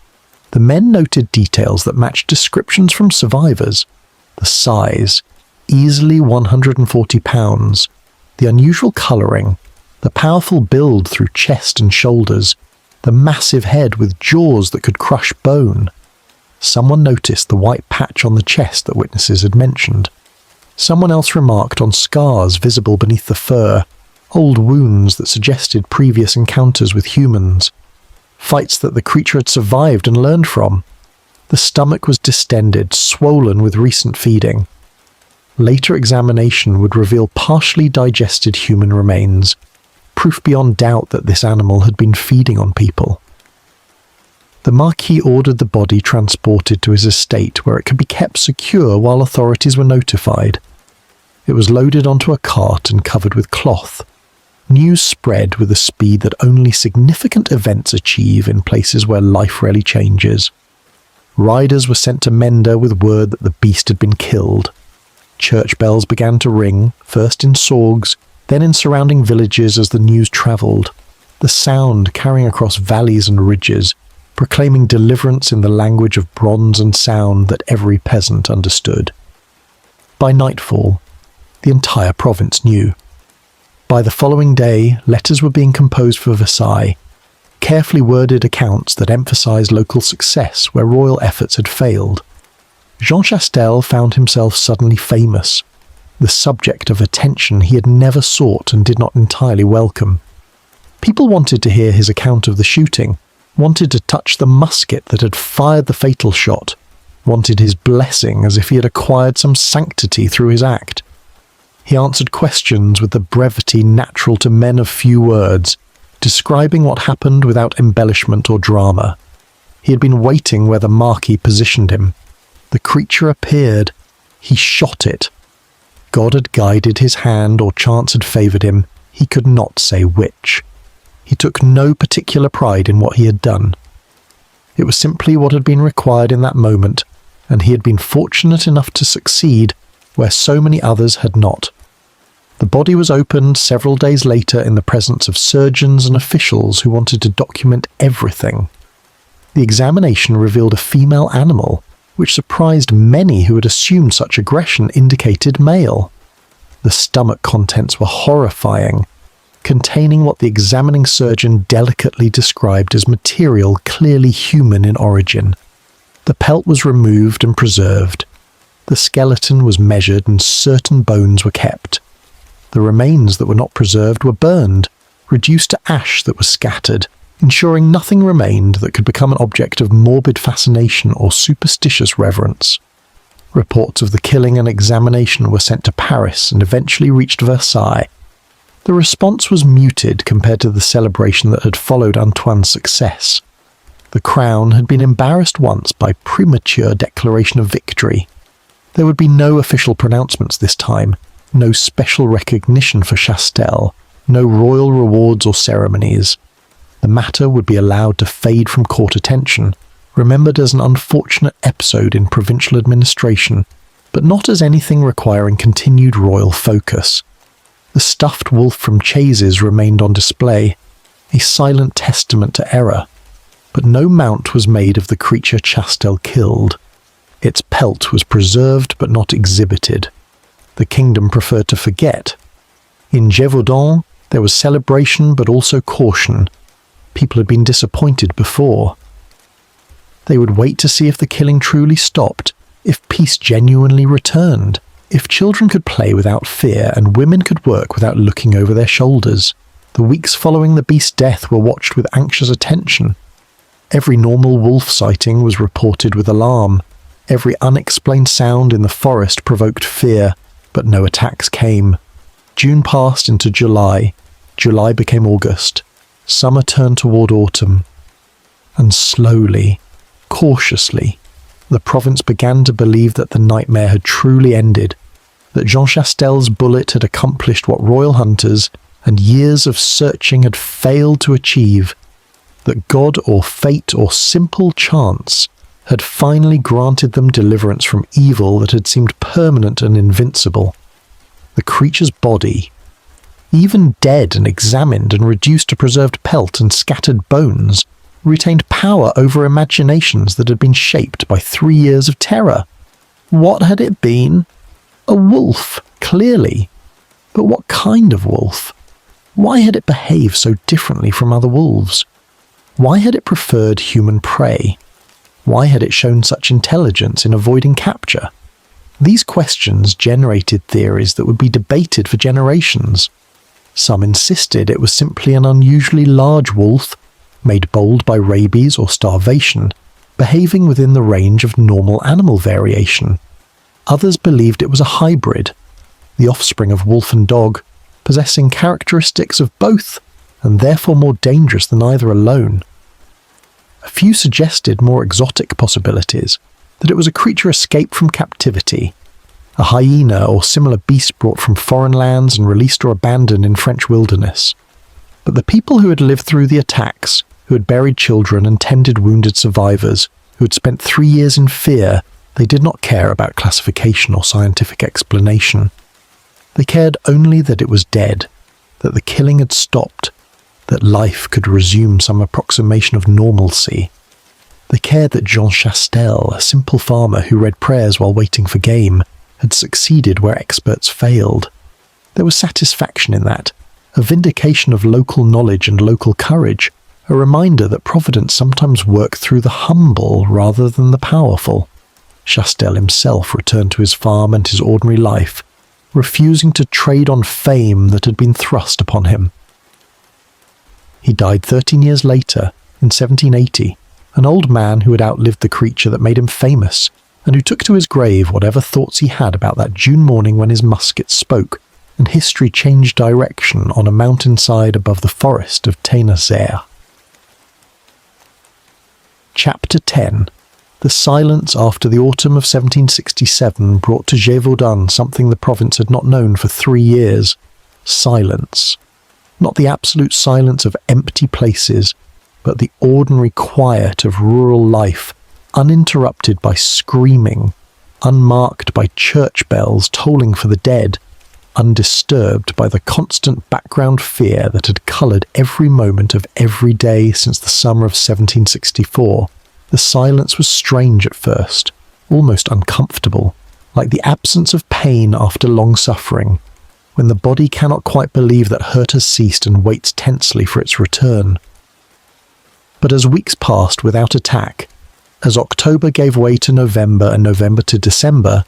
[SPEAKER 1] The men noted details that matched descriptions from survivors. The size, easily 140 pounds, the unusual colouring, the powerful build through chest and shoulders, the massive head with jaws that could crush bone. Someone noticed the white patch on the chest that witnesses had mentioned. Someone else remarked on scars visible beneath the fur, old wounds that suggested previous encounters with humans, fights that the creature had survived and learned from. The stomach was distended, swollen with recent feeding. Later examination would reveal partially digested human remains, proof beyond doubt that this animal had been feeding on people. The Marquis ordered the body transported to his estate where it could be kept secure while authorities were notified. It was loaded onto a cart and covered with cloth. News spread with a speed that only significant events achieve in places where life rarely changes. Riders were sent to Mende with word that the beast had been killed. Church bells began to ring, first in Sorgues, then in surrounding villages as the news travelled, the sound carrying across valleys and ridges, proclaiming deliverance in the language of bronze and sound that every peasant understood. By nightfall, the entire province knew. By the following day, letters were being composed for Versailles, carefully worded accounts that emphasised local success where royal efforts had failed. Jean Chastel found himself suddenly famous, the subject of attention he had never sought and did not entirely welcome. People wanted to hear his account of the shooting, wanted to touch the musket that had fired the fatal shot, wanted his blessing as if he had acquired some sanctity through his act. He answered questions with the brevity natural to men of few words, describing what happened without embellishment or drama. He had been waiting where the Marquis positioned him. The creature appeared. He shot it. God had guided his hand or chance had favoured him. He could not say which. He took no particular pride in what he had done. It was simply what had been required in that moment, and he had been fortunate enough to succeed where so many others had not. The body was opened several days later in the presence of surgeons and officials who wanted to document everything. The examination revealed a female animal, which surprised many who had assumed such aggression indicated male. The stomach contents were horrifying, containing what the examining surgeon delicately described as material clearly human in origin. The pelt was removed and preserved. The skeleton was measured and certain bones were kept. The remains that were not preserved were burned, reduced to ash that was scattered, ensuring nothing remained that could become an object of morbid fascination or superstitious reverence. Reports of the killing and examination were sent to Paris and eventually reached Versailles. The response was muted compared to the celebration that had followed Antoine's success. The crown had been embarrassed once by premature declaration of victory. There would be no official pronouncements this time, no special recognition for Chastel, no royal rewards or ceremonies. The matter would be allowed to fade from court attention, remembered as an unfortunate episode in provincial administration, but not as anything requiring continued royal focus. The stuffed wolf from Chases remained on display, a silent testament to error, but no mount was made of the creature Chastel killed. Its pelt was preserved but not exhibited. The kingdom preferred to forget. In Gévaudan, there was celebration but also caution. People had been disappointed before. They would wait to see if the killing truly stopped, if peace genuinely returned, if children could play without fear and women could work without looking over their shoulders. The weeks following the beast's death were watched with anxious attention. Every normal wolf sighting was reported with alarm. Every unexplained sound in the forest provoked fear, but no attacks came. June passed into July. July became August. Summer turned toward autumn. And slowly, cautiously, the province began to believe that the nightmare had truly ended, that Jean Chastel's bullet had accomplished what royal hunters and years of searching had failed to achieve, that God or fate or simple chance had finally granted them deliverance from evil that had seemed permanent and invincible. The creature's body, even dead and examined and reduced to preserved pelt and scattered bones, retained power over imaginations that had been shaped by 3 years of terror. What had it been? A wolf, clearly. But what kind of wolf? Why had it behaved so differently from other wolves? Why had it preferred human prey? Why had it shown such intelligence in avoiding capture? These questions generated theories that would be debated for generations. Some insisted it was simply an unusually large wolf, made bold by rabies or starvation, behaving within the range of normal animal variation. Others believed it was a hybrid, the offspring of wolf and dog, possessing characteristics of both, and therefore more dangerous than either alone. A few suggested more exotic possibilities, that it was a creature escaped from captivity, a hyena or similar beast brought from foreign lands and released or abandoned in French wilderness. But the people who had lived through the attacks, who had buried children and tended wounded survivors, who had spent 3 years in fear, they did not care about classification or scientific explanation. They cared only that it was dead, that the killing had stopped, that life could resume some approximation of normalcy. They cared that Jean Chastel, a simple farmer who read prayers while waiting for game, had succeeded where experts failed. There was satisfaction in that, a vindication of local knowledge and local courage, a reminder that Providence sometimes worked through the humble rather than the powerful. Chastel himself returned to his farm and his ordinary life, refusing to trade on fame that had been thrust upon him. He died 13 years later, in 1780, an old man who had outlived the creature that made him famous, and who took to his grave whatever thoughts he had about that June morning when his musket spoke, and history changed direction on a mountainside above the forest of Thénardier. Chapter 10. The silence after the autumn of 1767 brought to Gévaudan something the province had not known for 3 years. Silence. Not the absolute silence of empty places, but the ordinary quiet of rural life, uninterrupted by screaming, unmarked by church bells tolling for the dead, undisturbed by the constant background fear that had coloured every moment of every day since the summer of 1764, the silence was strange at first, almost uncomfortable, like the absence of pain after long suffering, when the body cannot quite believe that hurt has ceased and waits tensely for its return. But as weeks passed without attack, as October gave way to November and November to December,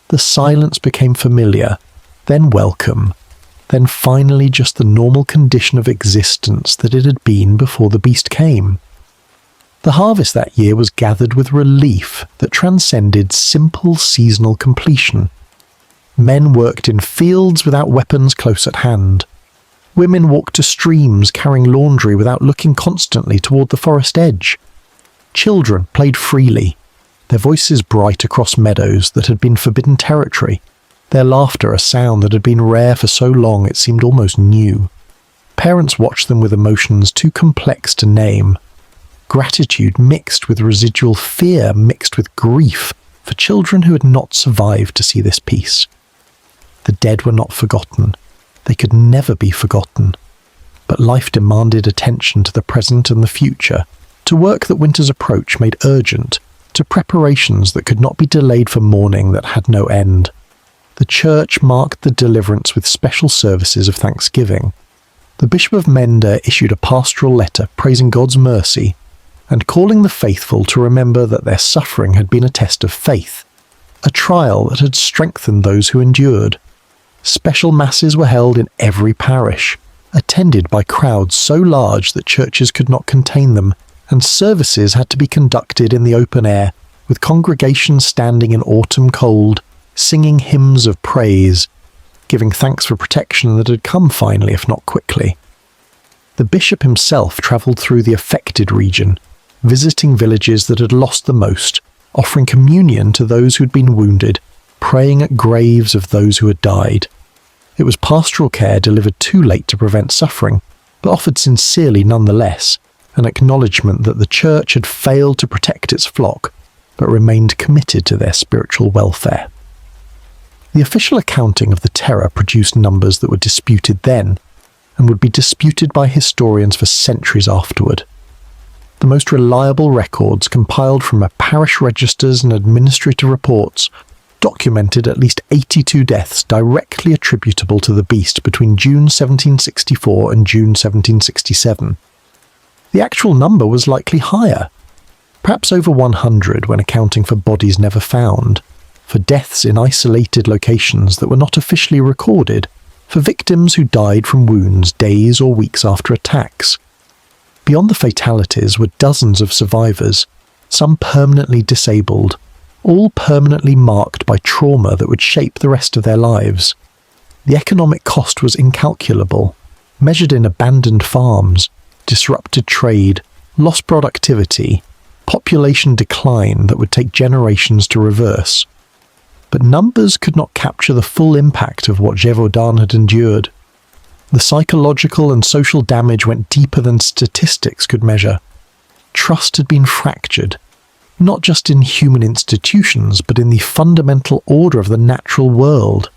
[SPEAKER 1] the silence became familiar, then welcome, then finally just the normal condition of existence that it had been before the beast came. The harvest that year was gathered with relief that transcended simple seasonal completion. Men worked in fields without weapons close at hand. Women walked to streams carrying laundry without looking constantly toward the forest edge. Children played freely, their voices bright across meadows that had been forbidden territory, their laughter a sound that had been rare for so long it seemed almost new. Parents watched them with emotions too complex to name. Gratitude mixed with residual fear mixed with grief for children who had not survived to see this peace. The dead were not forgotten. They could never be forgotten. But life demanded attention to the present and the future, to work that winter's approach made urgent, to preparations that could not be delayed for mourning that had no end. The church marked the deliverance with special services of thanksgiving. The Bishop of Mende issued a pastoral letter praising God's mercy and calling the faithful to remember that their suffering had been a test of faith, a trial that had strengthened those who endured. Special masses were held in every parish, attended by crowds so large that churches could not contain them, and services had to be conducted in the open air, with congregations standing in autumn cold, singing hymns of praise, giving thanks for protection that had come finally, if not quickly. The bishop himself travelled through the affected region, visiting villages that had lost the most, offering communion to those who had been wounded, praying at graves of those who had died. It was pastoral care delivered too late to prevent suffering, but offered sincerely nonetheless, an acknowledgement that the church had failed to protect its flock, but remained committed to their spiritual welfare. The official accounting of the terror produced numbers that were disputed then, and would be disputed by historians for centuries afterward. The most reliable records compiled from parish registers and administrative reports documented at least 82 deaths directly attributable to the beast between June 1764 and June 1767. The actual number was likely higher, perhaps over 100 when accounting for bodies never found, for deaths in isolated locations that were not officially recorded, for victims who died from wounds days or weeks after attacks. Beyond the fatalities were dozens of survivors, some permanently disabled, all permanently marked by trauma that would shape the rest of their lives. The economic cost was incalculable, measured in abandoned farms, disrupted trade, lost productivity, population decline that would take generations to reverse. But numbers could not capture the full impact of what Gévaudan had endured. The psychological and social damage went deeper than statistics could measure. Trust had been fractured, not just in human institutions, but in the fundamental order of the natural world.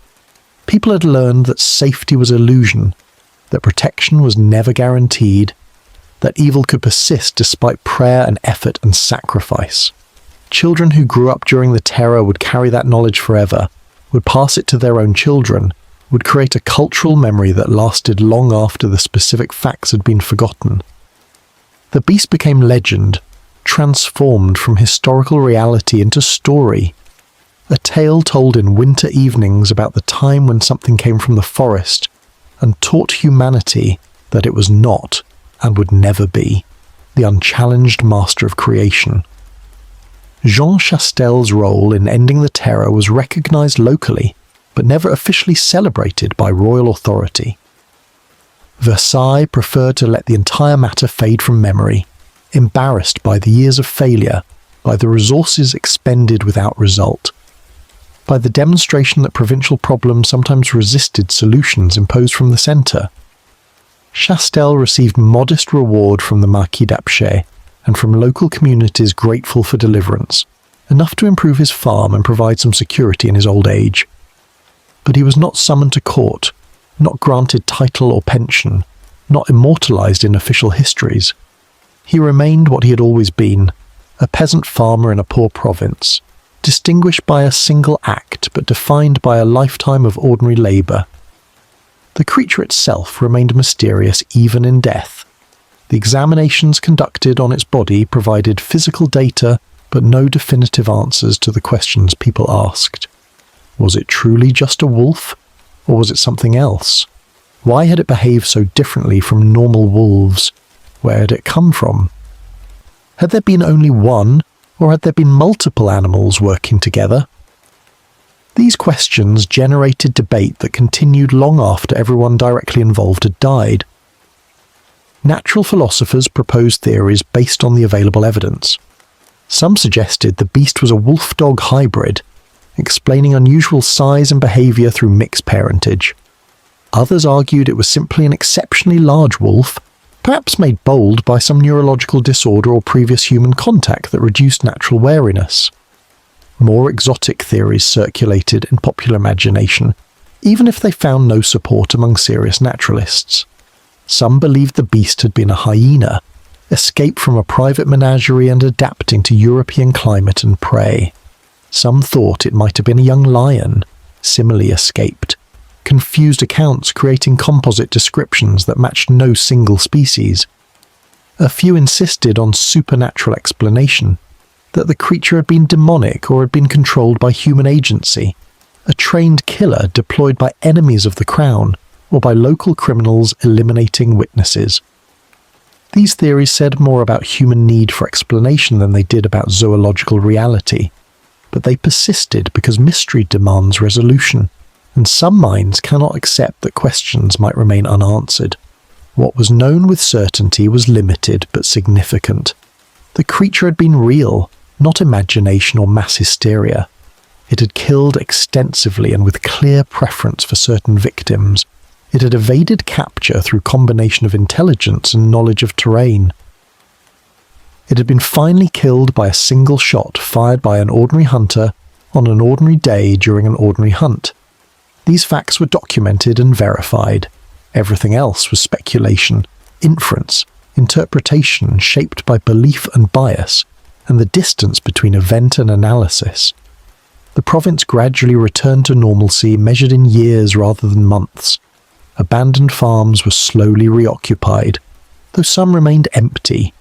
[SPEAKER 1] People had learned that safety was illusion, that protection was never guaranteed, that evil could persist despite prayer and effort and sacrifice. Children who grew up during the terror would carry that knowledge forever, would pass it to their own children, would create a cultural memory that lasted long after the specific facts had been forgotten. The beast became legend, transformed from historical reality into story, a tale told in winter evenings about the time when something came from the forest and taught humanity that it was not, and would never be, the unchallenged master of creation. Jean Chastel's role in ending the terror was recognized locally, but never officially celebrated by royal authority. Versailles preferred to let the entire matter fade from memory, embarrassed by the years of failure, by the resources expended without result, by the demonstration that provincial problems sometimes resisted solutions imposed from the centre. Chastel received modest reward from the Marquis d'Apcher and from local communities grateful for deliverance, enough to improve his farm and provide some security in his old age. But he was not summoned to court, not granted title or pension, not immortalized in official histories. He remained what he had always been, a peasant farmer in a poor province, distinguished by a single act but defined by a lifetime of ordinary labor. The creature itself remained mysterious even in death. The examinations conducted on its body provided physical data but no definitive answers to the questions people asked. Was it truly just a wolf, or was it something else? Why had it behaved so differently from normal wolves? Where had it come from? Had there been only one, or had there been multiple animals working together? These questions generated debate that continued long after everyone directly involved had died. Natural philosophers proposed theories based on the available evidence. Some suggested the beast was a wolf-dog hybrid, explaining unusual size and behavior through mixed parentage. Others argued it was simply an exceptionally large wolf, perhaps made bold by some neurological disorder or previous human contact that reduced natural wariness. More exotic theories circulated in popular imagination, even if they found no support among serious naturalists. Some believed the beast had been a hyena, escaped from a private menagerie and adapting to European climate and prey. Some thought it might have been a young lion, similarly escaped. Confused accounts creating composite descriptions that matched no single species. A few insisted on supernatural explanation, that the creature had been demonic or had been controlled by human agency, a trained killer deployed by enemies of the crown or by local criminals eliminating witnesses. These theories said more about human need for explanation than they did about zoological reality, but they persisted because mystery demands resolution, and some minds cannot accept that questions might remain unanswered. What was known with certainty was limited but significant. The creature had been real, not imagination or mass hysteria. It had killed extensively and with clear preference for certain victims. It had evaded capture through combination of intelligence and knowledge of terrain. It had been finally killed by a single shot fired by an ordinary hunter on an ordinary day during an ordinary hunt. These facts were documented and verified. Everything else was speculation, inference, interpretation shaped by belief and bias, and the distance between event and analysis. The province gradually returned to normalcy measured in years rather than months. Abandoned farms were slowly reoccupied, though some remained empty,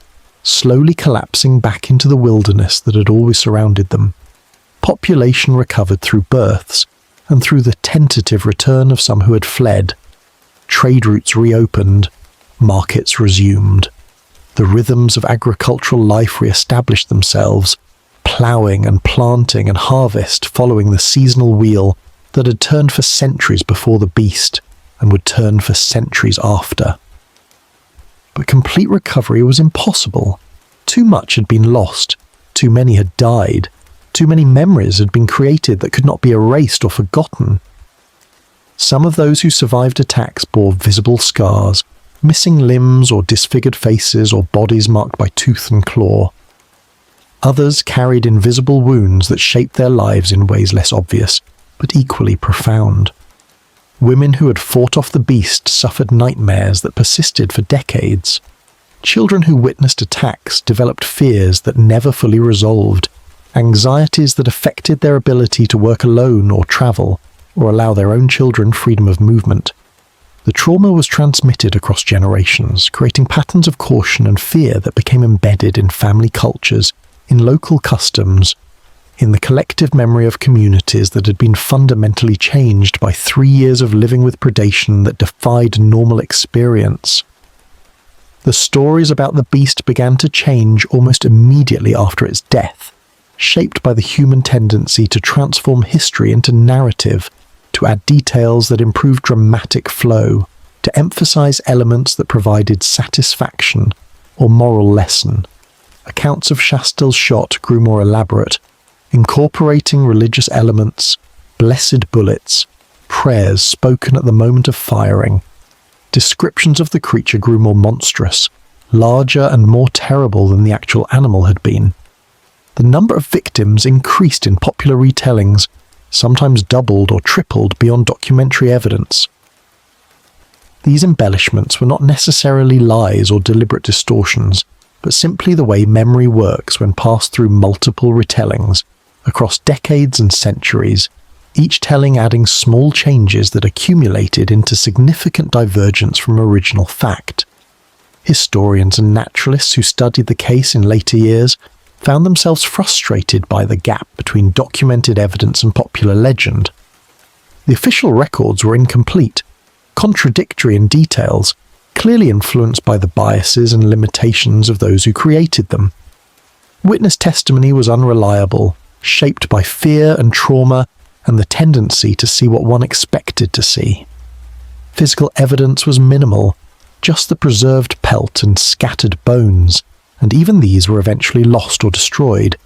[SPEAKER 1] slowly collapsing back into the wilderness that had always surrounded them. Population recovered through births, and through the tentative return of some who had fled. Trade routes reopened, markets resumed. The rhythms of agricultural life re-established themselves, ploughing and planting and harvest following the seasonal wheel that had turned for centuries before the beast and would turn for centuries after. But complete recovery was impossible. Too much had been lost, too many had died, too many memories had been created that could not be erased or forgotten. Some of those who survived attacks bore visible scars, missing limbs or disfigured faces or bodies marked by tooth and claw. Others carried invisible wounds that shaped their lives in ways less obvious, but equally profound. Women who had fought off the beast suffered nightmares that persisted for decades. Children who witnessed attacks developed fears that never fully resolved, anxieties that affected their ability to work alone or travel, or allow their own children freedom of movement. The trauma was transmitted across generations, creating patterns of caution and fear that became embedded in family cultures, in local customs, in the collective memory of communities that had been fundamentally changed by 3 years of living with predation that defied normal experience. The stories about the beast began to change almost immediately after its death, shaped by the human tendency to transform history into narrative, to add details that improved dramatic flow, to emphasize elements that provided satisfaction or moral lesson. Accounts of Chastel's shot grew more elaborate, incorporating religious elements, blessed bullets, prayers spoken at the moment of firing. Descriptions of the creature grew more monstrous, larger and more terrible than the actual animal had been. The number of victims increased in popular retellings, sometimes doubled or tripled beyond documentary evidence. These embellishments were not necessarily lies or deliberate distortions, but simply the way memory works when passed through multiple retellings, across decades and centuries, each telling adding small changes that accumulated into significant divergence from original fact. Historians and naturalists who studied the case in later years found themselves frustrated by the gap between documented evidence and popular legend. The official records were incomplete, contradictory in details, clearly influenced by the biases and limitations of those who created them. Witness testimony was unreliable, shaped by fear and trauma and the tendency to see what one expected to see. Physical evidence was minimal, just the preserved pelt and scattered bones, and even these were eventually lost or destroyed,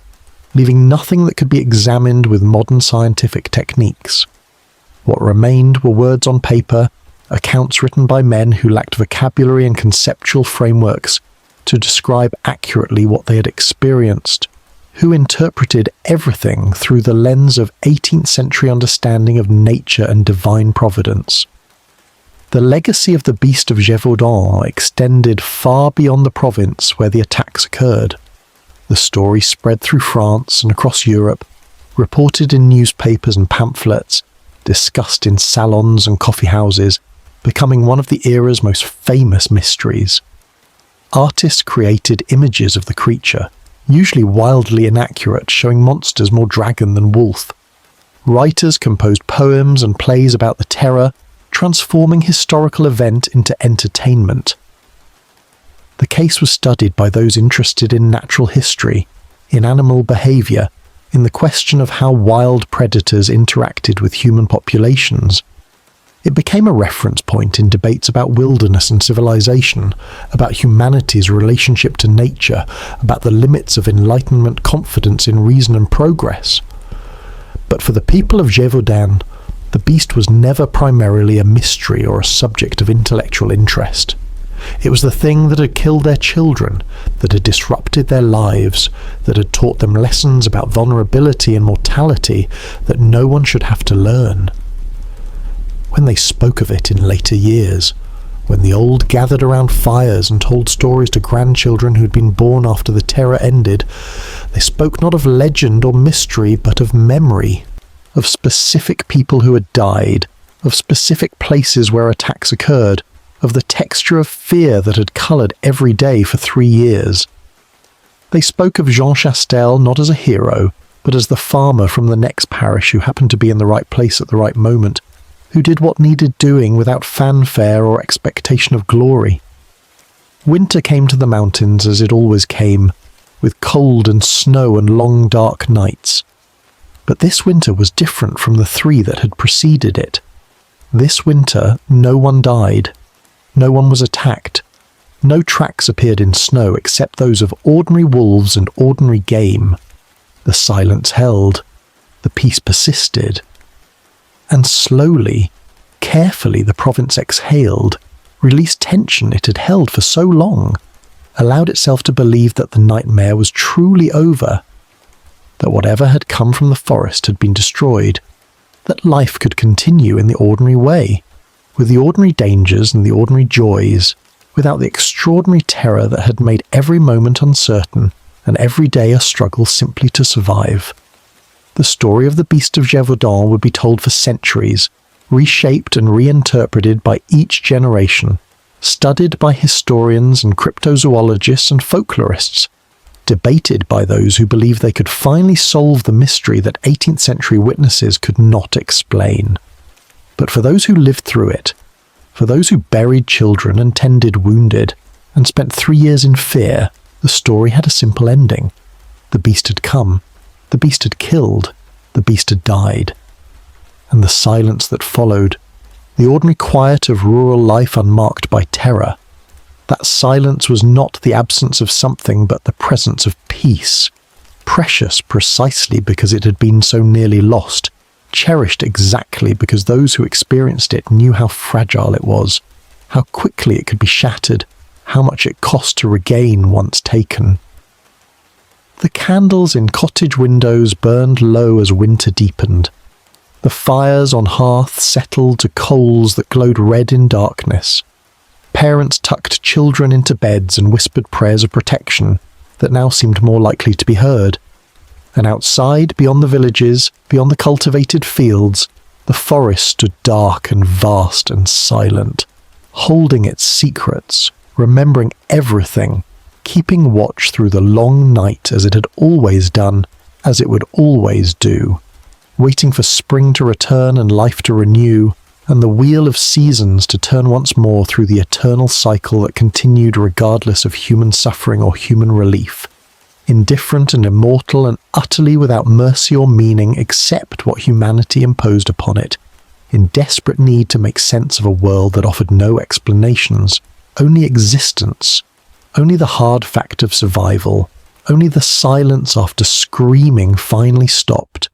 [SPEAKER 1] leaving nothing that could be examined with modern scientific techniques. What remained were words on paper, accounts written by men who lacked vocabulary and conceptual frameworks to describe accurately what they had experienced, who interpreted everything through the lens of 18th century understanding of nature and divine providence. The legacy of the Beast of Gévaudan extended far beyond the province where the attacks occurred. The story spread through France and across Europe, reported in newspapers and pamphlets, discussed in salons and coffee houses, becoming one of the era's most famous mysteries. Artists created images of the creature, usually wildly inaccurate, showing monsters more dragon than wolf. Writers composed poems and plays about the terror, transforming historical event into entertainment. The case was studied by those interested in natural history, in animal behavior, in the question of how wild predators interacted with human populations. It became a reference point in debates about wilderness and civilization, about humanity's relationship to nature, about the limits of Enlightenment confidence in reason and progress. But for the people of Gévaudan, the beast was never primarily a mystery or a subject of intellectual interest. It was the thing that had killed their children, that had disrupted their lives, that had taught them lessons about vulnerability and mortality that no one should have to learn. When they spoke of it in later years, when the old gathered around fires and told stories to grandchildren who had been born after the terror ended, they spoke not of legend or mystery, but of memory, of specific people who had died, of specific places where attacks occurred, of the texture of fear that had coloured every day for 3 years. They spoke of Jean Chastel not as a hero, but as the farmer from the next parish who happened to be in the right place at the right moment, who did what needed doing without fanfare or expectation of glory. Winter came to the mountains as it always came, with cold and snow and long dark nights. But this winter was different from the 3 that had preceded it. This winter, no one died. No one was attacked. No tracks appeared in snow except those of ordinary wolves and ordinary game. The silence held. The peace persisted. And slowly, carefully the province exhaled, released tension it had held for so long, allowed itself to believe that the nightmare was truly over, that whatever had come from the forest had been destroyed, that life could continue in the ordinary way, with the ordinary dangers and the ordinary joys, without the extraordinary terror that had made every moment uncertain and every day a struggle simply to survive. The story of the Beast of Gévaudan would be told for centuries, reshaped and reinterpreted by each generation, studied by historians and cryptozoologists and folklorists, debated by those who believed they could finally solve the mystery that 18th century witnesses could not explain. But for those who lived through it, for those who buried children and tended wounded, and spent 3 years in fear, the story had a simple ending. The beast had come. The beast had killed, the beast had died. And the silence that followed, the ordinary quiet of rural life unmarked by terror, that silence was not the absence of something but the presence of peace, precious precisely because it had been so nearly lost, cherished exactly because those who experienced it knew how fragile it was, how quickly it could be shattered, how much it cost to regain once taken. The candles in cottage windows burned low as winter deepened. The fires on hearths settled to coals that glowed red in darkness. Parents tucked children into beds and whispered prayers of protection that now seemed more likely to be heard. And outside, beyond the villages, beyond the cultivated fields, the forest stood dark and vast and silent, holding its secrets, remembering everything, keeping watch through the long night as it had always done, as it would always do, waiting for spring to return and life to renew, and the wheel of seasons to turn once more through the eternal cycle that continued regardless of human suffering or human relief, indifferent and immortal and utterly without mercy or meaning except what humanity imposed upon it, in desperate need to make sense of a world that offered no explanations, only existence, only the hard fact of survival, only the silence after screaming finally stopped,